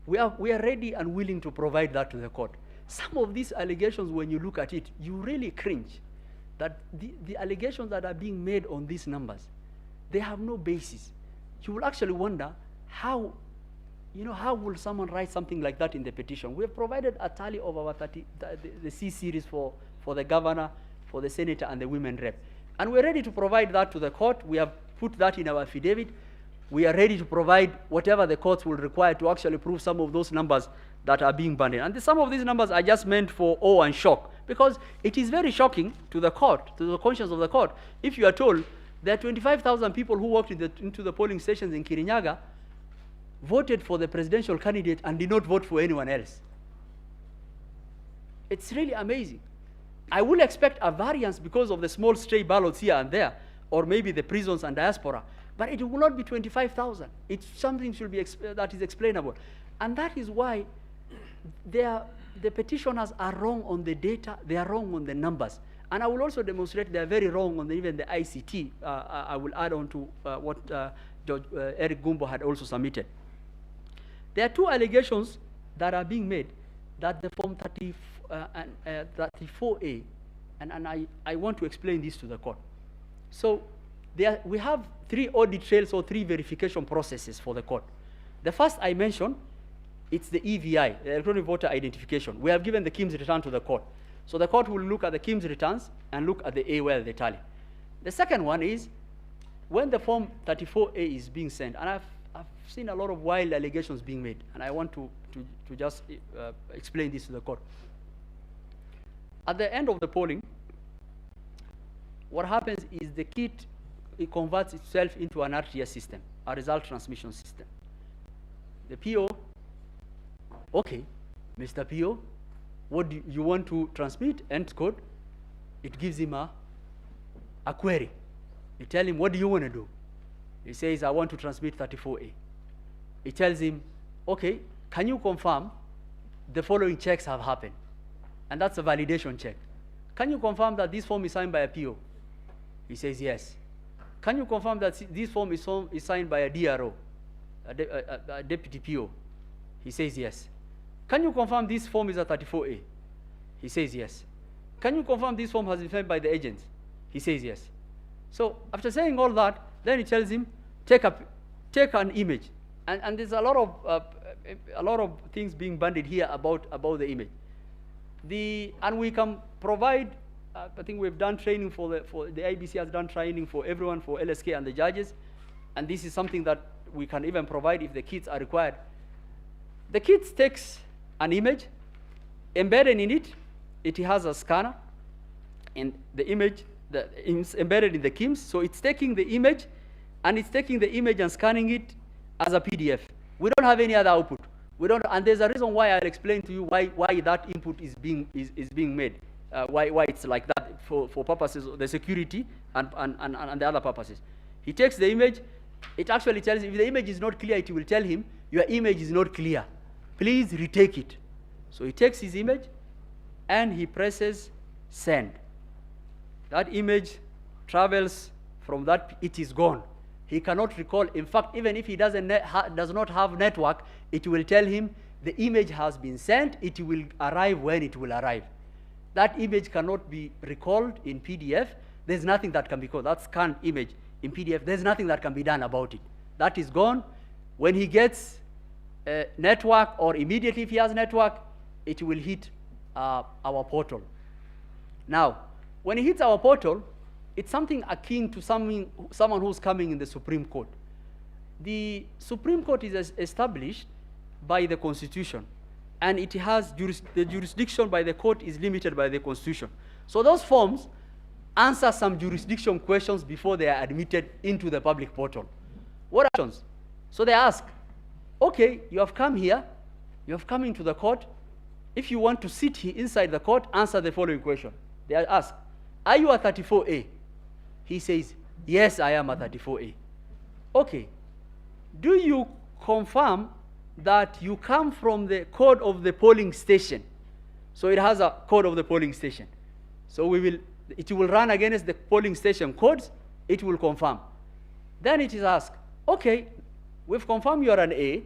We are ready and willing to provide that to the court. Some of these allegations, when you look at it, you really cringe that the allegations that are being made on these numbers, they have no basis. You will actually wonder how will someone write something like that in the petition? We have provided a tally of our the C series for the governor, for the senator, and the women rep. And we're ready to provide that to the court. We have put that in our affidavit. We are ready to provide whatever the courts will require to actually prove some of those numbers that are being banded. And some of these numbers are just meant for awe and shock, because it is very shocking to the court, to the conscience of the court, if you are told there are 25,000 people who walked into the polling stations in Kirinyaga, voted for the presidential candidate and did not vote for anyone else. It's really amazing. I will expect a variance because of the small stray ballots here and there, or maybe the prisons and diaspora, but it will not be 25,000. It's something that is explainable. And that is why the petitioners are wrong on the data, they are wrong on the numbers. And I will also demonstrate they are very wrong on even the ICT. I will add on to what Judge Eric Gumbo had also submitted. There are 2 allegations that are being made that the Form 34A, and I want to explain this to the court. So we have 3 audit trails or 3 verification processes for the court. The first I mentioned, it's the EVI, the electronic voter identification. We have given the KIM's return to the court. So the court will look at the KIM's returns and look at the AWL, the tally. The second one is when the Form 34A is being sent, and I've seen a lot of wild allegations being made, and I want to just explain this to the court. At the end of the polling, what happens is the kit, it converts itself into an RTS system, a result transmission system. The PO, okay, Mr. PO, what do you want to transmit? End code. It gives him a query. You tell him, what do you want to do? He says, I want to transmit 34A. He tells him, okay, can you confirm the following checks have happened? And that's a validation check. Can you confirm that this form is signed by a PO? He says, yes. Can you confirm that this form is signed by a DRO, a deputy PO? He says, yes. Can you confirm this form is a 34A? He says, yes. Can you confirm this form has been signed by the agents? He says, yes. So after saying all that, then he tells him, take an image. And there's a lot of things being bandied here about the image. And we can provide, I think we've done training for the IEBC has done training for everyone, for LSK and the judges. And this is something that we can even provide if the kits are required. The kit takes an image, embedded in it, it has a scanner, and the image is embedded in the KIMS. So it's taking the image, and it's taking the image and scanning it as a PDF. We don't have any other output. We don't, and there's a reason why I'll explain to you why that input is being made, why it's like that for purposes of the security and the other purposes. He takes the image. It actually tells him if the image is not clear, it will tell him your image is not clear. Please retake it. So he takes his image and he presses send. That image travels from that, it is gone. He cannot recall. In fact, even if he does not have network, it will tell him the image has been sent. It will arrive when it will arrive. That image cannot be recalled in PDF. There's nothing that can be called. That scanned image in PDF, there's nothing that can be done about it. That is gone. When he gets network, or immediately if he has network, it will hit our portal. Now, when it hits our portal, it's something akin to someone who's coming in the Supreme Court. The Supreme Court is established by the Constitution, and it has the jurisdiction by the court is limited by the Constitution. So those forms answer some jurisdiction questions before they are admitted into the public portal. What actions? So they ask, okay, you have come here, you have come into the court. If you want to sit here inside the court, answer the following question. They ask, are you a 34A? He says, yes, I am a 34A. Okay, do you confirm that you come from the code of the polling station? So it has a code of the polling station. So it will run against the polling station codes, it will confirm. Then it is asked, okay, we've confirmed you are an A,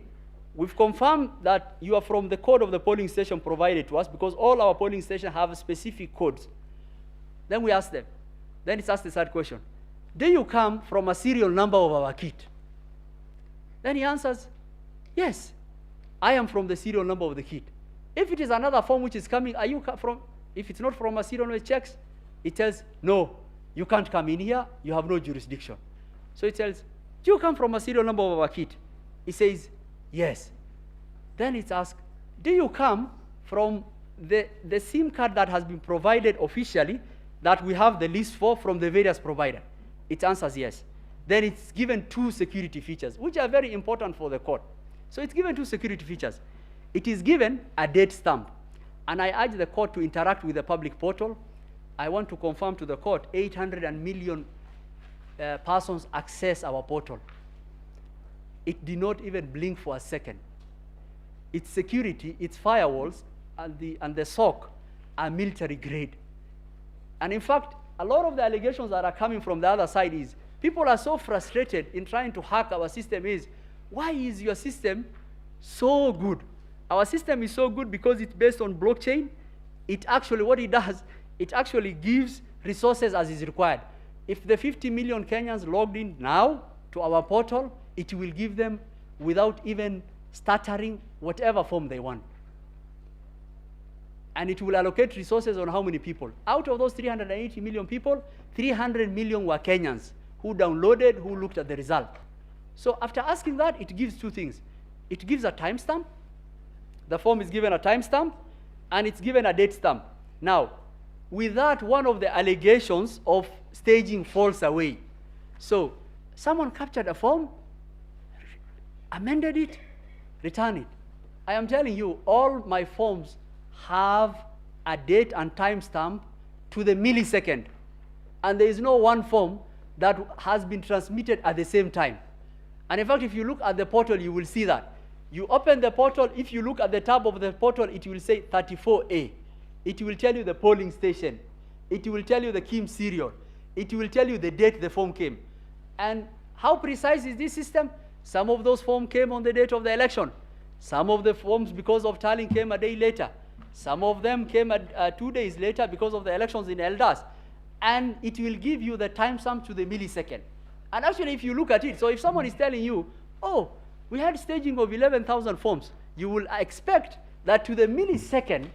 we've confirmed that you are from the code of the polling station provided to us, because all our polling stations have specific codes. Then we ask them, then it's asked the third question, do you come from a serial number of our kit? Then he answers, yes, I am from the serial number of the kit. If it is another form which is coming, are you from, if it's not from a serial number, it checks, it tells, no, you can't come in here, you have no jurisdiction. So it tells, do you come from a serial number of our kit? He says, yes. Then it's asked, do you come from the SIM card that has been provided officially that we have the list for from the various providers? It answers yes. Then it's given two security features, which are very important for the court. So it's given two security features. It is given a date stamp. And I urge the court to interact with the public portal. I want to confirm to the court 800 million persons access our portal. It did not even blink for a second. Its security, its firewalls, and the SOC are military grade. And in fact, a lot of the allegations that are coming from the other side is, people are so frustrated in trying to hack our system is, why is your system so good? Our system is so good because it's based on blockchain. It actually, what it does, it actually gives resources as is required. If the 50 million Kenyans logged in now to our portal, it will give them without even stuttering whatever form they want. And it will allocate resources on how many people. Out of those 380 million people, 300 million were Kenyans who downloaded, who looked at the result. So after asking that, it gives two things. It gives a timestamp. The form is given a timestamp, and it's given a date stamp. Now, with that, one of the allegations of staging falls away. So someone captured a form, amended it, returned it. I am telling you, all my forms have a date and timestamp to the millisecond. And there is no one form that has been transmitted at the same time. And in fact, if you look at the portal, you will see that. You open the portal, if you look at the tab of the portal, it will say 34A. It will tell you the polling station. It will tell you the Kim serial. It will tell you the date the form came. And how precise is this system? Some of those forms came on the date of the election. Some of the forms, because of tallying, came a day later. Some of them came 2 days later because of the elections in Eldas. And it will give you the timestamp to the millisecond. And actually, if you look at it, so if someone is telling you, oh, we had staging of 11,000 forms, you will expect that to the millisecond,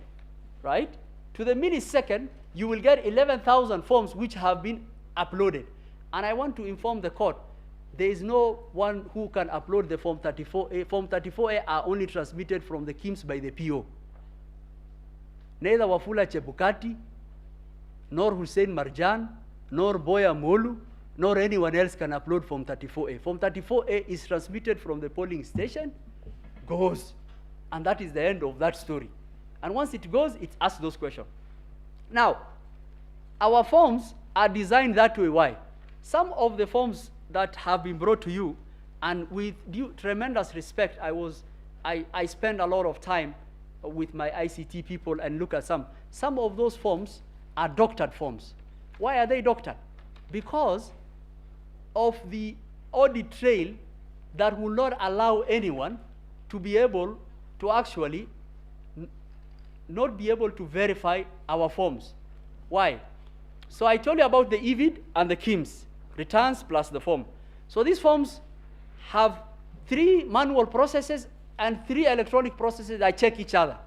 right? To the millisecond, you will get 11,000 forms which have been uploaded. And I want to inform the court, there is no one who can upload the Form 34A. Form 34A are only transmitted from the KIMS by the PO. Neither Wafula Chebukati, nor Hussein Marjan, nor Boya Molu, nor anyone else can upload Form 34A. Form 34A is transmitted from the polling station, goes, and that is the end of that story. And once it goes, it asks those questions. Now, our forms are designed that way. Why? Some of the forms that have been brought to you, and with due tremendous respect, I spend a lot of time with my ICT people and look at some of those forms are doctored forms. Why are they doctored? Because of the audit trail that will not allow anyone to be able to actually not be able to verify our forms. Why? So I told you about the EVID and the KIMS, returns plus the form. So these forms have 3 manual processes and 3 electronic processes that check each other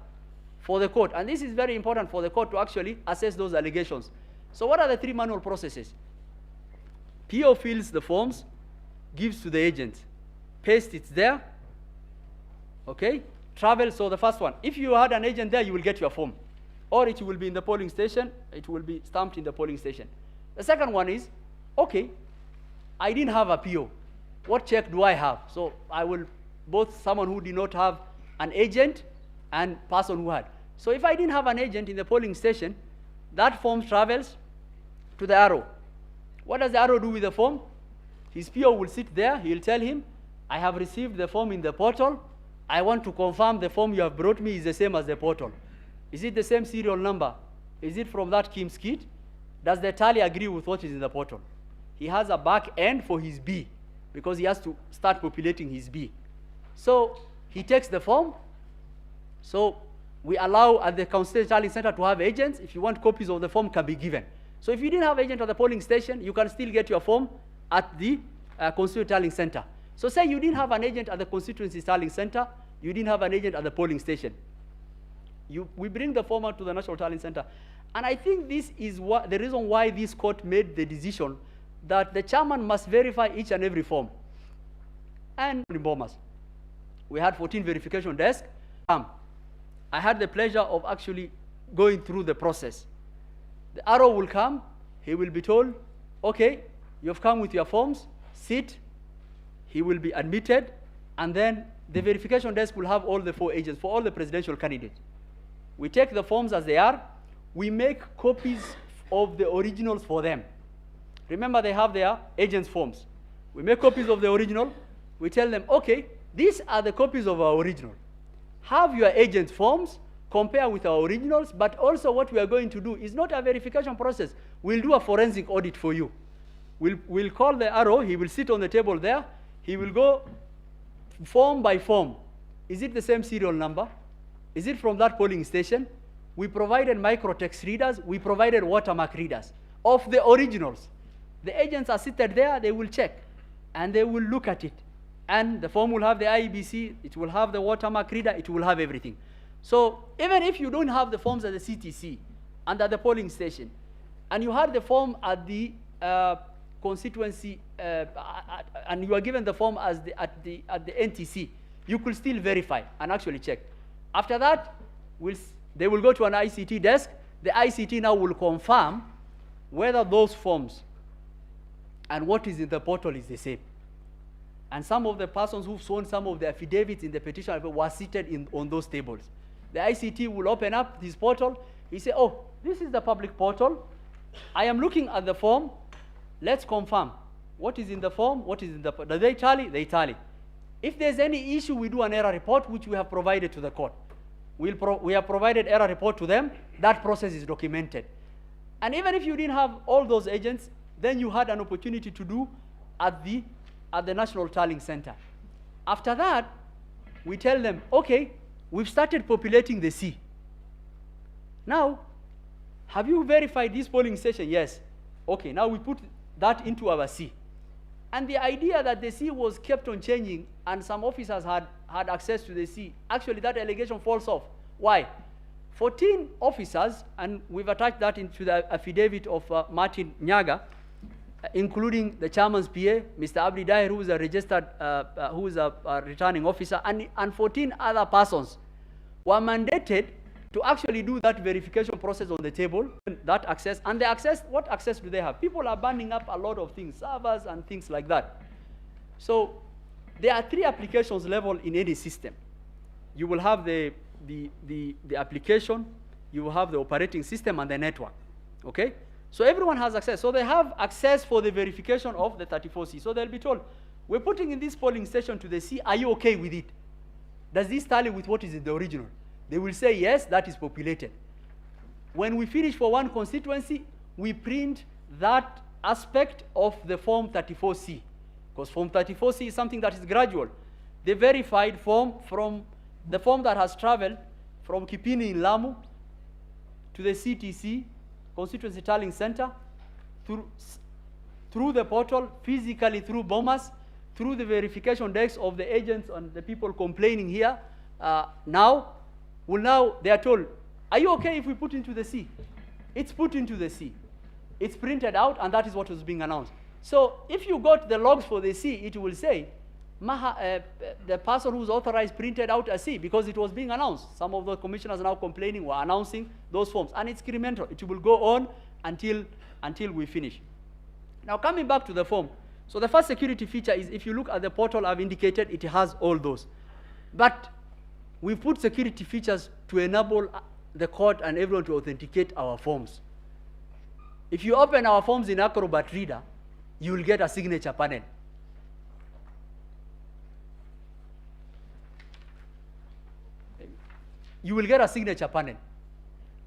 for the court. And this is very important for the court to actually assess those allegations. So what are the 3 manual processes? PO fills the forms, gives to the agent, paste it there, okay? Travel, so the first one, if you had an agent there, you will get your form. Or it will be in the polling station, it will be stamped in the polling station. The second one is, okay, I didn't have a PO. What check do I have? So I will, both someone who did not have an agent and person who had. So if I didn't have an agent in the polling station, that form travels to the arrow. What does the arrow do with the form? His PO will sit there, he'll tell him, I have received the form in the portal, I want to confirm the form you have brought me is the same as the portal. Is it the same serial number? Is it from that KIMS kit? Does the tally agree with what is in the portal? He has a back end for his B because he has to start populating his B. So he takes the form. So we allow at the Constituency Tallying Center to have agents. If you want copies of the form, can be given. So if you didn't have agent at the polling station, you can still get your form at the Constituency Tallying Center. So say you didn't have an agent at the Constituency Tallying Center, you didn't have an agent at the polling station. We bring the form out to the National Tallying Center. And I think this is the reason why this court made the decision that the chairman must verify each and every form. And bombers. We had 14 verification desks. I had the pleasure of actually going through the process. The arrow will come, he will be told, okay, you've come with your forms, sit, he will be admitted, and then the verification desk will have all the 4 agents for all the presidential candidates. We take the forms as they are, we make copies of the originals for them. Remember, they have their agents' forms. We make copies of the original, we tell them, okay, these are the copies of our original. Have your agent's forms, compare with our originals, but also what we are going to do is not a verification process. We'll do a forensic audit for you. We'll call the arrow, he will sit on the table there, he will go form by form. Is it the same serial number? Is it from that polling station? We provided microtext readers, we provided watermark readers of the originals. The agents are seated there, they will check, and they will look at it. And the form will have the IEBC, it will have the watermark reader, it will have everything. So even if you don't have the forms at the CTC and at the polling station, and you had the form at the constituency, and you are given the form as at the NTC, you could still verify and actually check. After that, they will go to an ICT desk. The ICT now will confirm whether those forms and what is in the portal is the same. And some of the persons who've sworn some of the affidavits in the petition were seated on those tables. The ICT will open up this portal. He say, oh, this is the public portal. I am looking at the form. Let's confirm what is in the form, what is in the, do they tally? They tally. If there's any issue, we do an error report, which we have provided to the court. We have provided error report to them. That process is documented. And even if you didn't have all those agents, then you had an opportunity to do at the National Tallying Center. After that, we tell them, okay, we've started populating the C. Now, have you verified this polling station? Yes. Okay, now we put that into our C. And the idea that the C was kept on changing and some officers had access to the C, actually that allegation falls off. Why? 14 officers, and we've attached that into the affidavit of Martin Nyaga, including the chairman's PA, Mr. Abdi Daher, who is a registered, who is a returning officer, and 14 other persons were mandated to actually do that verification process on the table, that access, and the access, what access do they have? People are burning up a lot of things, servers and things like that. So there are 3 applications level in any system. You will have the application, you will have the operating system and the network, okay? So everyone has access. So they have access for the verification of the 34C. So they'll be told, we're putting in this polling station to the C, are you okay with it? Does this tally with what is in the original? They will say, yes, that is populated. When we finish for one constituency, we print that aspect of the Form 34C, because Form 34C is something that is gradual. The verified form from the form that has traveled from Kipini in Lamu to the CTC, Constituency Tallying Center, through the portal, physically through Bomas, through the verification desks of the agents and the people complaining here. Now they are told, are you okay if we put into the C? It's put into the C. It's printed out, and that is what was being announced. So if you got the logs for the C, it will say, the person who's authorized printed out a C, because it was being announced. Some of the commissioners now complaining were announcing those forms, and it's incremental. It will go on until we finish. Now coming back to the form. So the first security feature is, if you look at the portal I've indicated, it has all those. But we put security features to enable the court and everyone to authenticate our forms. If you open our forms in Acrobat Reader, you will get a signature panel. You will get a signature panel.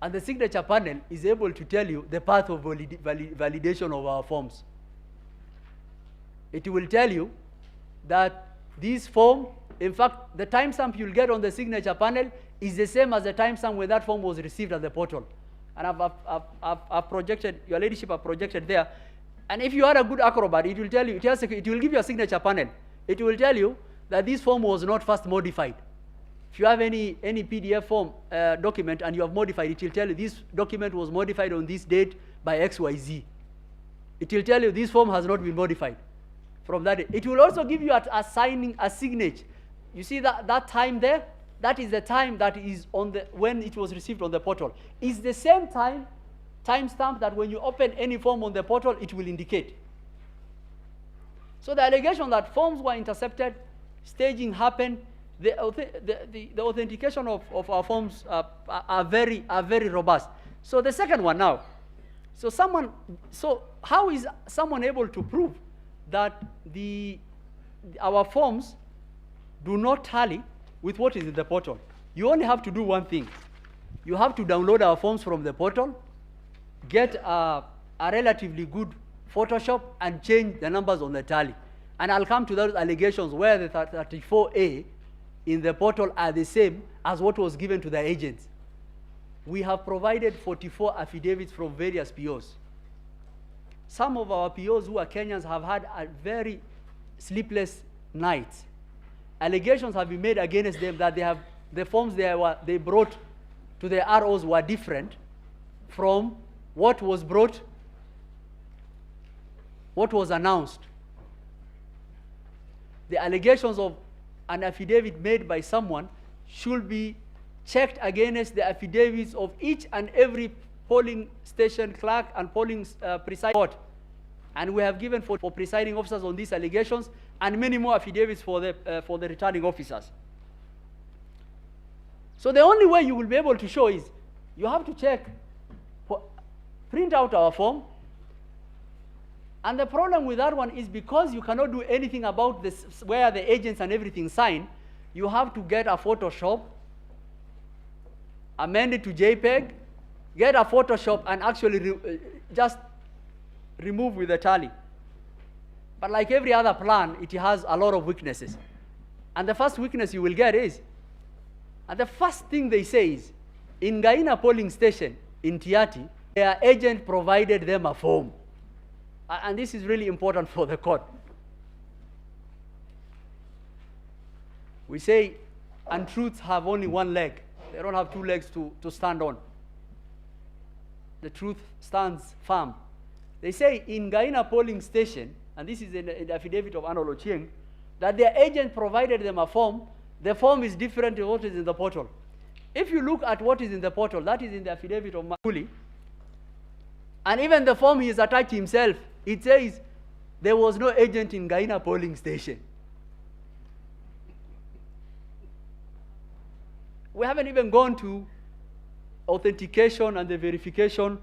And the signature panel is able to tell you the path of validation of our forms. It will tell you that this form, in fact, the timestamp you'll get on the signature panel is the same as the timestamp when that form was received at the portal. And I've projected, your ladyship have projected there. And if you are a good Acrobat, it will tell you, it will give you a signature panel. It will tell you that this form was not first modified. If you have any PDF form document and you have modified, it will tell you this document was modified on this date by XYZ. It will tell you this form has not been modified from that date. It will also give you assigning a signature. You see that time there? That is the time that is on the, when it was received on the portal. It's the same timestamp that when you open any form on the portal, it will indicate. So the allegation that forms were intercepted, staging happened, the authentication of our forms are very robust. So the second one now. So how is someone able to prove that our forms do not tally with what is in the portal? You only have to do one thing. You have to download our forms from the portal, get a relatively good Photoshop, and change the numbers on the tally. And I'll come to those allegations where the 34A in the portal are the same as what was given to the agents. We have provided 44 affidavits from various POs. Some of our POs who are Kenyans have had a very sleepless nights. Allegations have been made against them that the forms they brought to the ROs were different from what was announced. The allegations of an affidavit made by someone should be checked against the affidavits of each and every polling station clerk and polling presiding court. And we have given for presiding officers on these allegations, and many more affidavits for the returning officers. So the only way you will be able to show is you have to check, print out our form, And the problem with that one is because you cannot do anything about this, where the agents and everything sign, you have to get a Photoshop, amend it to JPEG, get a Photoshop, and actually just remove with the tally. But like every other plan, it has a lot of weaknesses. And the first weakness you will get is, and the first thing they say is, in Gaina polling station in Tiati, their agent provided them a form. And this is really important for the court. We say untruths have only one leg. They don't have two legs to stand on. The truth stands firm. They say in Gaina polling station, and this is in the affidavit of Arnold Ochieng, that their agent provided them a form. The form is different to what is in the portal. If you look at what is in the portal, that is in the affidavit of Makuli, and even the form he has attached himself, it says there was no agent in Gaina polling station. We haven't even gone to authentication and the verification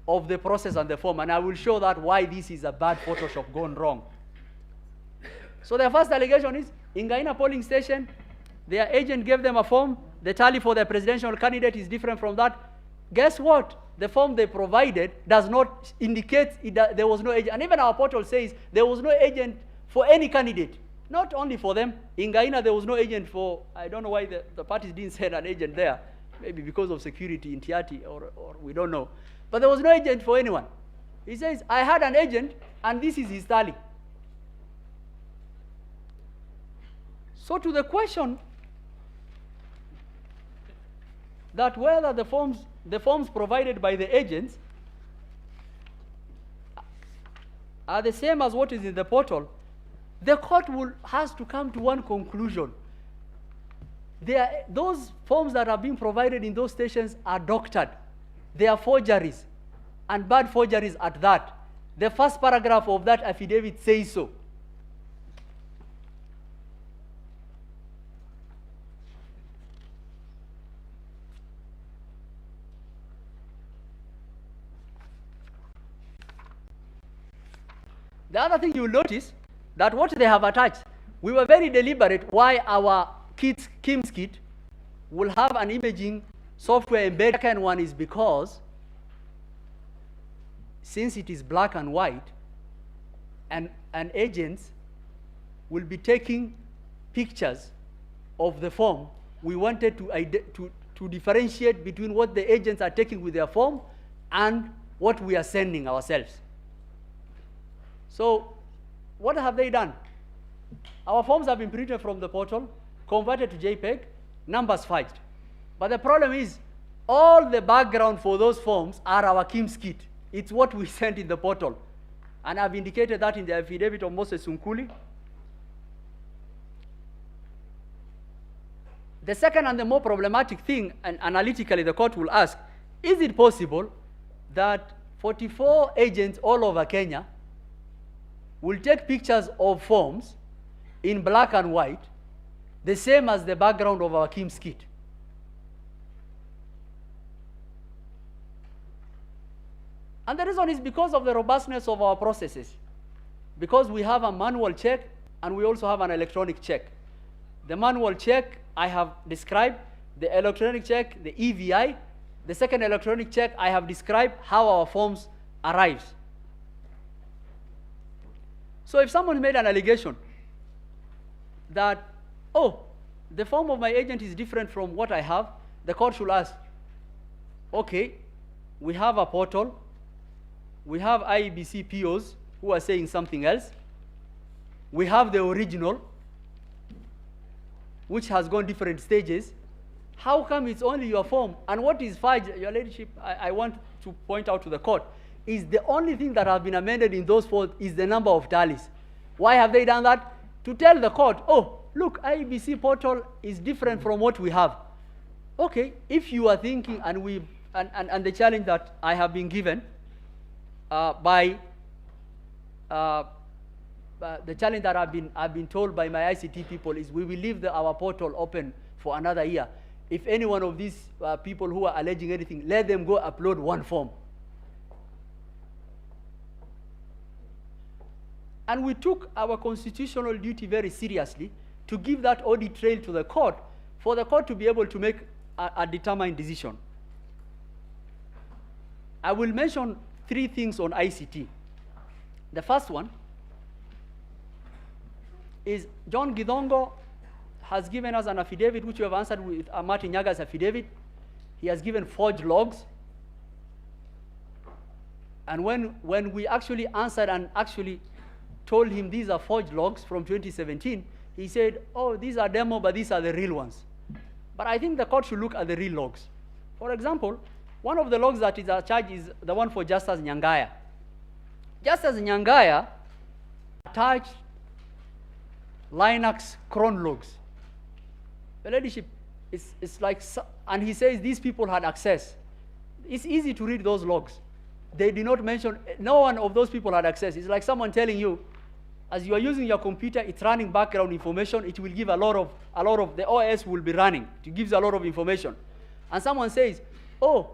of the process and the form, and I will show that why this is a bad Photoshop gone wrong. So the first allegation is, in Gaina polling station, their agent gave them a form. The tally for the presidential candidate is different from that. Guess what? The form they provided does not indicate there was no agent. And even our portal says there was no agent for any candidate, not only for them. In Gaina, there was no agent for, I don't know why the parties didn't send an agent there, maybe because of security in Tiati, or we don't know. But there was no agent for anyone. He says, I had an agent, and this is his tally. So to the question that whether the forms provided by the agents are the same as what is in the portal, the court has to come to one conclusion. Those forms that are being provided in those stations are doctored. They are forgeries, and bad forgeries at that. The first paragraph of that affidavit says so. The other thing you will notice, that what they have attached, we were very deliberate why our KIMS kit will have an imaging software embedded. The second one is because, since it is black and white, and agents will be taking pictures of the form, we wanted to differentiate between what the agents are taking with their form and what we are sending ourselves. So what have they done? Our forms have been printed from the portal, converted to JPEG, numbers fudged. But the problem is, all the background for those forms are our KIMS kit. It's what we sent in the portal. And I've indicated that in the affidavit of Moses Sunkuli. The second and the more problematic thing, and analytically the court will ask, is it possible that 44 agents all over Kenya will take pictures of forms in black and white, the same as the background of our KIMS kit? And the reason is because of the robustness of our processes. Because we have a manual check and we also have an electronic check. The manual check I have described, the electronic check, the EVI. The second electronic check, I have described how our forms arrives. So if someone made an allegation that, oh, the form of my agent is different from what I have, the court should ask, okay, we have a portal, we have IEBC POs who are saying something else, we have the original, which has gone different stages. How come it's only your form? And what is fudge, your ladyship, I want to point out to the court, is the only thing that has been amended in those forms is the number of tallies. Why have they done that? To tell the court, oh, look, IEBC portal is different from what we have. Okay, if you are thinking, and the challenge that I have been given the challenge that I've been told by my ICT people is we will leave our portal open for another year. If any one of these people who are alleging anything, let them go upload one form. And we took our constitutional duty very seriously to give that audit trail to the court for the court to be able to make a determined decision. I will mention 3 things on ICT. The first one is John Githongo has given us an affidavit, which we have answered with Martin Nyaga's affidavit. He has given forged logs. And when we actually answered and actually told him these are forged logs from 2017, he said, oh, these are demo, but these are the real ones. But I think the court should look at the real logs. For example, one of the logs that is charged is the one for Justice Nyangaya. Justice Nyangaya attached Linux cron logs. The ladyship, it's like, and he says these people had access. It's easy to read those logs. They did not mention, no one of those people had access. It's like someone telling you, as you are using your computer, it's running background information, it will give a lot of, the OS will be running. It gives a lot of information. And someone says, oh,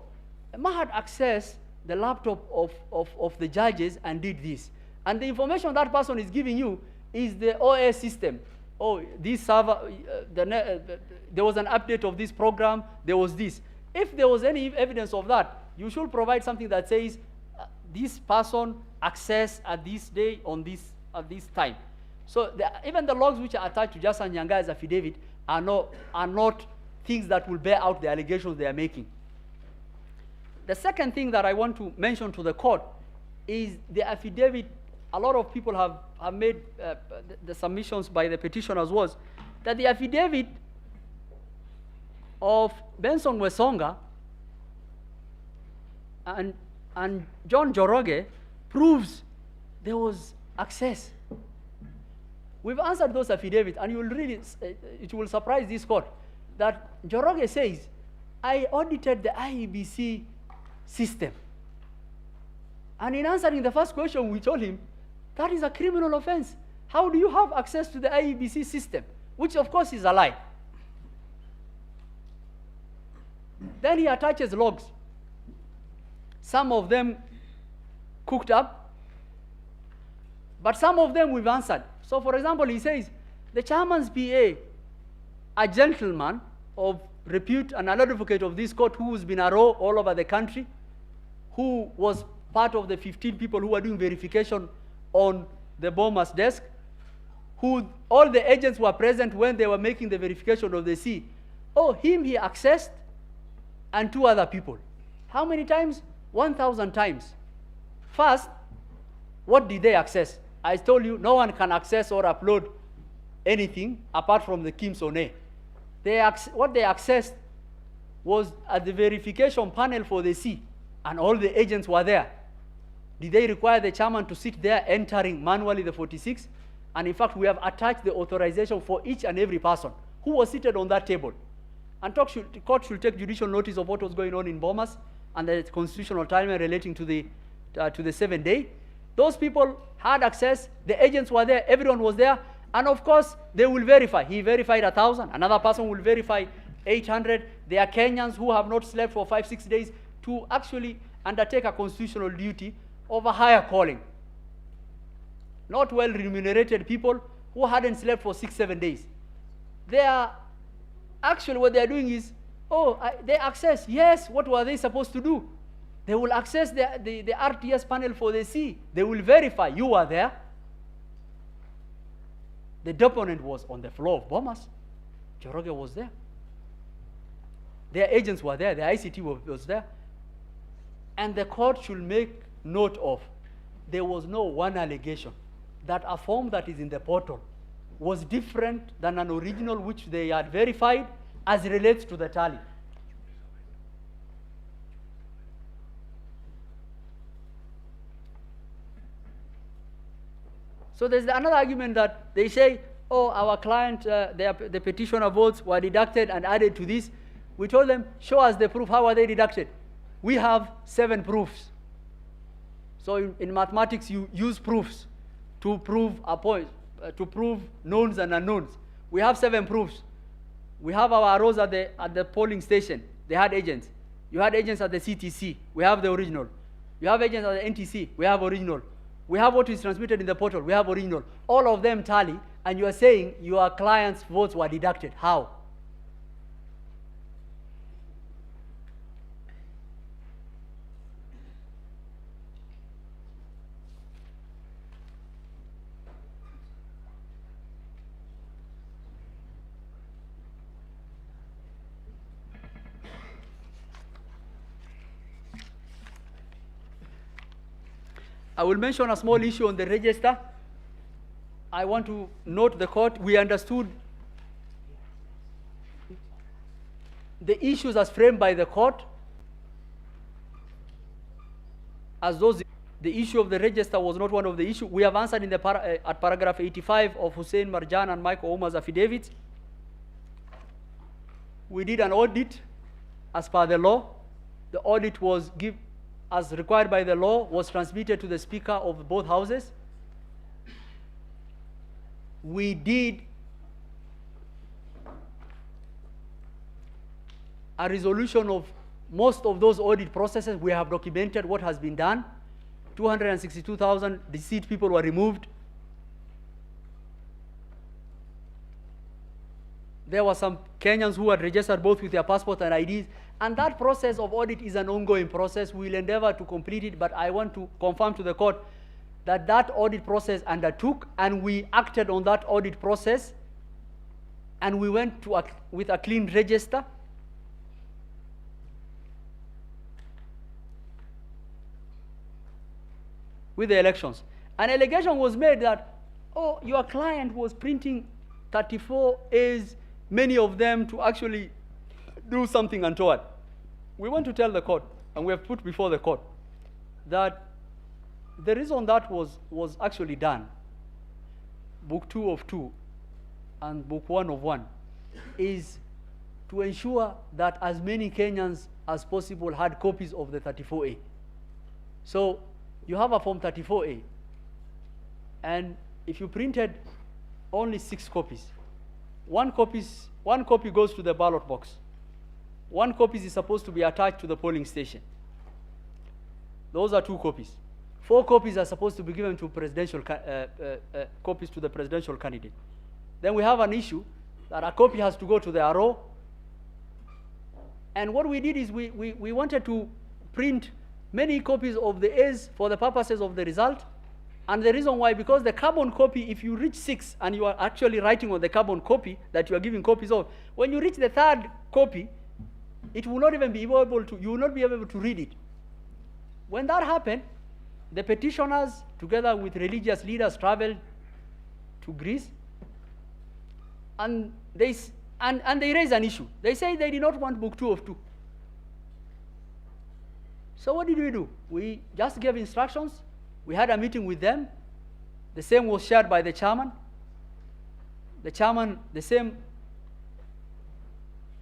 Emma had accessed the laptop of the judges and did this. And the information that person is giving you is the OS system. Oh, this server, there was an update of this program, there was this. If there was any evidence of that, you should provide something that says, this person accessed at this day on this, at this time. So even the logs which are attached to Justice Nyangaya's affidavit are not things that will bear out the allegations they are making. The second thing that I want to mention to the court is the affidavit. A lot of people have made the submissions by the petitioners was that the affidavit of Benson Wesonga and John Njoroge proves there was access. We've answered those affidavits, and you will read it, it will surprise this court, that Njoroge says, I audited the IEBC system. And in answering the first question, we told him, that is a criminal offense. How do you have access to the IEBC system? Which, of course, is a lie. Then he attaches logs. Some of them cooked up, but some of them we've answered. So, for example, he says, the chairman's PA, a gentleman of repute and an advocate of this court who's been a row all over the country, who was part of the 15 people who were doing verification on the bomber's desk, who all the agents were present when they were making the verification of the C. Oh, him he accessed, and 2 other people. How many times? 1,000 times. First, what did they access? I told you, no one can access or upload anything apart from the Kim Sone. What they accessed was at the verification panel for the C, and all the agents were there. Did they require the chairman to sit there entering manually the 46? And in fact, we have attached the authorization for each and every person who was seated on that table. And the court should take judicial notice of what was going on in Bomas and the constitutional timeline relating to the 7-day. Those people had access, the agents were there, everyone was there, and of course, they will verify. He verified 1,000, another person will verify 800. There are Kenyans who have not slept for 5-6 days to actually undertake a constitutional duty of a higher calling. Not well remunerated people who hadn't slept for 6-7 days. They are actually, what they are doing is, they access. Yes, what were they supposed to do? They will access the RTS panel for the C. They will verify you were there. The deponent was on the floor of Bomas. Njoroge was there. Their agents were there. The ICT was there. And the court should make note of, there was no one allegation that a form that is in the portal was different than an original which they had verified as relates to the tally. So there's another argument that they say, oh, our client, the petitioner votes were deducted and added to this. We told them, show us the proof. How are they deducted? We have 7 proofs. So in mathematics, you use proofs to prove a point, to prove knowns and unknowns. We have 7 proofs. We have our rows at the polling station. They had agents. You had agents at the CTC. We have the original. You have agents at the NTC. We have original. We have what is transmitted in the portal. We have original. All of them tally, and you are saying your client's votes were deducted. How? I will mention a small issue on the register. I want to note the court, we understood the issues as framed by the court as those. The issue of the register was not one of the issues. We have answered in the at paragraph 85 of Hussein Marjan and Michael Omar's affidavits. We did an audit as per the law. The audit was as required by the law, was transmitted to the Speaker of both houses. We did a resolution of most of those audit processes. We have documented what has been done. 262,000 deceased people were removed. There were some Kenyans who had registered both with their passport and IDs. And that process of audit is an ongoing process. We will endeavor to complete it, but I want to confirm to the court that that audit process undertook, and we acted on that audit process, and we went to with a clean register. With the elections. An allegation was made that, oh, your client was printing 34 A's, many of them to actually do something untoward. We want to tell the court, and we have put before the court, that the reason that was actually done, book 2 of 2 and book 1 of 1, is to ensure that as many Kenyans as possible had copies of the 34A. So you have a form 34A, and if you printed only 6 copies, one copy goes to the ballot box. 1 copy is supposed to be attached to the polling station. Those are 2 copies. 4 copies are supposed to be given to presidential copies to the presidential candidate. Then we have an issue that a copy has to go to the RO. And what we did is we wanted to print many copies of the A's for the purposes of the result. And the reason why, because the carbon copy, if you reach 6 and you are actually writing on the carbon copy that you are giving copies of, when you reach the 3rd copy, it will not even be able to, you will not be able to read it. When that happened, the petitioners, together with religious leaders, traveled to Greece, and they raised an issue. They say they did not want book 2 of 2. So what did we do? We just gave instructions. We had a meeting with them. The same was shared by the chairman. The chairman, the same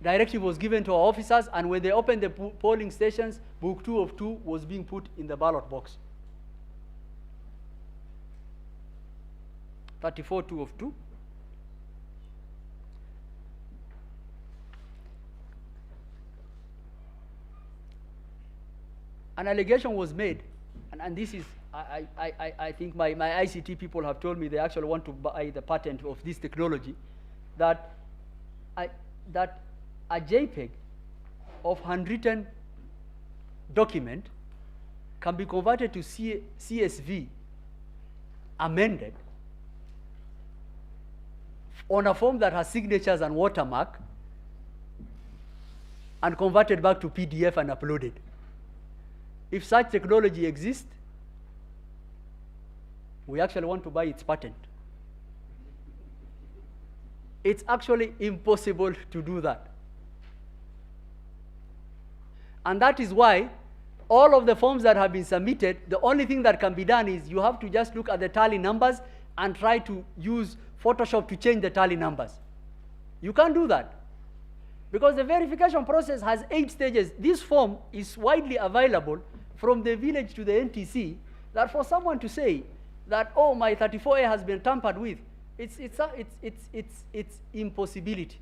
directive was given to our officers, and when they opened the polling stations, book 2 of 2 was being put in the ballot box. 34 2 of 2. An allegation was made, and this is, I think my ICT people have told me they actually want to buy the patent of this technology, that a JPEG of handwritten document can be converted to CSV, amended, on a form that has signatures and watermark, and converted back to PDF and uploaded. If such technology exists, we actually want to buy its patent. It's actually impossible to do that. And that is why all of the forms that have been submitted, the only thing that can be done is you have to just look at the tally numbers and try to use Photoshop to change the tally numbers. You can't do that, because the verification process has 8 stages. This form is widely available from the village to the NTC, that for someone to say that, oh, my 34A has been tampered with, it's impossibility.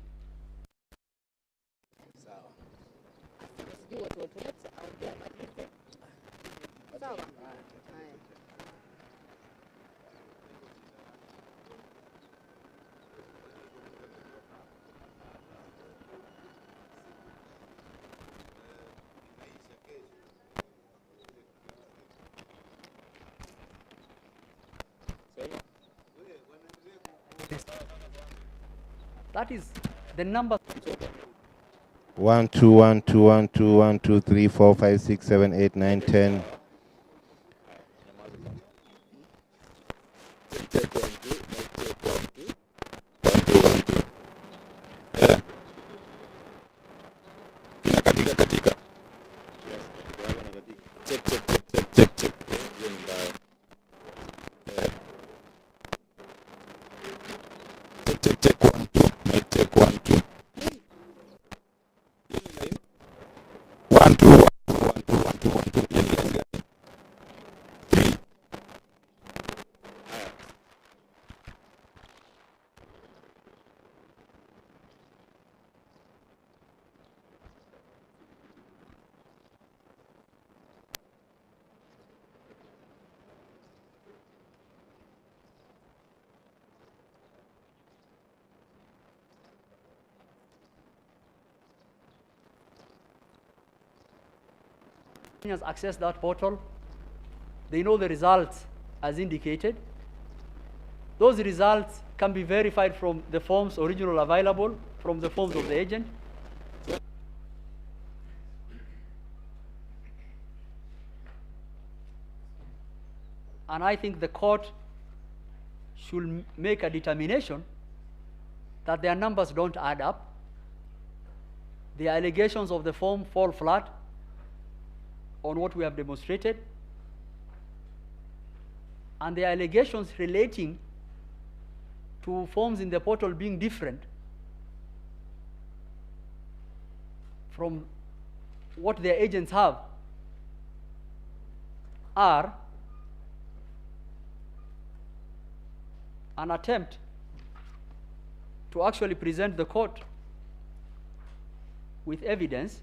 That is the number. 1 2 1 2 1 2 1 2 3 4 5 6 7 8 9 10. Kenyans access that portal. They know the results as indicated. Those results can be verified from the forms originally available, from the forms of the agent. And I think the court should make a determination that their numbers don't add up. The allegations of the form fall flat on what we have demonstrated. And the allegations relating to forms in the portal being different from what their agents have are an attempt to actually present the court with evidence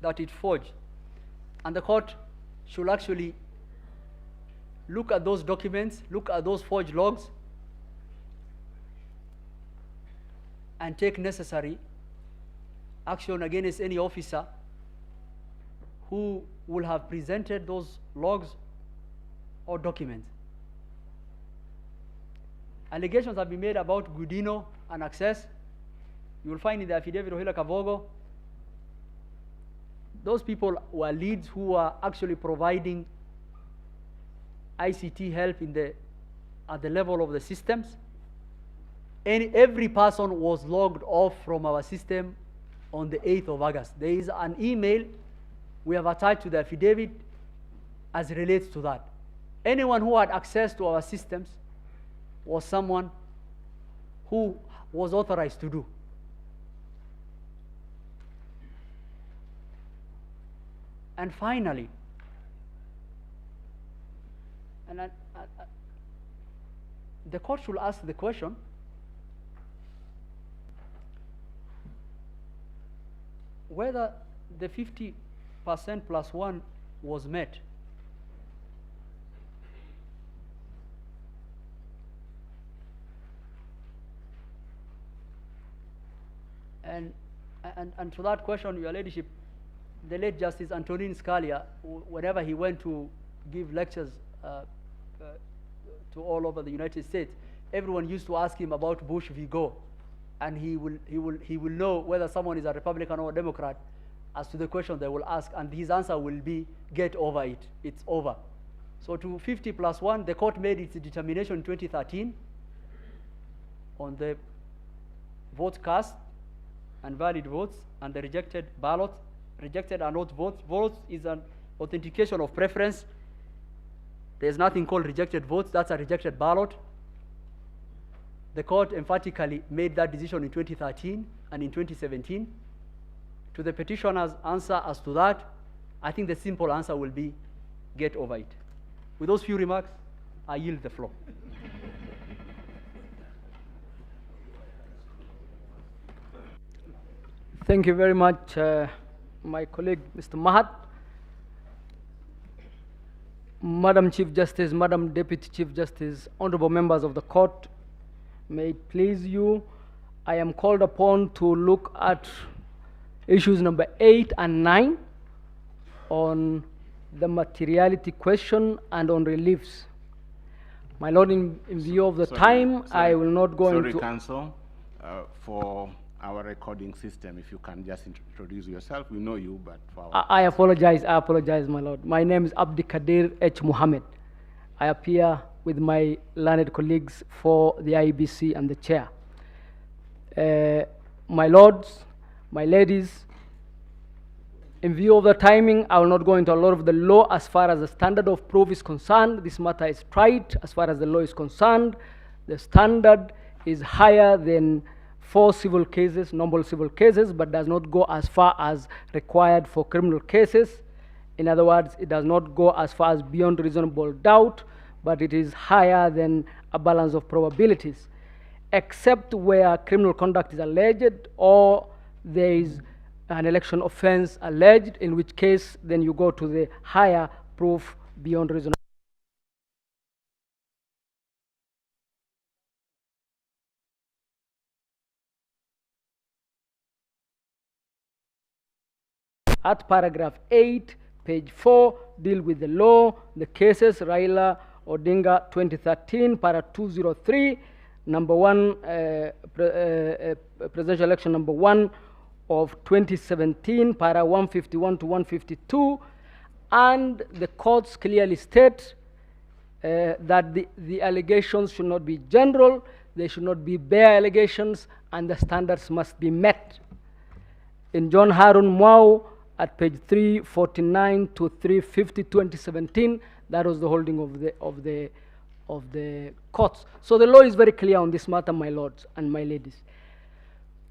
that it forged. And the court should actually look at those documents, look at those forged logs, and take necessary action against any officer who will have presented those logs or documents. Allegations have been made about Gudino and access. You will find in the affidavit of Hila Kavogo, those people were leads who were actually providing ICT help at the level of the systems. And every person was logged off from our system on the 8th of August. There is an email we have attached to the affidavit as relates to that. Anyone who had access to our systems was someone who was authorized to do. And finally, the court should ask the question, whether the 50% plus 1 was met. And to that question, Your Ladyship, the late Justice Antonin Scalia, whenever he went to give lectures to all over the United States, everyone used to ask him about Bush v. Gore, and he will know whether someone is a Republican or a Democrat as to the question they will ask, and his answer will be, get over it, it's over. So to 50 plus 1, the court made its determination in 2013 on the vote cast and valid votes and the rejected ballot. Rejected are not votes. Votes is an authentication of preference. There's nothing called rejected votes. That's a rejected ballot. The court emphatically made that decision in 2013 and in 2017. To the petitioner's answer as to that, I think the simple answer will be, get over it. With those few remarks, I yield the floor. Thank you very much, my colleague, Mr. Mahat. Madam Chief Justice, Madam Deputy Chief Justice, honorable members of the court, may it please you, I am called upon to look at issues number 8 and 9 on the materiality question and on reliefs. My Lord, in view of the time, I will not go into... Sorry, Counsel. for our recording system, if you can just introduce yourself. We know you, but for our... I apologize, my lord. My name is Abdi Kadir H. Mohammed. I appear with my learned colleagues for the IEBC and the chair. My lords, my ladies, in view of the timing, I will not go into a lot of the law as far as the standard of proof is concerned. This matter is tried as far as the law is concerned. The standard is higher than for civil cases, normal civil cases, but does not go as far as required for criminal cases. In other words, it does not go as far as beyond reasonable doubt, but it is higher than a balance of probabilities, except where criminal conduct is alleged or there is an election offense alleged, in which case then you go to the higher proof beyond reasonable. At paragraph 8, page 4, deal with the law, the cases, Raila, Odinga, 2013, para 203, number 1, presidential election number 1 of 2017, para 151 to 152, and the courts clearly state that the allegations should not be general, they should not be bare allegations, and the standards must be met. In John Harun Mwau, at page 349 to 350, 2017, that was the holding of the courts. So the law is very clear on this matter, my lords and my ladies.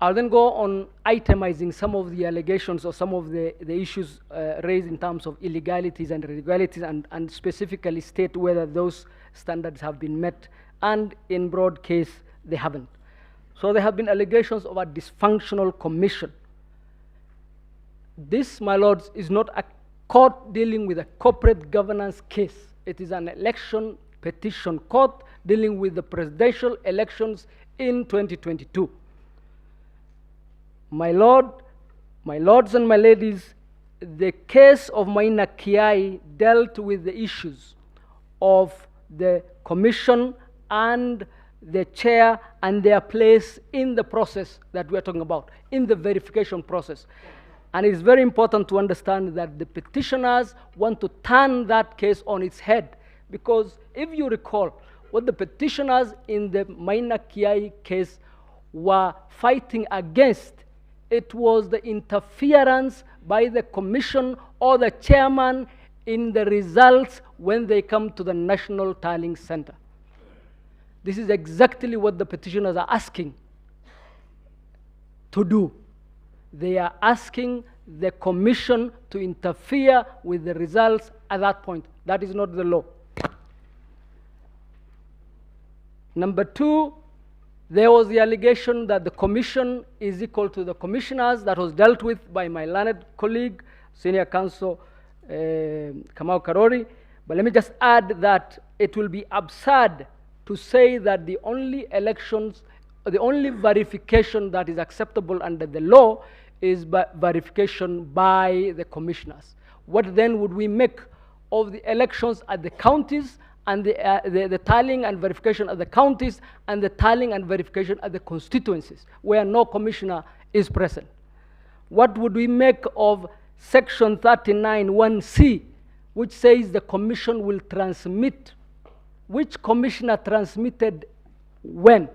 I'll then go on itemizing some of the allegations or some of the issues raised in terms of illegalities and irregularities, and specifically state whether those standards have been met, and in broad case, they haven't. So there have been allegations of a dysfunctional commission. This, my lords, is not a court dealing with a corporate governance case. It is an election petition court dealing with the presidential elections in 2022. My lords and my ladies, the case of Maina Kiai dealt with the issues of the commission and the chair and their place in the process that we are talking about, in the verification process. And it's very important to understand that the petitioners want to turn that case on its head, because if you recall, what the petitioners in the Maina Kiai case were fighting against, it was the interference by the commission or the chairman in the results when they come to the National Tallying Center. This is exactly what the petitioners are asking to do. They are asking the commission to interfere with the results at that point. That is not the law. Number 2, there was the allegation that the commission is equal to the commissioners. That was dealt with by my learned colleague, Senior Counsel Kamau Karori. But let me just add that it will be absurd to say that the only elections, the only verification that is acceptable under the law is verification by the commissioners. What then would we make of the elections at the counties and the tallying and verification at the counties and the tallying and verification at the constituencies where no commissioner is present? What would we make of section 39(1)(c), which says the commission will transmit? Which commissioner transmitted when?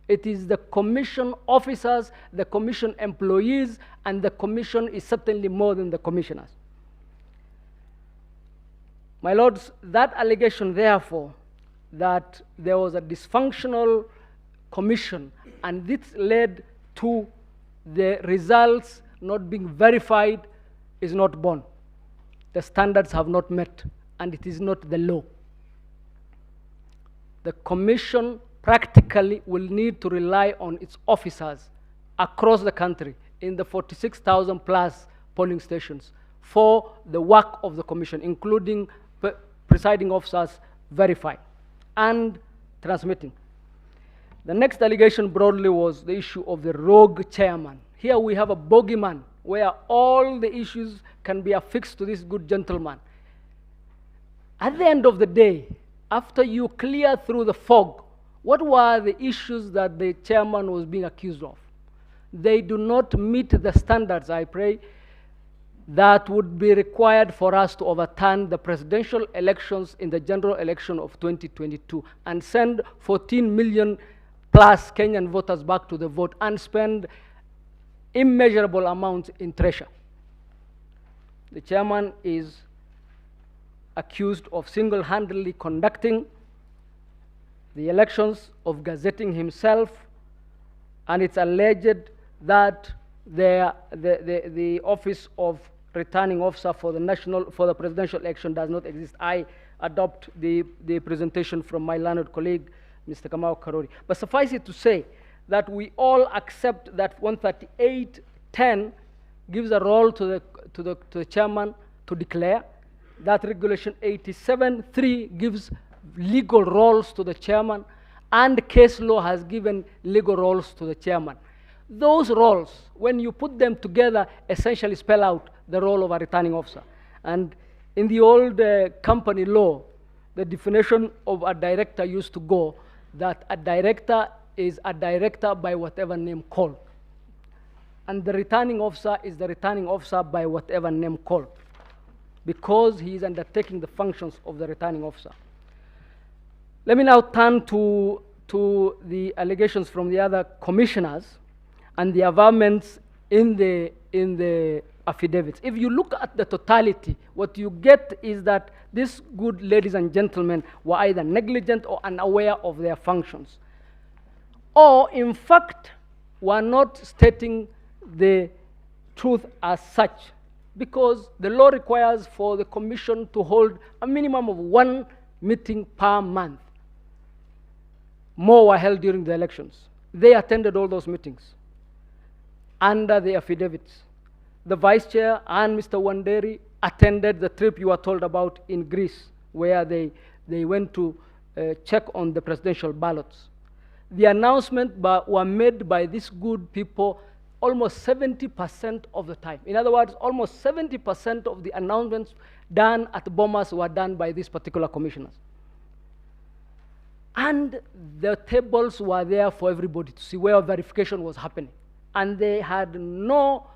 It is the commission officers, the commission employees, and the commission is certainly more than the commissioners. My lords, that allegation, therefore, that there was a dysfunctional commission and this led to the results not being verified is not borne. The standards have not met, and it is not the law. The commission practically will need to rely on its officers across the country in the 46,000 plus polling stations for the work of the commission, including presiding officers verifying and transmitting. The next allegation broadly was the issue of the rogue chairman. Here we have a bogeyman where all the issues can be affixed to this good gentleman. At the end of the day, after you clear through the fog What were the issues that the chairman was being accused of? They do not meet the standards, I pray, that would be required for us to overturn the presidential elections in the general election of 2022 and send 14 million plus Kenyan voters back to the vote and spend immeasurable amounts in treasure. The chairman is accused of single-handedly conducting the elections, of gazetting himself, and it's alleged that the office of returning officer for the presidential election does not exist. I adopt the presentation from my learned colleague, Mr. Kamau Karori. But suffice it to say that we all accept that 138.10 gives a role to the chairman to declare. That regulation 87.3 gives legal roles to the chairman, and case law has given legal roles to the chairman. Those roles, when you put them together, essentially spell out the role of a returning officer. And in the old company law, the definition of a director used to go that a director is a director by whatever name called. And the returning officer is the returning officer by whatever name called, because he is undertaking the functions of the returning officer. Let me now turn to the allegations from the other commissioners and the averments in the affidavits. If you look at the totality, what you get is that these good ladies and gentlemen were either negligent or unaware of their functions, or in fact were not stating the truth as such, because the law requires for the commission to hold a minimum of 1 meeting per month. More were held during the elections. They attended all those meetings under the affidavits. The vice chair and Mr. Wanderi attended the trip you were told about in Greece, where they went to check on the presidential ballots. The announcements were made by these good people almost 70% of the time. In other words, almost 70% of the announcements done at Bomas were done by these particular commissioners. And the tables were there for everybody to see where verification was happening. And they had no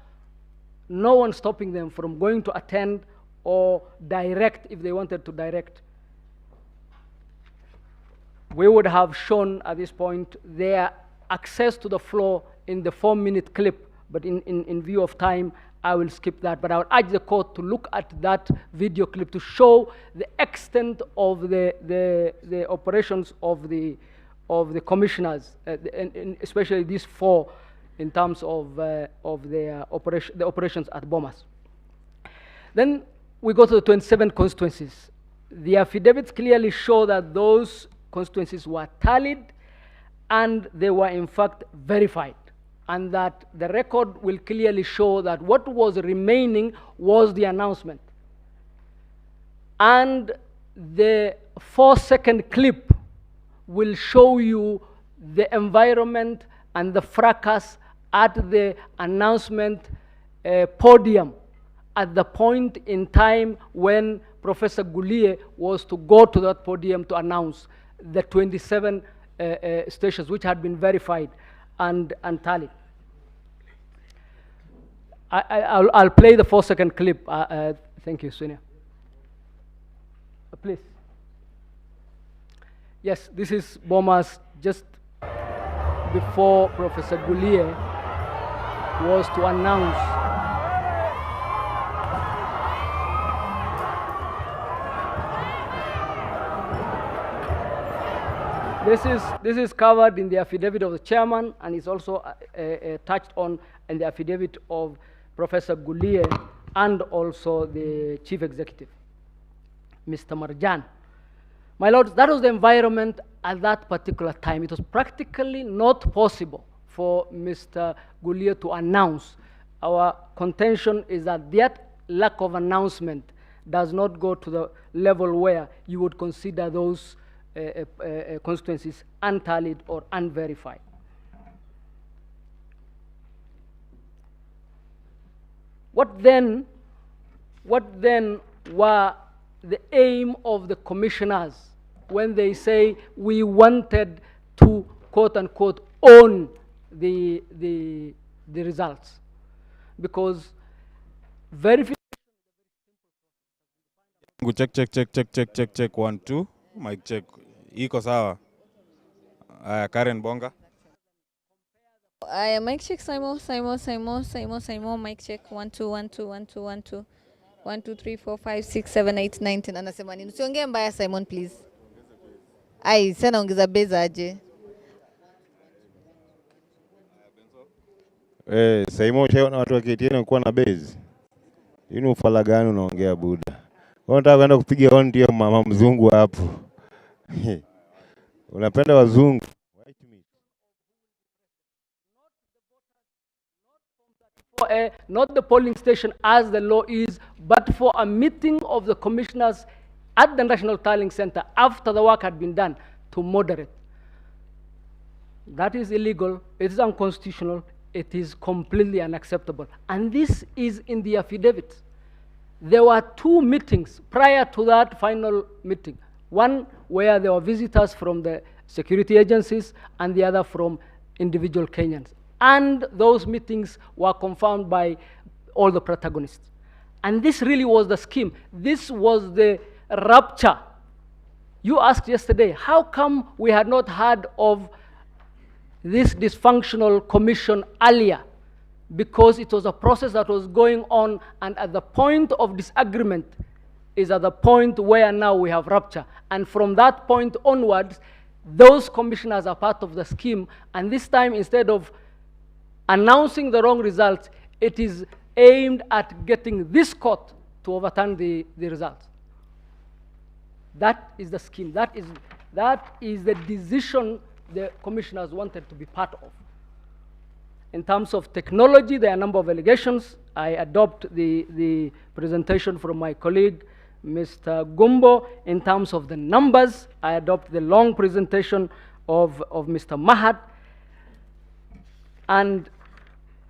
one stopping them from going to attend or direct if they wanted to direct. We would have shown at this point their access to the floor in the 4-minute clip, but in view of time, I will skip that. But I would urge the court to look at that video clip to show the extent of the operations of the commissioners, and especially these 4, in terms of the operations at Bomas. Then we go to the 27 constituencies. The affidavits clearly show that those constituencies were tallied and they were in fact verified, and that the record will clearly show that what was remaining was the announcement. And the 4-second clip will show you the environment and the fracas at the announcement podium at the point in time when Professor Gulie was to go to that podium to announce the 27 stations which had been verified and tallied. I'll play the 4-second clip. Thank you, Sonia. Please. Yes, this is Bomas just before Professor Gulie was to announce This is covered in the affidavit of the chairman, and is also touched on in the affidavit of Professor Gulie and also the chief executive, Mr. Marjan. My lords, that was the environment at that particular time. It was practically not possible for Mr. Gulie to announce. Our contention is that that lack of announcement does not go to the level where you would consider those constituencies untallied or unverified. What then were the aim of the commissioners when they say we wanted to quote unquote own the results, because verification. Check 1 2 mic check iko sawa. Karen Bonga. Mic check, Simon, mic check 1 2 1 2 1 2 1 2 1 2 3 4 5 6 7 8 9 10. Anasema nini? Usiongee mbaya Simon, please. Ai, sana ongeza beza aje. Saimo ushaona watu wa KTN kuwa na base. Yini ufala gani unaongea buda? Unataka kwenda kupiga on ndio mama mzungu hapo. Unapenda wazungu. Not the polling station as the law is, but for a meeting of the commissioners at the National Tallying Center after the work had been done to moderate. That is illegal, it is unconstitutional, it is completely unacceptable. And this is in the affidavit. There were 2 meetings prior to that final meeting. One where there were visitors from the security agencies and the other from individual Kenyans. And those meetings were confirmed by all the protagonists. And this really was the scheme. This was the rupture. You asked yesterday, how come we had not heard of this dysfunctional commission earlier? Because it was a process that was going on, and at the point of disagreement is at the point where now we have rupture. And from that point onwards, those commissioners are part of the scheme, and this time instead of announcing the wrong results, it is aimed at getting this court to overturn the results. That is the scheme. That is the decision the commissioners wanted to be part of. In terms of technology, there are a number of allegations. I adopt the presentation from my colleague, Mr. Gumbo. In terms of the numbers, I adopt the long presentation of Mr. Mahat. And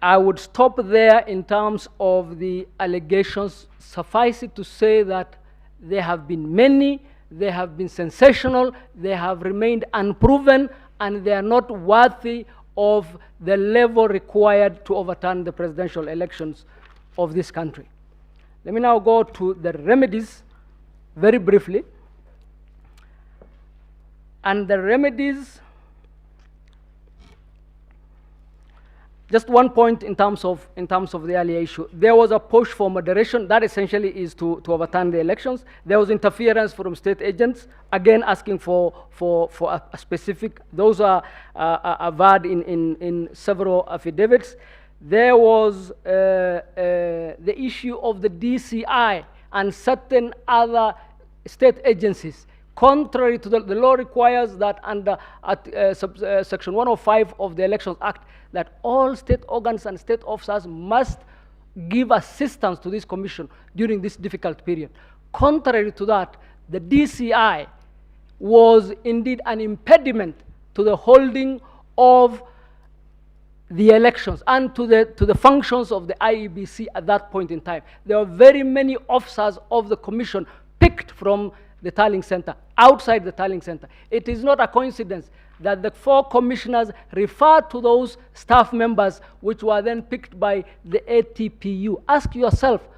I would stop there in terms of the allegations. Suffice it to say that there have been many, they have been sensational, they have remained unproven, and they are not worthy of the level required to overturn the presidential elections of this country. Let me now go to the remedies very briefly. And the remedies, just one point in terms of the earlier issue. There was a push for moderation. That essentially is to overturn the elections. There was interference from state agents, again asking for a specific. Those are averred in several affidavits. There was the issue of the DCI and certain other state agencies. Contrary to the law requires that under Section 105 of the Elections Act, that all state organs and state officers must give assistance to this commission during this difficult period. Contrary to that, the DCI was indeed an impediment to the holding of the elections and to the functions of the IEBC at that point in time. There were very many officers of the commission picked from the tallying center, outside the tallying center. It is not a coincidence that the 4 commissioners referred to those staff members which were then picked by the ATPU. Ask yourself,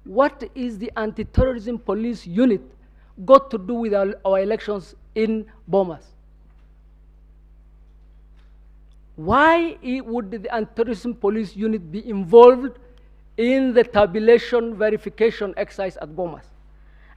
what is the anti-terrorism police unit got to do with our elections in Bomas? Why would the anti-terrorism police unit be involved in the tabulation verification exercise at Bomas?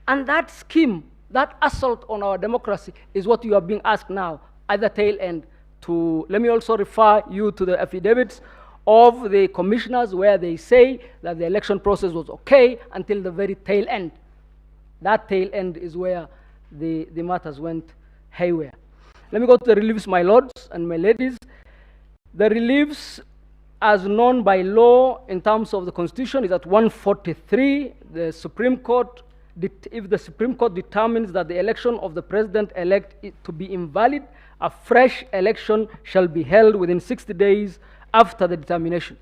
And that scheme, that assault on our democracy is what you are being asked now at the tail end to. Let me also refer you to the affidavits of the commissioners where they say that the election process was okay until the very tail end. That tail end is where the matters went haywire. Let me go to the reliefs, my lords and my ladies. The reliefs as known by law in terms of the Constitution is at 143. The Supreme Court, if the Supreme Court determines that the election of the president-elect is to be invalid, a fresh election shall be held within 60 days after the determination.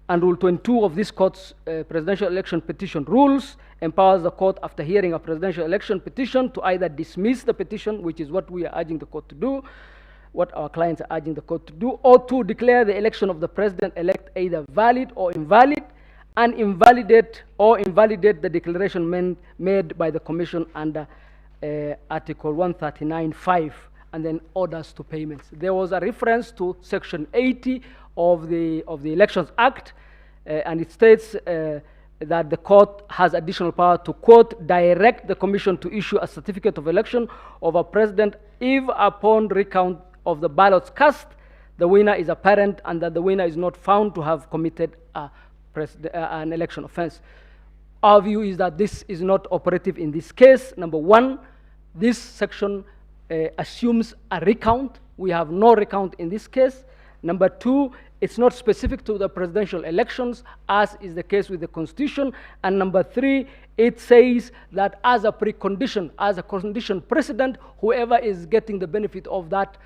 And Rule 22 of this court's presidential election petition rules empowers the court, after hearing a presidential election petition, to either dismiss the petition, which is what we are urging the court to do, what our clients are urging the court to do, or to declare the election of the president-elect either valid or invalid, and invalidate the declaration made by the commission under Article 139(5), and then orders to payments. There was a reference to Section 80 of the Elections Act, and it states that the court has additional power to, quote, direct the commission to issue a certificate of election of a president if upon recount of the ballots cast, the winner is apparent and that the winner is not found to have committed an election offense. Our view is that this is not operative in this case. Number one, this section assumes a recount. We have no recount in this case. Number two, it's not specific to the presidential elections, as is the case with the Constitution. And number three, it says that as a precondition, as a condition precedent, whoever is getting the benefit of that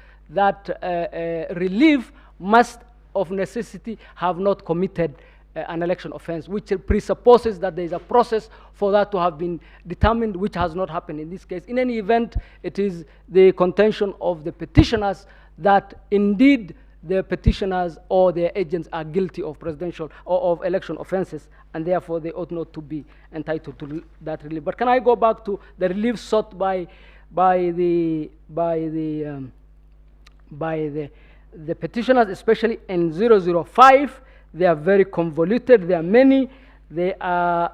relief must, of necessity, have not committed an election offense, which presupposes that there is a process for that to have been determined, which has not happened in this case. In any event, it is the contention of the petitioners that indeed the petitioners or their agents are guilty of presidential or of election offenses, and therefore they ought not to be entitled to that relief. But can I go back to the relief sought by the petitioners, especially in 005? They are very convoluted. There are many. They are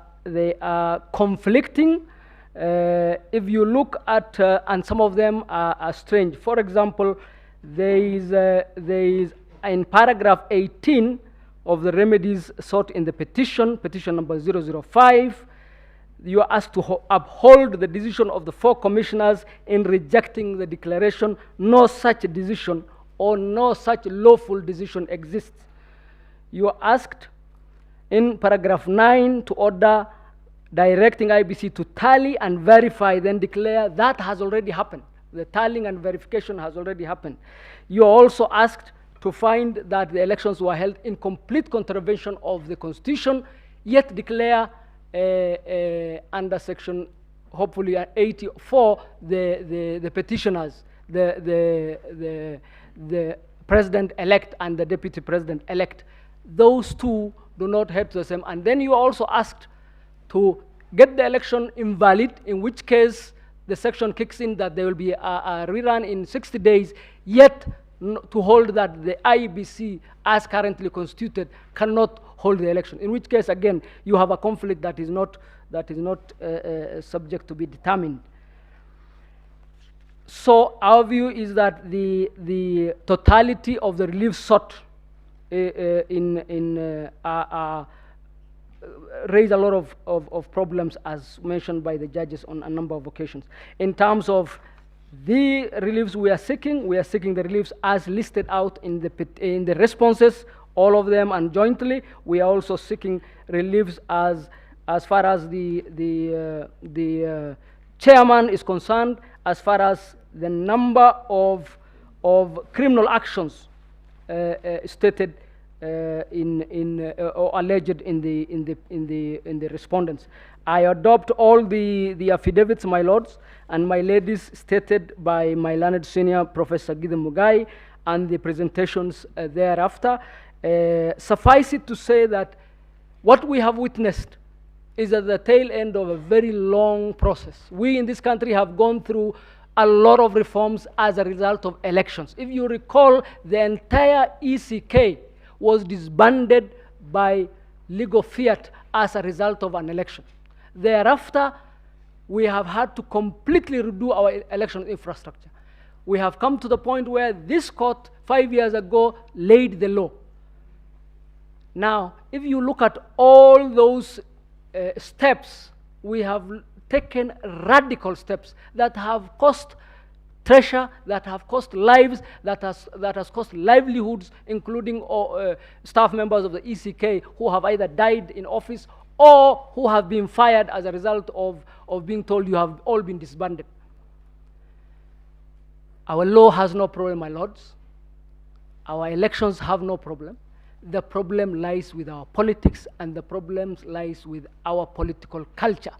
conflicting. If you look at, and some of them are strange. For example, there is in paragraph 18 of the remedies sought in the petition number 005, you are asked to uphold the decision of the 4 commissioners in rejecting the declaration. No such decision or no such lawful decision exists. You are asked in paragraph 9 to order directing IEBC to tally and verify, then declare. That has already happened. The tallying and verification has already happened. You are also asked to find that the elections were held in complete contravention of the Constitution, yet declare under section, hopefully 84, the petitioners, the president-elect and the deputy president-elect. Those two do not head to the same. And then you are also asked to get the election invalid, in which case the section kicks in that there will be a rerun in 60 days, yet to hold that the IEBC, as currently constituted, cannot hold the election. In which case, again, you have a conflict that is not subject to be determined. So our view is that the totality of the relief sought raise a lot of problems, as mentioned by the judges on a number of occasions. In terms of the reliefs we are seeking the reliefs as listed out in the responses, all of them, and jointly. We are also seeking reliefs as far as the chairman is concerned, as far as the number of criminal actions stated or alleged in the respondents. I adopt all the affidavits, my lords and my ladies, stated by my learned senior Professor Gideon Mugai, and the presentations thereafter. Suffice it to say that what we have witnessed is at the tail end of a very long process. We in this country have gone through a lot of reforms as a result of elections. If you recall, the entire ECK was disbanded by legal fiat as a result of an election. Thereafter, we have had to completely redo our election infrastructure. We have come to the point where this court 5 years ago laid the law. Now, if you look at all those steps, we have taken radical steps that have cost treasure, that have cost lives, that has cost livelihoods, including staff members of the ECK who have either died in office or who have been fired as a result of being told you have all been disbanded. Our law has no problem, my lords. Our elections have no problem. The problem lies with our politics, and the problem lies with our political culture.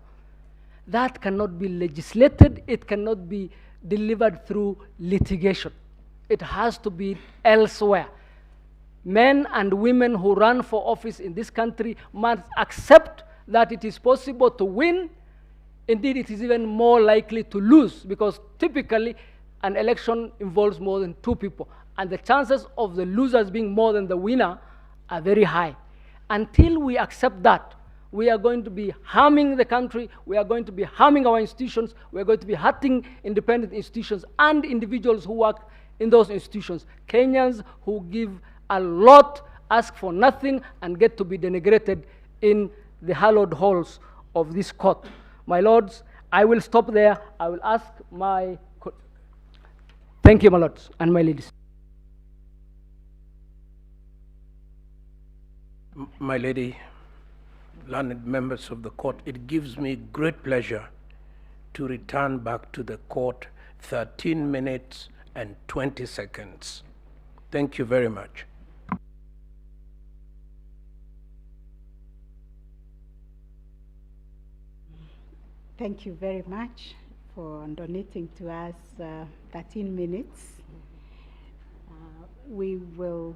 That cannot be legislated. It cannot be delivered through litigation. it has to be elsewhere. Men and women who run for office in this country must accept that it is possible to win. Indeed, it is even more likely to lose, because typically an election involves more than 2 people, and the chances of the losers being more than the winner are very high. Until we accept that, we are going to be harming the country, we are going to be harming our institutions, we are going to be hurting independent institutions and individuals who work in those institutions. Kenyans who give a lot, ask for nothing, and get to be denigrated in the hallowed halls of this court. My lords, I will stop there. I will ask my... Thank you, my lords and my ladies. My lady, learned members of the court, it gives me great pleasure to return back to the court 13 minutes and 20 seconds. Thank you very much. Thank you very much for donating to us 13 minutes. We will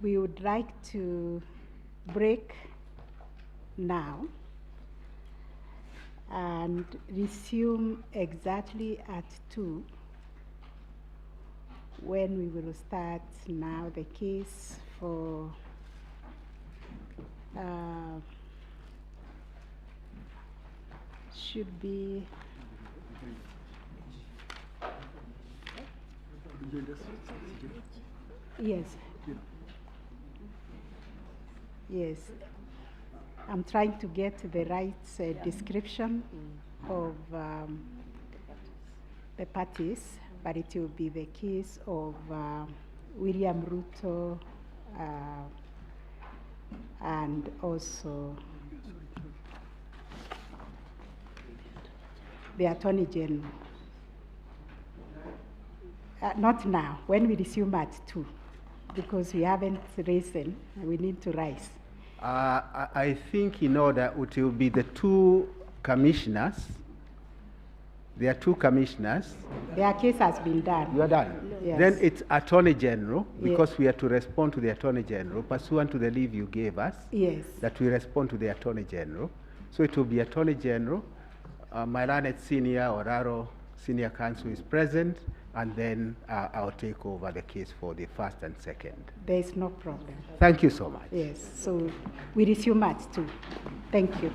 we would like to break now and resume exactly at 2, when we will start now the case for should be yes. Yes, I'm trying to get the right description of the parties, but it will be the case of William Ruto and also the Attorney General. Not now, when we resume at 2, because we haven't risen, we need to rise. I think in order it will be the 2 commissioners. There are 2 commissioners. Their case has been done. You are done? Yes. Then it's Attorney General, because yes. we are to respond to the Attorney General, pursuant to the leave you gave us. Yes. That we respond to the Attorney General. So it will be Attorney General. My learned senior, Oraro, senior counsel is present, and then I'll take over the case for the first and second. There is no problem. Thank you so much. Yes, so we resume at 2. Thank you.